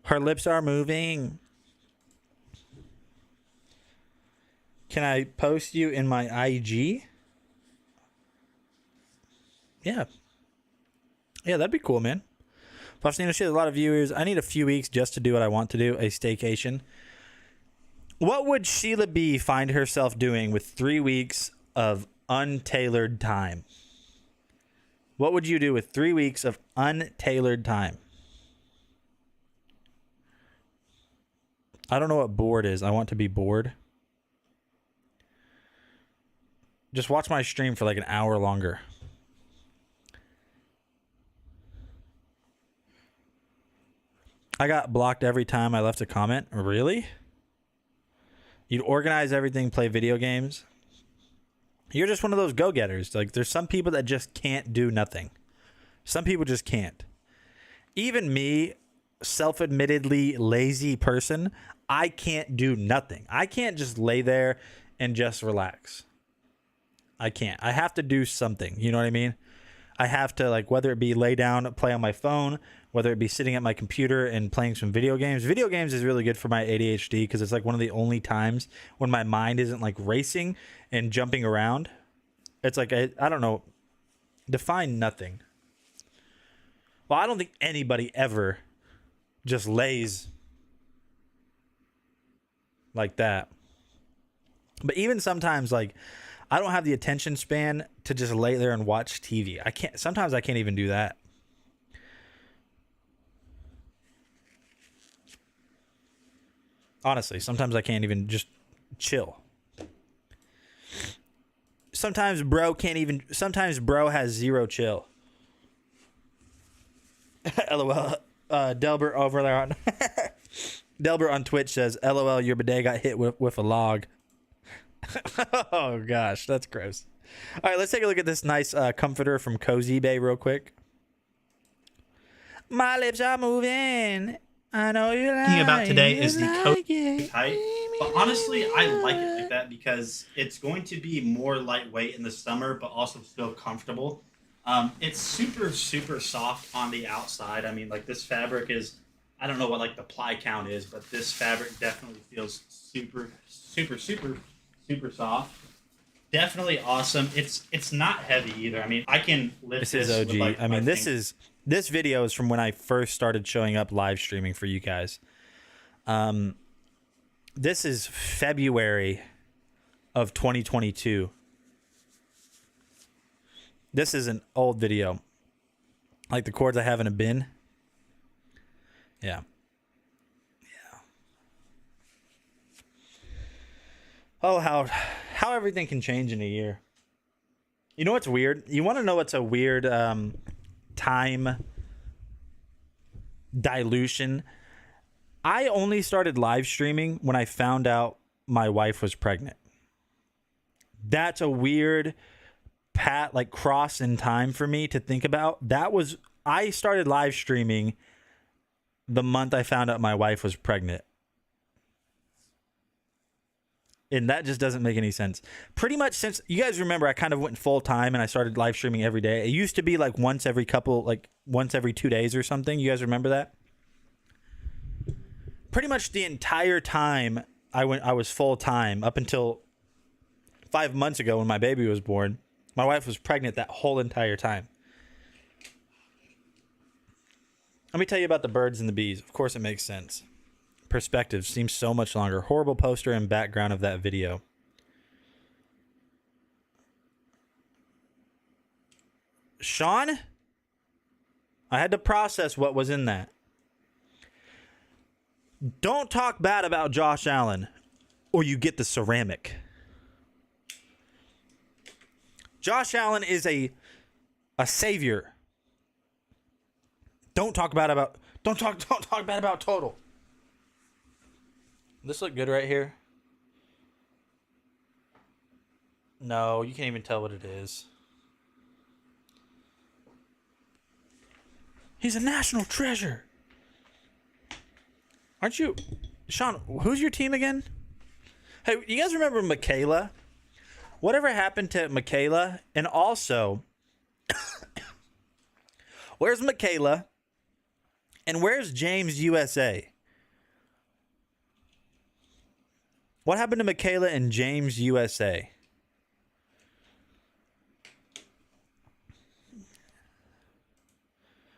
Her lips are moving. Can I post you in my IG? Yeah. Yeah, that'd be cool, man. Faustino, she has a lot of viewers. I need a few weeks just to do what I want to do, a staycation. What would Sheila B find herself doing with 3 weeks of untailored time? What would you do with 3 weeks of untailored time? I don't know what bored is. I want to be bored. Just watch my stream for like an hour longer. I got blocked every time I left a comment. Really? You'd organize everything, play video games. You're just one of those go-getters. Like, there's some people that just can't do nothing. Some people just can't. Even me, self-admittedly lazy person, I can't do nothing. I can't just lay there and just relax. I can't. I have to do something. You know what I mean? I have to, like, whether it be lay down, play on my phone, whether it be sitting at my computer and playing some video games. Video games is really good for my ADHD because it's like one of the only times when my mind isn't like racing and jumping around. It's like, I don't know, define nothing. Well, I don't think anybody ever just lays like that. But even sometimes, like, I don't have the attention span to just lay there and watch TV. Sometimes I can't even do that. Honestly, sometimes I can't even just chill. Sometimes bro has zero chill. LOL. Delbert over there on Delbert on Twitch says, LOL, your bidet got hit with a log. Oh gosh, that's gross. All right, let's take a look at this nice comforter from Cozy Bay real quick. My lips are moving. I know you like Thing about today is the Cozy tight, but honestly, I like it like that because it's going to be more lightweight in the summer, but also still comfortable. It's super, super soft on the outside. I mean, like, this fabric is, I don't know what like the ply count is, but this fabric definitely feels super, super, super, super soft. Definitely awesome. It's not heavy either. I mean, I can lift This is OG. with, like, I mean, my this video is from when I first started showing up live streaming for you guys. This is February of 2022. This is an old video. Like the cords I have in a bin. Yeah. Yeah. Oh, how everything can change in a year. You know what's weird? You want to know what's a weird time dilution? I only started live streaming when I found out my wife was pregnant. That's a weird cross in time for me to think about. I started live streaming the month I found out my wife was pregnant. And that just doesn't make any sense. Pretty much since, you guys remember, I kind of went full time and I started live streaming every day. It used to be like once every 2 days or something. You guys remember that? Pretty much the entire time I was full time up until 5 months ago when my baby was born. My wife was pregnant that whole entire time. Let me tell you about the birds and the bees. Of course it makes sense. Perspective seems so much longer. Horrible poster and background of that video. Sean? I had to process what was in that. Don't talk bad about Josh Allen or you get the ceramic. Josh Allen is a savior. Don't talk bad about Total. This look good right here? No, you can't even tell what it is. He's a national treasure. Aren't you? Sean, who's your team again? Hey, you guys remember Michaela? Whatever happened to Michaela? And also, where's Michaela? And where's James USA? What happened to Michaela and James USA?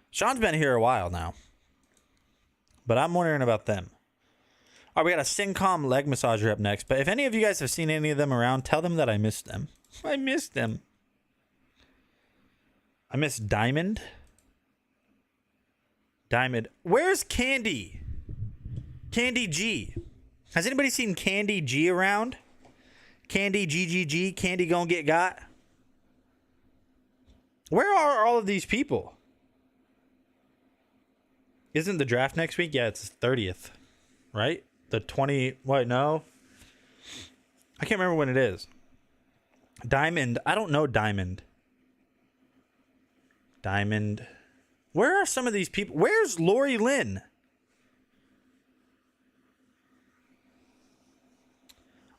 Sean's been here a while now, but I'm wondering about them. All right, we got a Syncom leg massager up next, but if any of you guys have seen any of them around, tell them that I missed them. I missed them. I miss Diamond. Diamond. Where's Candy? Candy G. Has anybody seen Candy G around? Candy GGG. Candy gonna get got? Where are all of these people? Isn't the draft next week? Yeah, it's the 30th, right? The 20, what, no? I can't remember when it is. Diamond, I don't know Diamond. Diamond. Where are some of these people? Where's Lori Lynn?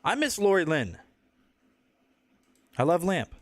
I miss Lori Lynn. I love Lamp.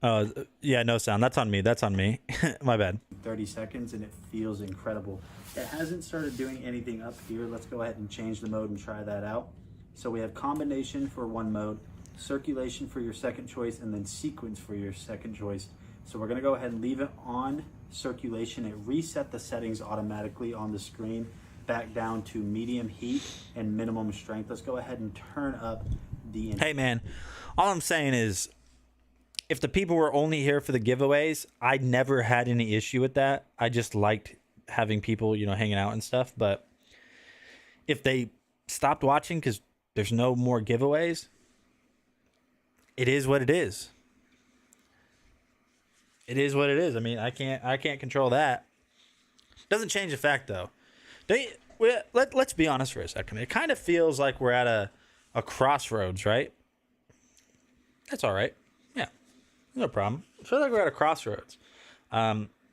Oh, yeah, no sound. That's on me. That's on me. My bad. 30 seconds and it feels incredible. It hasn't started doing anything up here. Let's go ahead and change the mode and try that out. So we have combination for one mode, circulation for your second choice, and then sequence for your second choice. So we're gonna go ahead and leave it on circulation. It reset the settings automatically on the screen back down to medium heat and minimum strength. Let's go ahead and turn up the... Hey man, all I'm saying is, if the people were only here for the giveaways, I never had any issue with that. I just liked having people, you know, hanging out and stuff. But if they stopped watching because there's no more giveaways, it is what it is. It is what it is. I mean, I can't control that. Doesn't change the fact though. Let's be honest for a second. It kind of feels like we're at a crossroads, right? That's all right. Yeah. No problem. I feel like we're at a crossroads.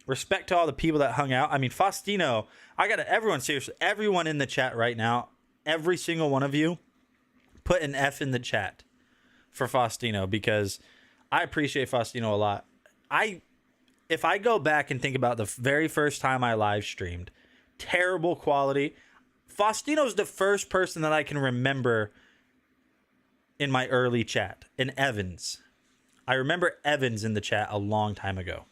Respect to all the people that hung out. I mean, Faustino, everyone, seriously, everyone in the chat right now, every single one of you, put an F in the chat for Faustino, because I appreciate Faustino a lot. If I go back and think about the very first time I live streamed, terrible quality. Faustino's the first person that I can remember in my early chat, in Evans. I remember Evans in the chat a long time ago.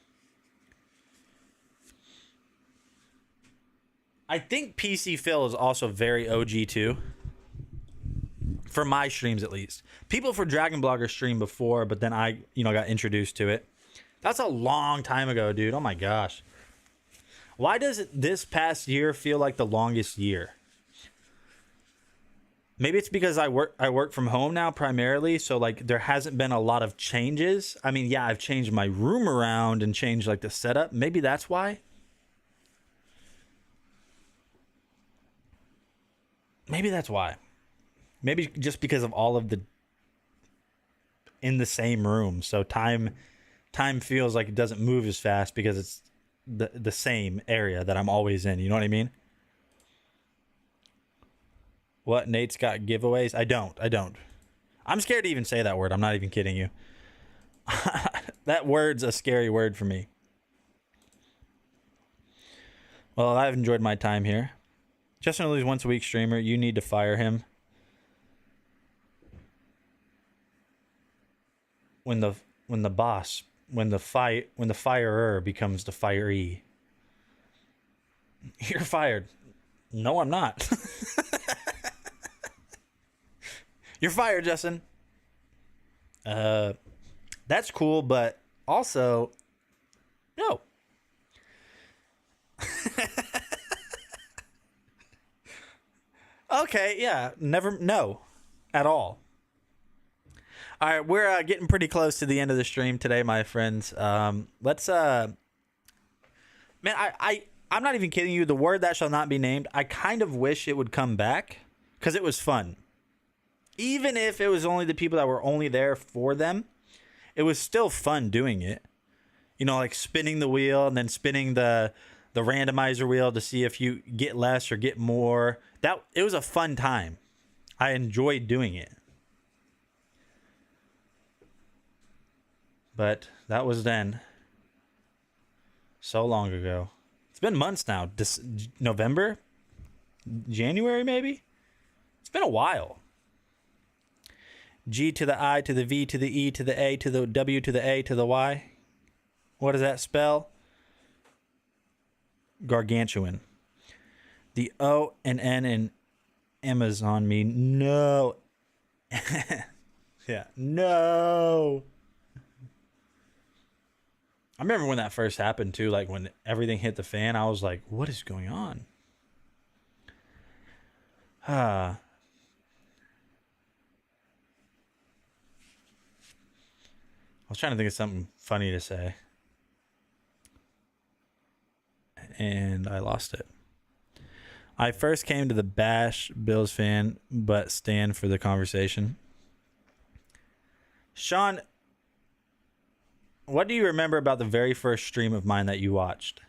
I think PC Phil is also very OG too. For my streams at least. People for Dragon Blogger streamed before, but then I, got introduced to it. That's a long time ago, dude. Oh my gosh. Why does this past year feel like the longest year? Maybe it's because I work from home now primarily, so like there hasn't been a lot of changes. I mean, yeah, I've changed my room around and changed like the setup. Maybe that's why. Maybe that's why. Maybe just because of all of the in the same room. So time feels like it doesn't move as fast because it's the same area that I'm always in. You know what I mean? What? Nate's got giveaways? I don't. I'm scared to even say that word. I'm not even kidding you. That word's a scary word for me. Well, I've enjoyed my time here. Justin Lou's once a week streamer. You need to fire him. When the firer becomes the firee. You're fired. No, I'm not. You're fired, Justin. That's cool, but also, no. Okay, yeah, no, at all. All right, we're getting pretty close to the end of the stream today, my friends. Let's, man, I'm not even kidding you. The word that shall not be named, I kind of wish it would come back because it was fun. Even if it was only the people that were only there for them, it was still fun doing it. You know, like spinning the wheel and then spinning the randomizer wheel to see if you get less or get more. It was a fun time. I enjoyed doing it. But that was then. So long ago. It's been months now. November? January, maybe? It's been a while. G to the I to the V to the E to the A to the W to the A to the Y. What does that spell? Gargantuan. The O and N in Amazon mean no. Yeah, no. I remember when that first happened too, like when everything hit the fan, I was like, what is going on? I was trying to think of something funny to say. And I lost it. I first came to the Bash Bills fan, but stand for the conversation. Sean, what do you remember about the very first stream of mine that you watched?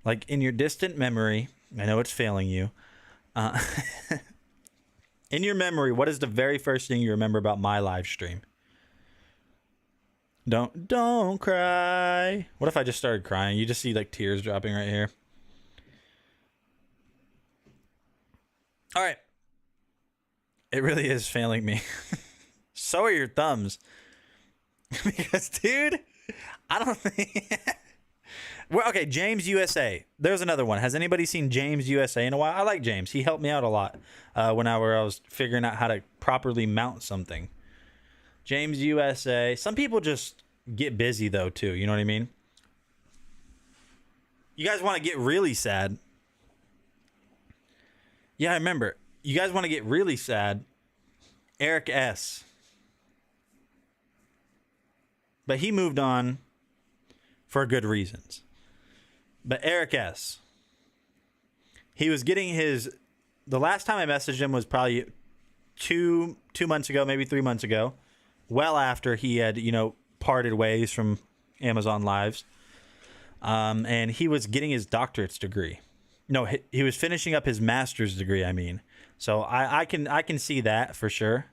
Like in your distant memory, I know it's failing you. In your memory, what is the very first thing you remember about my live stream? Don't cry. What if I just started crying? You just see like tears dropping right here. All right. It really is failing me. So are your thumbs. Because, dude, I don't think... Well, okay, James USA. There's another one. Has anybody seen James USA in a while? I like James. He helped me out a lot when I was figuring out how to properly mount something. James USA. Some people just get busy, though, too. You know what I mean? You guys want to get really sad. Yeah, I remember. You guys want to get really sad. Eric S. But he moved on for good reasons. But Eric S. He was getting his... The last time I messaged him was probably two months ago, maybe 3 months ago. Well after he had, parted ways from Amazon Lives. And he was getting his doctorate's degree. No, he was finishing up his master's degree, I mean. So I can see that for sure.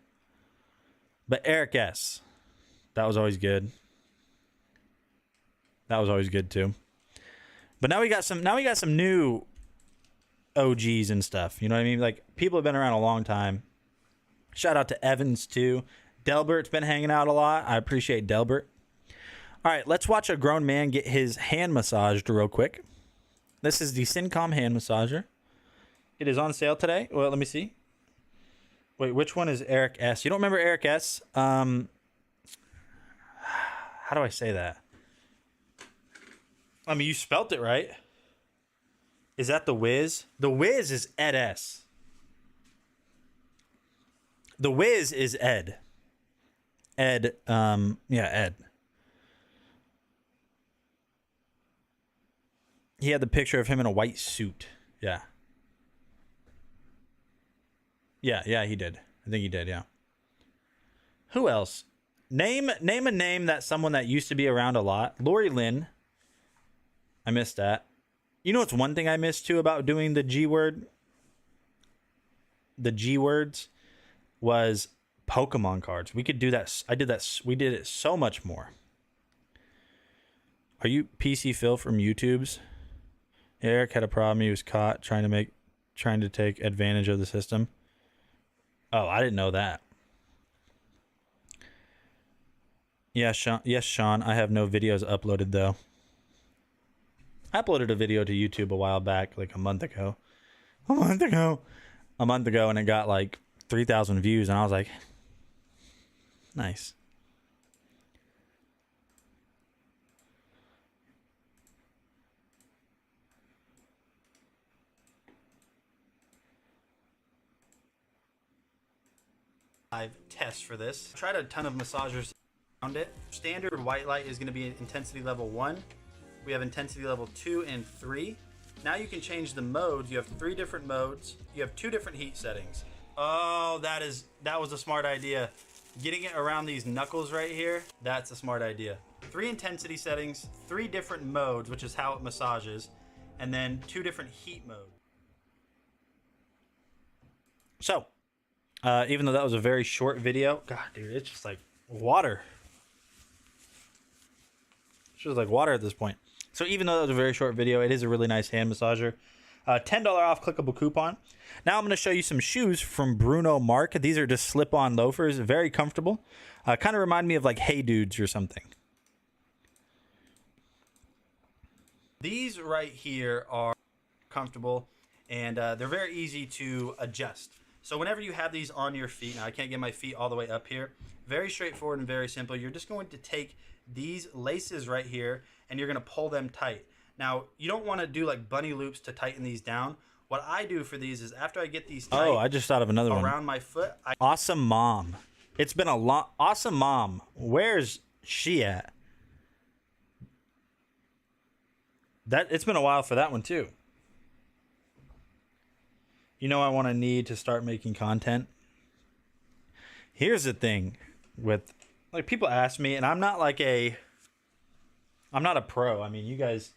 But Eric S. That was always good. That was always good too. But now we got some new OGs and stuff. You know what I mean? Like people have been around a long time. Shout out to Evans too. Delbert's been hanging out a lot. I appreciate Delbert. All right, let's watch a grown man get his hand massaged real quick. This is the Syncom hand massager. It is on sale today. Well, let me see. Wait, which one is Eric S? You don't remember Eric S? How do I say that? I mean, you spelt it right. Is that the Wiz? The Wiz is Ed S. The Wiz is Ed. Ed, Ed. He had the picture of him in a white suit. Yeah. Yeah, he did. I think he did, yeah. Who else? Name a name that someone that used to be around a lot. Lori Lynn. I missed that. You know what's one thing I missed too about doing the G word? The G words was Pokemon cards. We could do that. I did that. We did it so much more. Are you PC Phil from YouTube's? Eric had a problem. He was caught trying to take advantage of the system. Oh, I didn't know that. Yeah, Sean. Yes, Sean. I have no videos uploaded though. I uploaded a video to YouTube a while back, like a month ago, and it got like 3,000 views, and I was like, nice. Live test for this. I tried a ton of massagers around it. Standard white light is going to be intensity level 1. We have intensity level 2 and 3. Now you can change the modes. You have 3 different modes. You have 2 different heat settings. Oh, that was a smart idea. Getting it around these knuckles right here, that's a smart idea. 3 intensity settings, 3 different modes, which is how it massages, and then 2 different heat modes. So, even though that was a very short video, God, dude, it's just like water. It's just like water at this point. So even though that was a very short video, it is a really nice hand massager. $10 off clickable coupon. Now I'm going to show you some shoes from Bruno Marc. These are just slip-on loafers, very comfortable. Kind of remind me of like Hey Dudes or something. These right here are comfortable, and they're very easy to adjust. So whenever you have these on your feet, now I can't get my feet all the way up here, very straightforward and very simple. You're just going to take these laces right here, and you're going to pull them tight. Now, you don't want to do like bunny loops to tighten these down. What I do for these is after I get these tight I just thought of another one. around my foot, Awesome Mom. It's been a long... Awesome Mom. Where's she at? It's been a while for that one, too. You know I want to need to start making content. Here's the thing with... Like, people ask me, and I'm not a pro. I mean, you guys...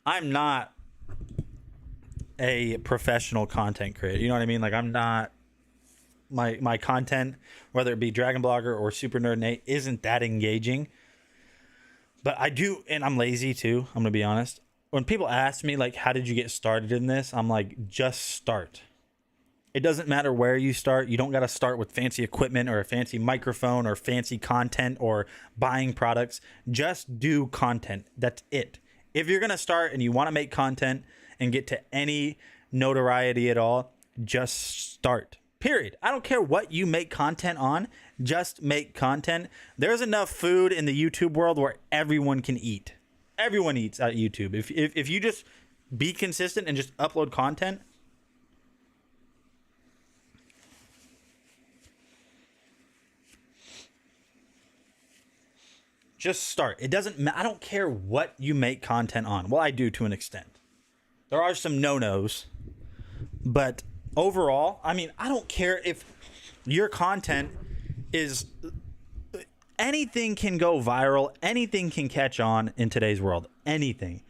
I'm not a professional content creator. You know what I mean? Like, I'm not... My content, whether it be Dragon Blogger or Super Nerd Nate, isn't that engaging. But I do, and I'm lazy too, I'm going to be honest. When people ask me, like, how did you get started in this? I'm like, just start. It doesn't matter where you start. You don't got to start with fancy equipment or a fancy microphone or fancy content or buying products. Just do content. That's it. If you're going to start and you want to make content and get to any notoriety at all, just start. Period. I don't care what you make content on. Just make content. There's enough food in the YouTube world where everyone can eat. Everyone eats at YouTube. If you just be consistent and just upload content, just start. It doesn't. I don't care what you make content on. Well, I do to an extent. There are some no-nos, but overall, I mean, I don't care if your content is... Anything can go viral. Anything can catch on in today's world. Anything.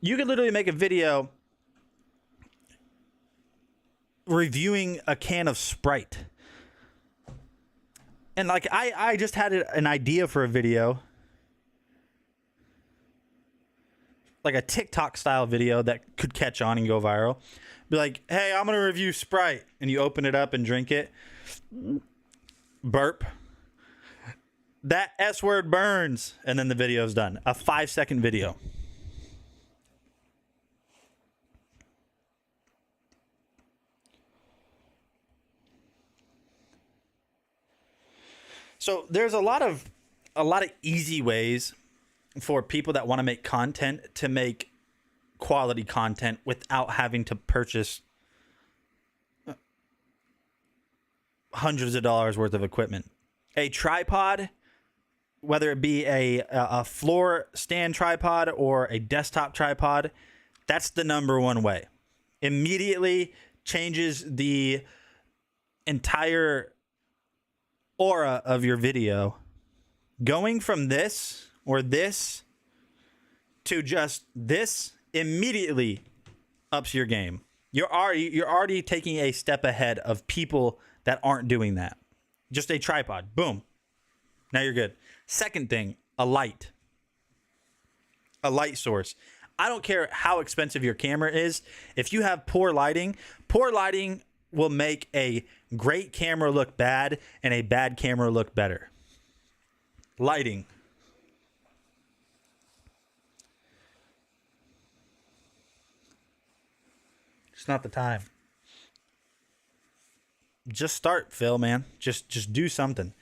You could literally make a video reviewing a can of Sprite. And like, I just had an idea for a video. Like a TikTok style video that could catch on and go viral. Be like, hey, I'm going to review Sprite. And you open it up and drink it. Burp. That S word burns. And then the video's done. A 5-second video. So there's a lot of easy ways for people that want to make content to make quality content without having to purchase hundreds of dollars worth of equipment. A tripod, whether it be a floor stand tripod or a desktop tripod, that's the number one way. Immediately changes the entire aura of your video. Going from this or this to just this immediately ups your game. You're already taking a step ahead of people that aren't doing that. Just a tripod. Boom. Now you're good. Second thing, a light. A light source. I don't care how expensive your camera is. If you have poor lighting will make a great camera look bad and a bad camera look better. Lighting. It's not the time. Just start, Phil, man. Just do something.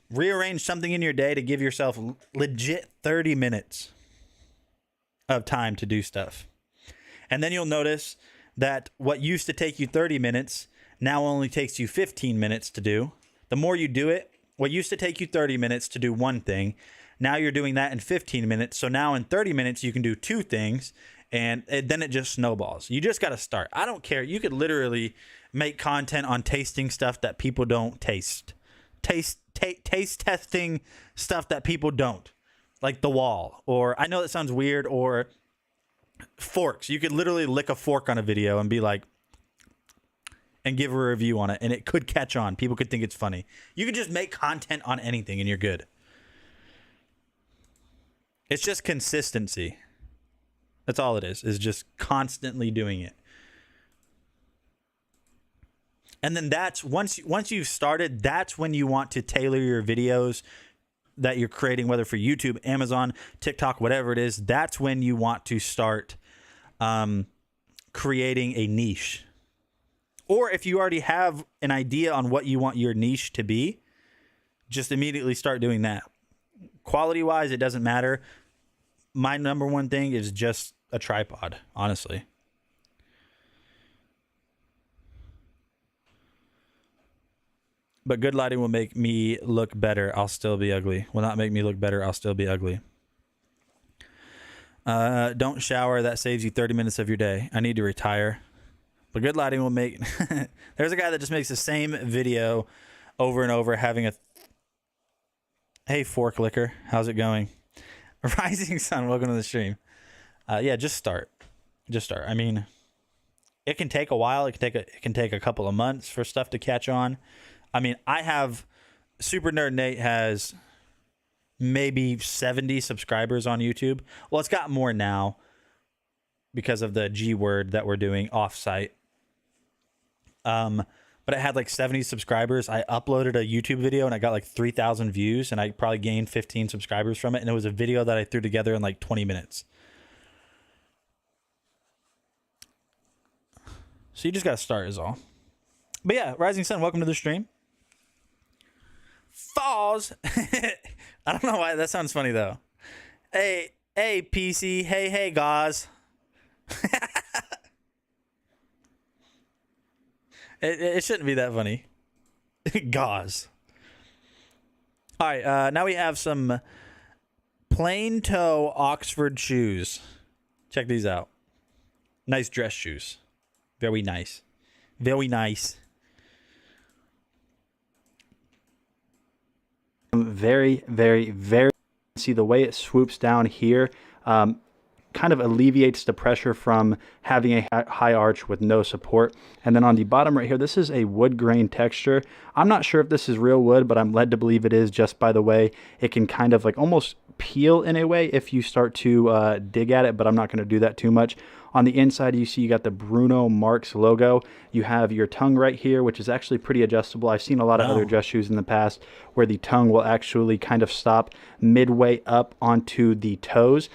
Rearrange something in your day to give yourself legit 30 minutes of time to do stuff. And then you'll notice that what used to take you 30 minutes now only takes you 15 minutes to do. The more you do it, what used to take you 30 minutes to do one thing, now you're doing that in 15 minutes. So now in 30 minutes, you can do 2 things. and then it just snowballs. You just got to start. I don't care. You could literally make content on tasting stuff that people don't taste. Taste testing stuff that people don't. Like The Wall, or I know that sounds weird, or forks. You could literally lick a fork on a video and be like, and give a review on it, and it could catch on. People could think it's funny. You could just make content on anything and you're good. It's just consistency. That's all it is just constantly doing it. And then that's once you've started, that's when you want to tailor your videos that you're creating, whether for YouTube, Amazon, TikTok, whatever it is. That's when you want to start creating a niche. Or if you already have an idea on what you want your niche to be, just immediately start doing that. Quality-wise, it doesn't matter. My number one thing is just a tripod, honestly. But good lighting will make me look better. I'll still be ugly. Will not make me look better. I'll still be ugly. Don't shower. That saves you 30 minutes of your day. I need to retire. But good lighting will make... There's a guy that just makes the same video over and over having a... Hey, Fork Licker. How's it going? Rising Sun, welcome to the stream. Yeah, just start. Just start. I mean, it can take a while. It can take a couple of months for stuff to catch on. I mean, I have... Super Nerd Nate has maybe 70 subscribers on YouTube. Well, it's got more now because of the G word that we're doing off-site. But it had like 70 subscribers. I uploaded a YouTube video and I got like 3,000 views, and I probably gained 15 subscribers from it. And it was a video that I threw together in like 20 minutes. So you just got to start is all. But yeah, Rising Sun, welcome to the stream. Falls. I don't know why that sounds funny though. Hey, PC. Hey, Gauze. It shouldn't be that funny. Gauze. All right, now we have some plain toe Oxford shoes. Check these out. Nice dress shoes. Very nice. Very nice. Very, very, very... See the way it swoops down here. Kind of alleviates the pressure from having a high arch with no support. And then on the bottom right here, this is a wood grain texture. I'm not sure if this is real wood, but I'm led to believe it is just by the way it can kind of like almost peel in a way if you start to dig at it, but I'm not going to do that too much. On the inside, you see you got the Bruno Mars logo. You have your tongue right here, which is actually pretty adjustable. I've seen a lot of other dress shoes in the past where the tongue will actually kind of stop midway up onto the toes,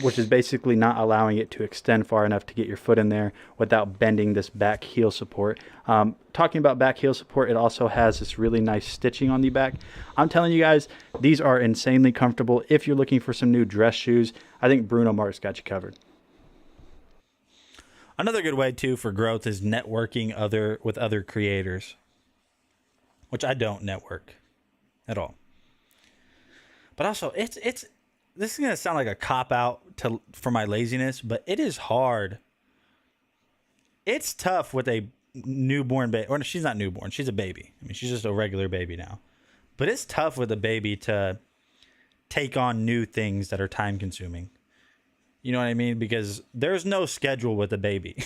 which is basically not allowing it to extend far enough to get your foot in there without bending this back heel support. Talking about back heel support, it also has this really nice stitching on the back. I'm telling you guys, these are insanely comfortable. If you're looking for some new dress shoes, I think Bruno Mars got you covered. Another good way too for growth is networking with other creators, which I don't network at all. But also, it's this is gonna sound like a cop out for my laziness, but it is hard. It's tough with a newborn baby, or she's not newborn, she's a baby. I mean, she's just a regular baby now. But it's tough with a baby to take on new things that are time consuming. You know what I mean? Because there's no schedule with a baby.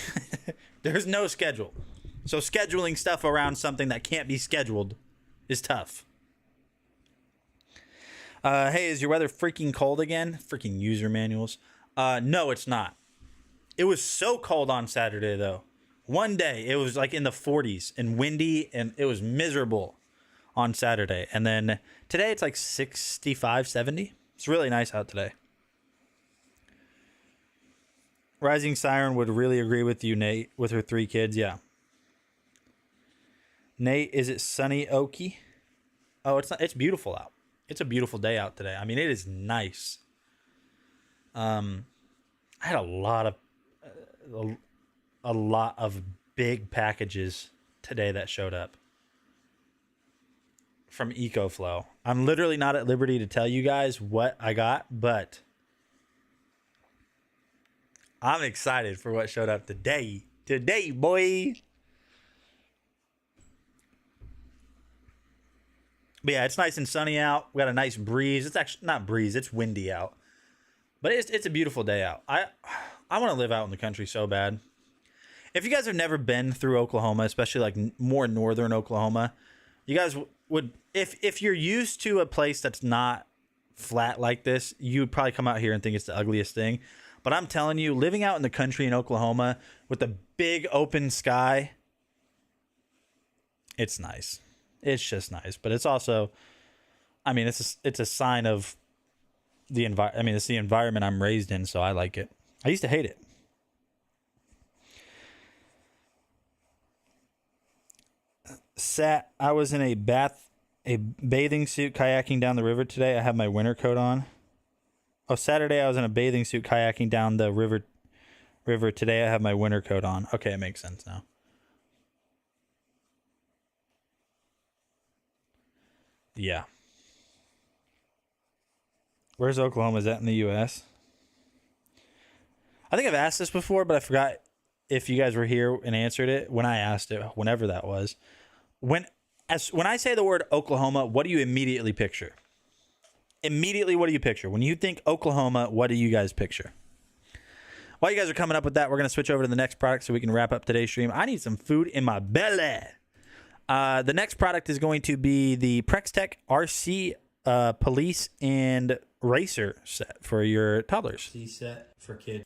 There's no schedule. So scheduling stuff around something that can't be scheduled is tough. Hey, is your weather freaking cold again? Freaking user manuals. No, it's not. It was so cold on Saturday, though. One day, it was like in the 40s and windy, and it was miserable on Saturday. And then today, it's like 65, 70. It's really nice out today. Rising Siren would really agree with you, Nate, with her 3 kids. Yeah. Nate, is it sunny Okie? Oh, it's not. It's beautiful out. It's a beautiful day out today. I mean, it is nice. I had a lot of big packages today that showed up from EcoFlow. I'm literally not at liberty to tell you guys what I got, but I'm excited for what showed up today. Today, boy. But yeah, it's nice and sunny out. We got a nice breeze. It's actually not breeze, it's windy out. But it's a beautiful day out. I want to live out in the country so bad. If you guys have never been through Oklahoma, especially like more northern Oklahoma, you guys would, if you're used to a place that's not flat like this, you would probably come out here and think it's the ugliest thing. But I'm telling you, living out in the country in Oklahoma with the big open sky, it's nice. It's just nice. But it's also, I mean, it's a sign of the environment. I mean, it's the environment I'm raised in, so I like it. I used to hate it. I was in a bathing suit kayaking down the river today. I have my winter coat on. Oh, Saturday I was in a bathing suit kayaking down the river. Today I have my winter coat on. Okay, it makes sense now. Yeah. Where's Oklahoma? Is that in the U.S.? I think I've asked this before, but I forgot if you guys were here and answered it when I asked it, whenever that was. When I say the word Oklahoma, what do you immediately picture? Immediately, what do you picture? When you think Oklahoma, what do you guys picture? While you guys are coming up with that, we're going to switch over to the next product so we can wrap up today's stream. I need some food in my belly. The next product is going to be the Prextech RC Police and Racer set for your toddlers. C set for kids.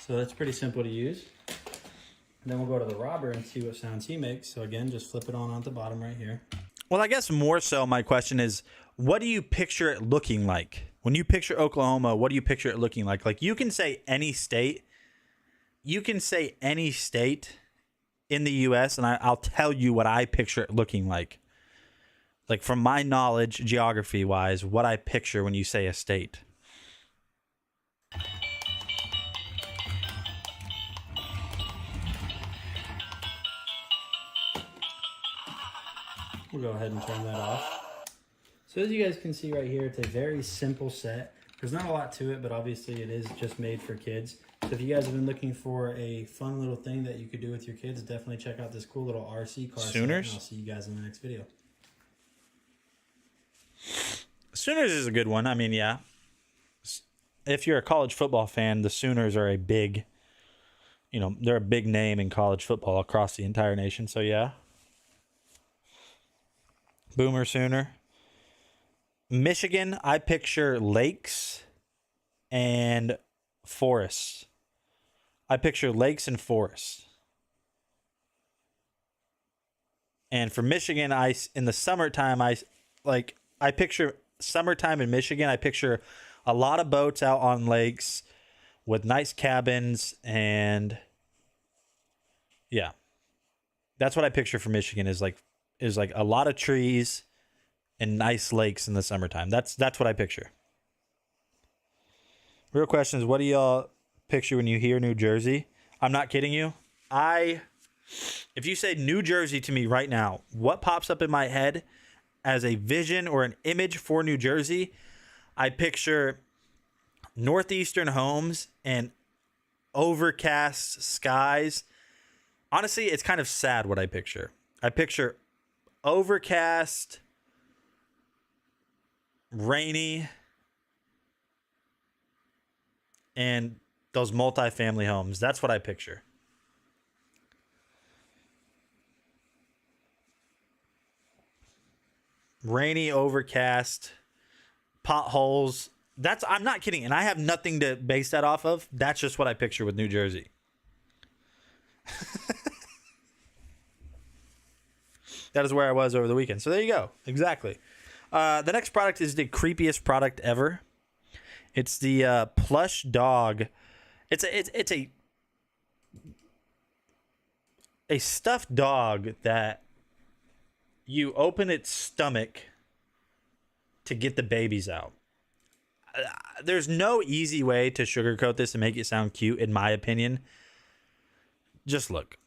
So that's pretty simple to use. And then we'll go to the robber and see what sounds he makes. So again, just flip it on the bottom right here. Well, I guess more so my question is, what do you picture it looking like? When you picture Oklahoma, what do you picture it looking like? Like, you can say any state. You can say any state in the U.S., and I'll tell you what I picture it looking like. Like, from my knowledge, geography-wise, what I picture when you say a state. We'll go ahead and turn that off. So as you guys can see right here, it's a very simple set. There's not a lot to it, but obviously it is just made for kids. So if you guys have been looking for a fun little thing that you could do with your kids, definitely check out this cool little RC car Sooners? set, and I'll see you guys in the next video. Sooners is a good one. I mean, yeah. If you're a college football fan, the Sooners are a big, they're a big name in college football across the entire nation. So yeah. Boomer Sooner. Michigan, I picture lakes and forests. I picture lakes and forests. And for Michigan, in the summertime, I picture summertime in Michigan. I picture a lot of boats out on lakes with nice cabins, and yeah, that's what I picture for Michigan is like a lot of trees and nice lakes in the summertime. That's what I picture. Real question is, what do y'all picture when you hear New Jersey? I'm not kidding you. If you say New Jersey to me right now, what pops up in my head as a vision or an image for New Jersey? I picture northeastern homes and overcast skies. Honestly, it's kind of sad what I picture. I picture overcast, rainy, and those multifamily homes. That's what I picture. Rainy, overcast, potholes. I'm not kidding, and I have nothing to base that off of. That's just what I picture with New Jersey. That is where I was over the weekend. So there you go. Exactly. The next product is the creepiest product ever. It's the plush dog. It's a stuffed dog that you open its stomach to get the babies out. There's no easy way to sugarcoat this and make it sound cute, in my opinion. Just look.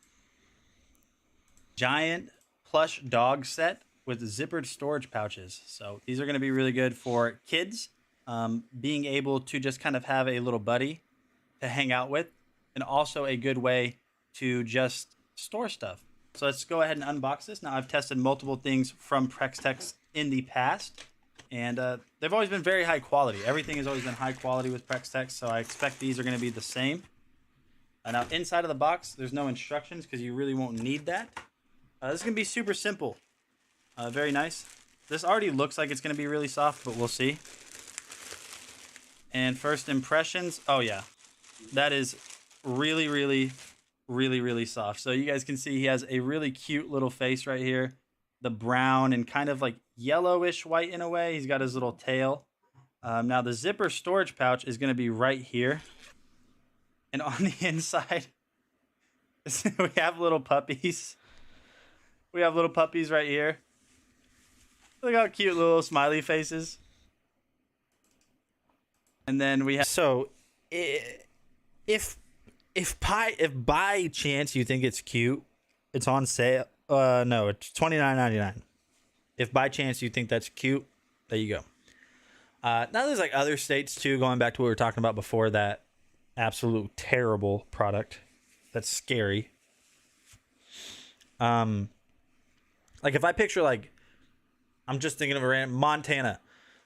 Giant plush dog set with zippered storage pouches. So these are going to be really good for kids, being able to just kind of have a little buddy to hang out with, and also a good way to just store stuff. So let's go ahead and unbox this. Now, I've tested multiple things from PrexTex in the past, and they've always been very high quality. Everything has always been high quality with PrexTex, so I expect these are going to be the same. Now, inside of the box, there's no instructions because you really won't need that. This is going to be super simple. Very nice. This already looks like it's going to be really soft, but we'll see. And first impressions, oh yeah, that is really, really, really, really soft. So you guys can see he has a really cute little face right here. The brown and kind of like yellowish white in a way. He's got his little tail. Now the zipper storage pouch is going to be right here. And on the inside, we have little puppies. We have little puppies right here. Look how cute little smiley faces. And then we have... So, if by chance you think it's cute, it's on sale. No, it's $29.99. If by chance you think that's cute, there you go. Now there's like other states too, going back to what we were talking about before, that absolute terrible product that's scary. Like if I picture, like, I'm just thinking of a random Montana.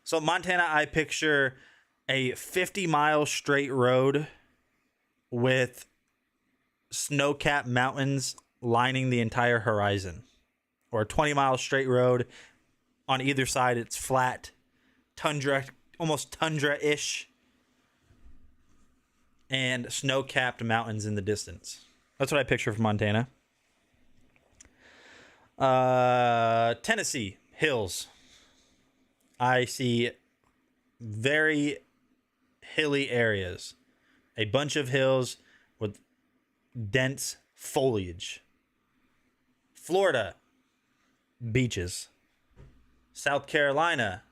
So Montana, I picture a 50-mile straight road with snow-capped mountains lining the entire horizon, or a 20-mile straight road. On either side, it's flat, tundra, almost tundra-ish, and snow-capped mountains in the distance. That's what I picture from Montana. Tennessee, hills. I see very hilly areas. A bunch of hills with dense foliage. Florida, beaches. South Carolina,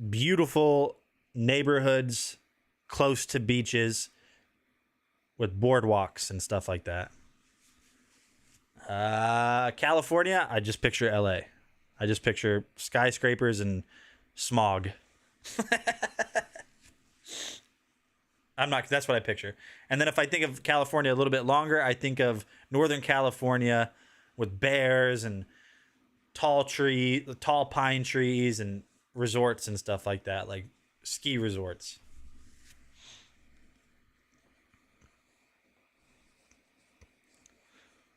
beautiful neighborhoods close to beaches with boardwalks and stuff like that. California, I just picture LA. I just picture skyscrapers and smog. That's what I picture. And then if I think of California a little bit longer, I think of Northern California with bears and tall pine trees and resorts and stuff like that, like ski resorts.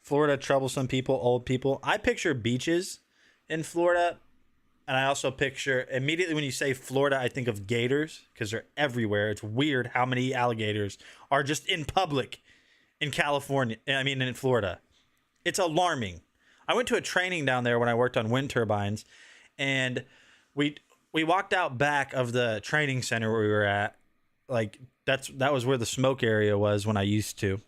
Florida, troublesome people, old people. I picture beaches in Florida, and I also picture, immediately when you say Florida, I think of gators, because they're everywhere. It's weird how many alligators are just in public in California. I mean, in Florida. It's alarming. I went to a training down there when I worked on wind turbines, and we walked out back of the training center where we were at. Like, that was where the smoke area was when I used to.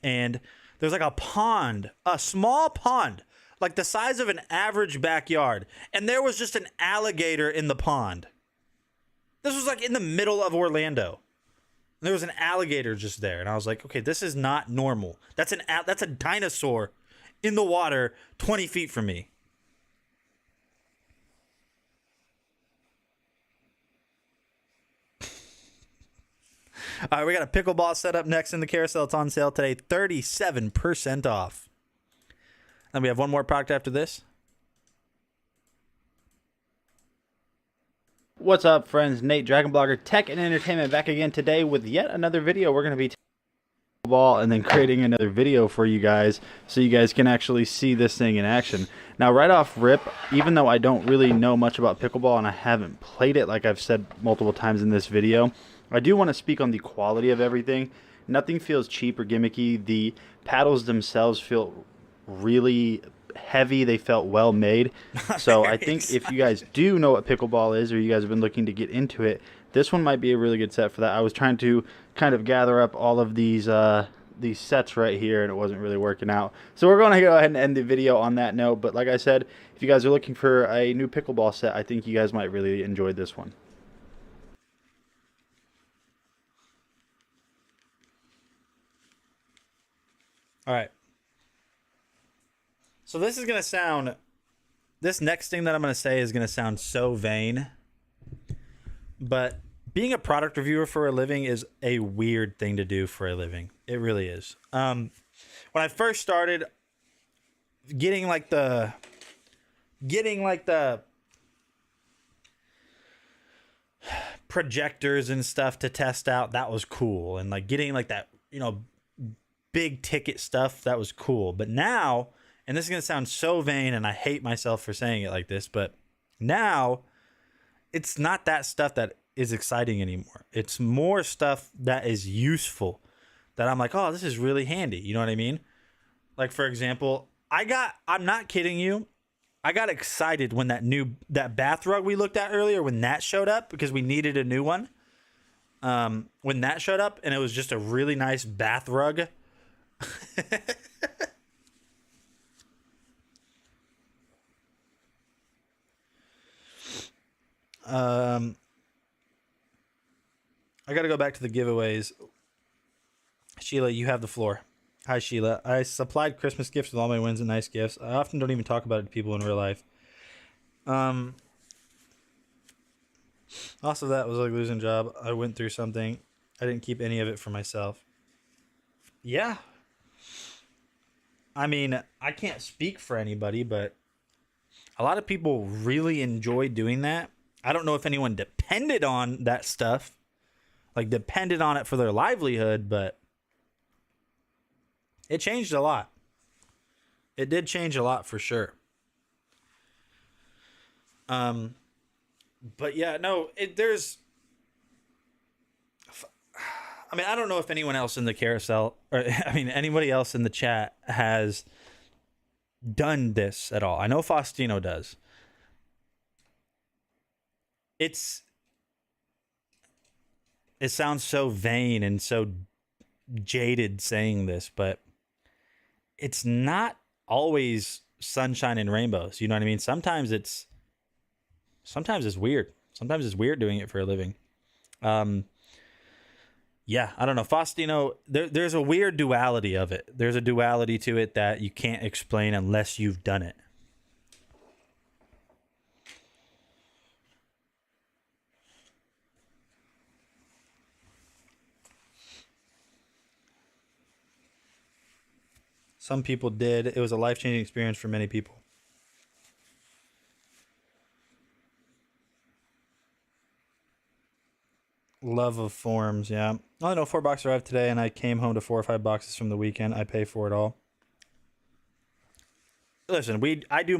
And there's like a pond, a small pond, like the size of an average backyard. And there was just an alligator in the pond. This was like in the middle of Orlando. And there was an alligator just there. And I was like, okay, this is not normal. That's a dinosaur in the water 20 feet from me. All right, we got a pickleball set up next in the carousel. It's on sale today, 37% off. And we have one more product after this. What's up, friends? Nate, Dragon Blogger Tech and Entertainment, back again today with yet another video. We're going to be ball and then creating another video for you guys so you guys can actually see this thing in action. Now, right off rip, even though I don't really know much about pickleball and I haven't played it like I've said multiple times in this video, I do want to speak on the quality of everything. Nothing feels cheap or gimmicky. The paddles themselves feel really heavy. They felt well made. So I think if you guys do know what pickleball is, or you guys have been looking to get into it, this one might be a really good set for that. I was trying to kind of gather up all of these sets right here, and it wasn't really working out. So we're going to go ahead and end the video on that note. But like I said, if you guys are looking for a new pickleball set, I think you guys might really enjoy this one. All right. So this is gonna sound. This next thing that I'm gonna say is gonna sound so vain, but being a product reviewer for a living is a weird thing to do for a living. It really is. When I first started getting like the projectors and stuff to test out, that was cool. And like getting like that, big ticket stuff, that was cool. But now, and this is going to sound so vain and I hate myself for saying it like this, but now it's not that stuff that is exciting anymore. It's more stuff that is useful that I'm like, oh, this is really handy. You know what I mean? Like, for example, I'm not kidding you, I got excited when that bath rug we looked at earlier, when that showed up, because we needed a new one. When that showed up, and it was just a really nice bath rug. I got to go back to the giveaways. Sheila, you have the floor. Hi, Sheila. I supplied Christmas gifts with all my wins and nice gifts. I often don't even talk about it to people in real life. Also, that was like losing a job. I went through something. I didn't keep any of it for myself. Yeah. I mean, I can't speak for anybody, but a lot of people really enjoy doing that. I don't know if anyone depended on that stuff, like depended on it for their livelihood, but it changed a lot. It did change a lot for sure. But yeah, no, there's, I mean, I don't know if anyone else in the carousel, or I mean, anybody else in the chat has done this at all. I know Faustino does. It sounds so vain and so jaded saying this, but it's not always sunshine and rainbows. You know what I mean? Sometimes it's weird. Sometimes it's weird doing it for a living. Yeah, I don't know. Faustino, there's a weird duality of it. There's a duality to it that you can't explain unless you've done it. Some people did. It was a life-changing experience for many people. Love of forms, yeah. I only know 4 boxes arrived today, and I came home to 4 or 5 boxes from the weekend. I pay for it all. Listen, I do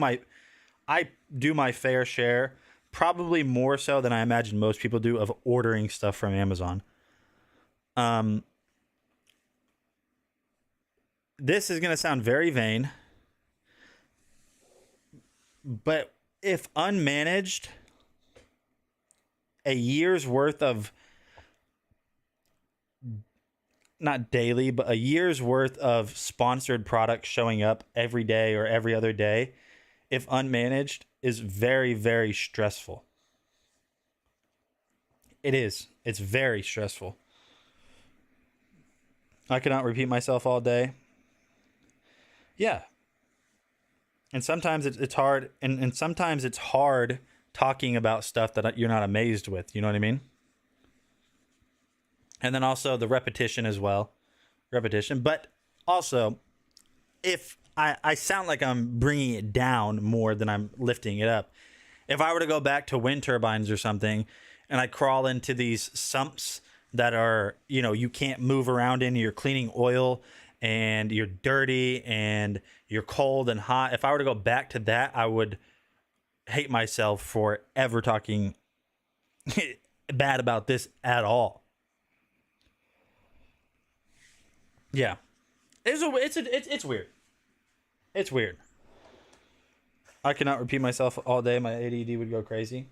my fair share, probably more so than I imagine most people do, of ordering stuff from Amazon. This is going to sound very vain, but if unmanaged, a year's worth of, not daily, but a year's worth of sponsored products showing up every day or every other day, if unmanaged, is very, very stressful. It is. It's very stressful. I cannot repeat myself all day. Yeah. And sometimes it's hard, and sometimes it's hard talking about stuff that you're not amazed with. You know what I mean? And then also the repetition as well. Repetition. But also, if I sound like I'm bringing it down more than I'm lifting it up. If I were to go back to wind turbines or something, and I crawl into these sumps that are, you can't move around in, you're cleaning oil, and you're dirty, and you're cold and hot. If I were to go back to that, I would hate myself for ever talking bad about this at all. Yeah, it's weird. It's weird. I cannot repeat myself all day. My ADD would go crazy.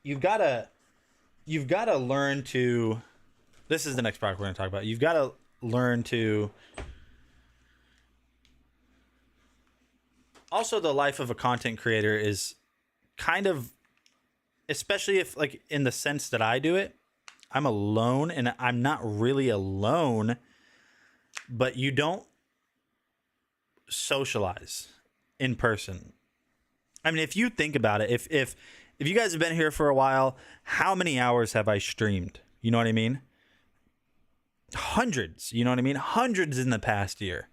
You've gotta learn to. This is the next product we're gonna talk about. You've got to learn to. Also, the life of a content creator is kind of, especially if, like, in the sense that I do it, I'm alone, and I'm not really alone, but you don't socialize in person. I mean, if you think about it, if you guys have been here for a while, how many hours have I streamed? You know what I mean? Hundreds, you know what I mean? Hundreds in the past year.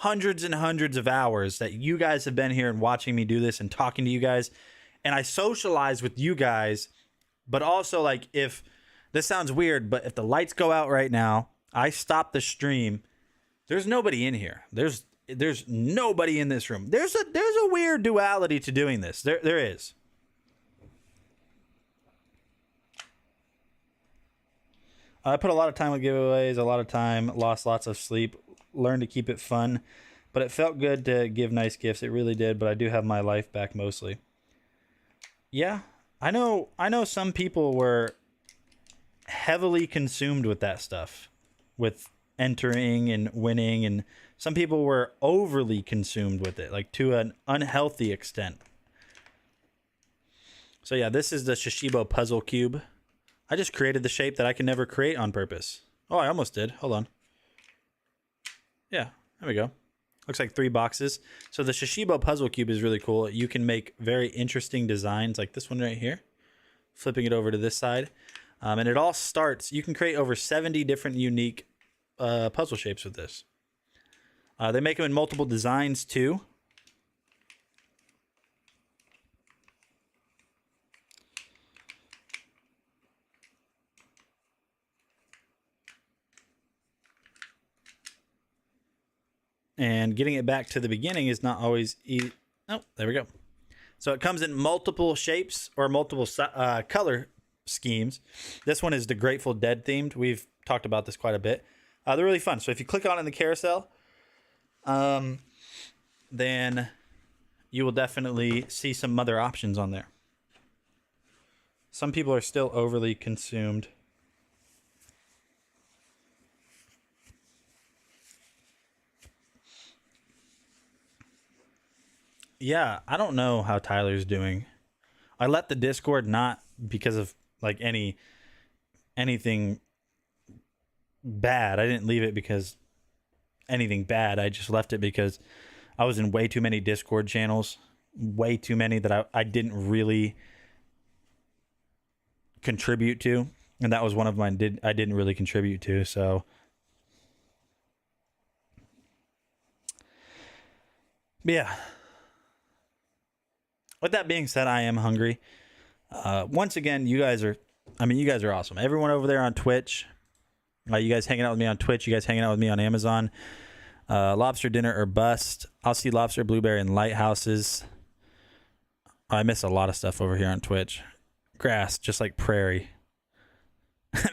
Hundreds and hundreds of hours that you guys have been here and watching me do this and talking to you guys. And I socialize with you guys, but also, like, if this sounds weird, but if the lights go out right now, I stop the stream, there's nobody in here. There's nobody in this room. There's a weird duality to doing this. There is. I put a lot of time with giveaways, a lot of time, lost lots of sleep, learned to keep it fun, but it felt good to give nice gifts. It really did, but I do have my life back mostly. Yeah, I know some people were heavily consumed with that stuff, with entering and winning, and some people were overly consumed with it, like to an unhealthy extent. So yeah, this is the Shishibo puzzle cube. I just created the shape that I can never create on purpose. Oh, I almost did. Hold on. Yeah, there we go. Looks like 3 boxes. So the Shishibo puzzle cube is really cool. You can make very interesting designs like this one right here. Flipping it over to this side. And it all starts, you can create over 70 different unique puzzle shapes with this. They make them in multiple designs too. And getting it back to the beginning is not always easy. Oh, there we go. So it comes in multiple shapes or multiple color schemes. This one is the Grateful Dead themed. We've talked about this quite a bit. They're really fun. So if you click on it in the carousel, then you will definitely see some other options on there. Some people are still overly consumed. Yeah, I don't know how Tyler's doing. I let the Discord not because of like anything bad. I didn't leave it because anything bad. I just left it because I was in way too many Discord channels, way too many that I didn't really contribute to, and that was one of mine. I didn't really contribute to. So yeah. With that being said, I am hungry. Once again, you guys are awesome. Everyone over there on Twitch, you guys hanging out with me on Twitch, you guys hanging out with me on Amazon. Lobster dinner or bust. I'll see lobster, blueberry, and lighthouses. I miss a lot of stuff over here on Twitch. Grass, just like prairie.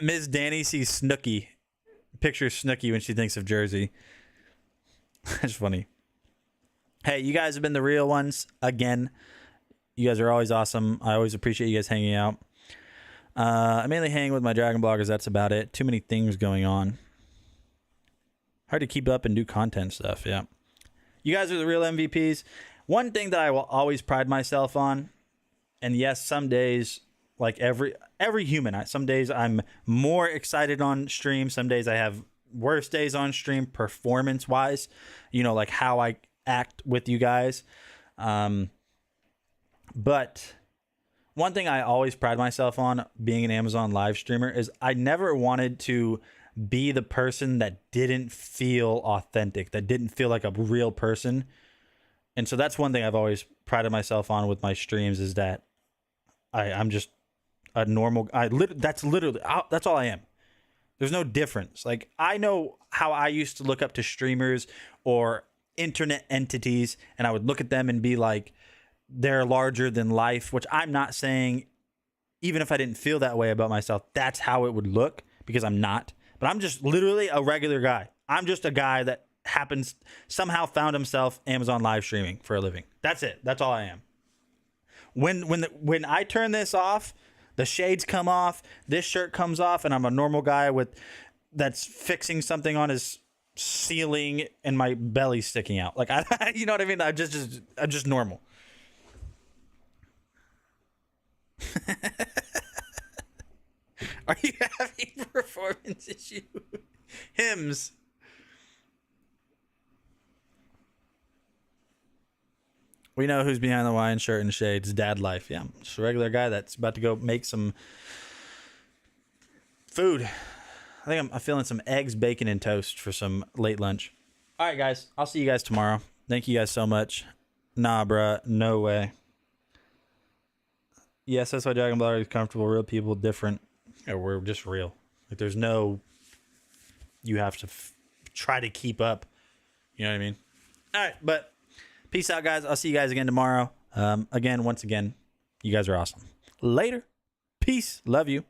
Ms. Danny sees Snooki. Pictures Snooki when she thinks of Jersey. That's funny. Hey, you guys have been the real ones again. You guys are always awesome. I always appreciate you guys hanging out. I mainly hang with my Dragon bloggers. That's about it. Too many things going on. Hard to keep up and do content stuff. Yeah. You guys are the real MVPs. One thing that I will always pride myself on, and yes, some days, like every human, some days I'm more excited on stream. Some days I have worse days on stream performance-wise. You know, like how I act with you guys. But one thing I always pride myself on being an Amazon live streamer is I never wanted to be the person that didn't feel authentic, that didn't feel like a real person. And so that's one thing I've always prided myself on with my streams is that I'm just a normal. That's all I am. There's no difference. Like, I know how I used to look up to streamers or internet entities, and I would look at them and be like, they're larger than life, which I'm not saying, even if I didn't feel that way about myself, that's how it would look, because I'm not. But I'm just literally a regular guy. I'm just a guy that somehow found himself Amazon live streaming for a living. That's it. That's all I am. When I turn this off, the shades come off, this shirt comes off, and I'm a normal guy that's fixing something on his ceiling and my belly's sticking out. Like, you know what I mean? I'm just normal. Are you having performance issues? Hymns. We know who's behind the wine shirt and shades. Dad life. Yeah, I'm just a regular guy that's about to go make some food. I think I'm feeling some eggs, bacon, and toast for some late lunch. All right, guys. I'll see you guys tomorrow. Thank you guys so much. Nah, bruh. No way. Yes, that's why Dragon Blogger is comfortable. Real people, different. Yeah, we're just real. Like, there's no... You have to try to keep up. You know what I mean? All right, but peace out, guys. I'll see you guys again tomorrow. Once again, you guys are awesome. Later. Peace. Love you.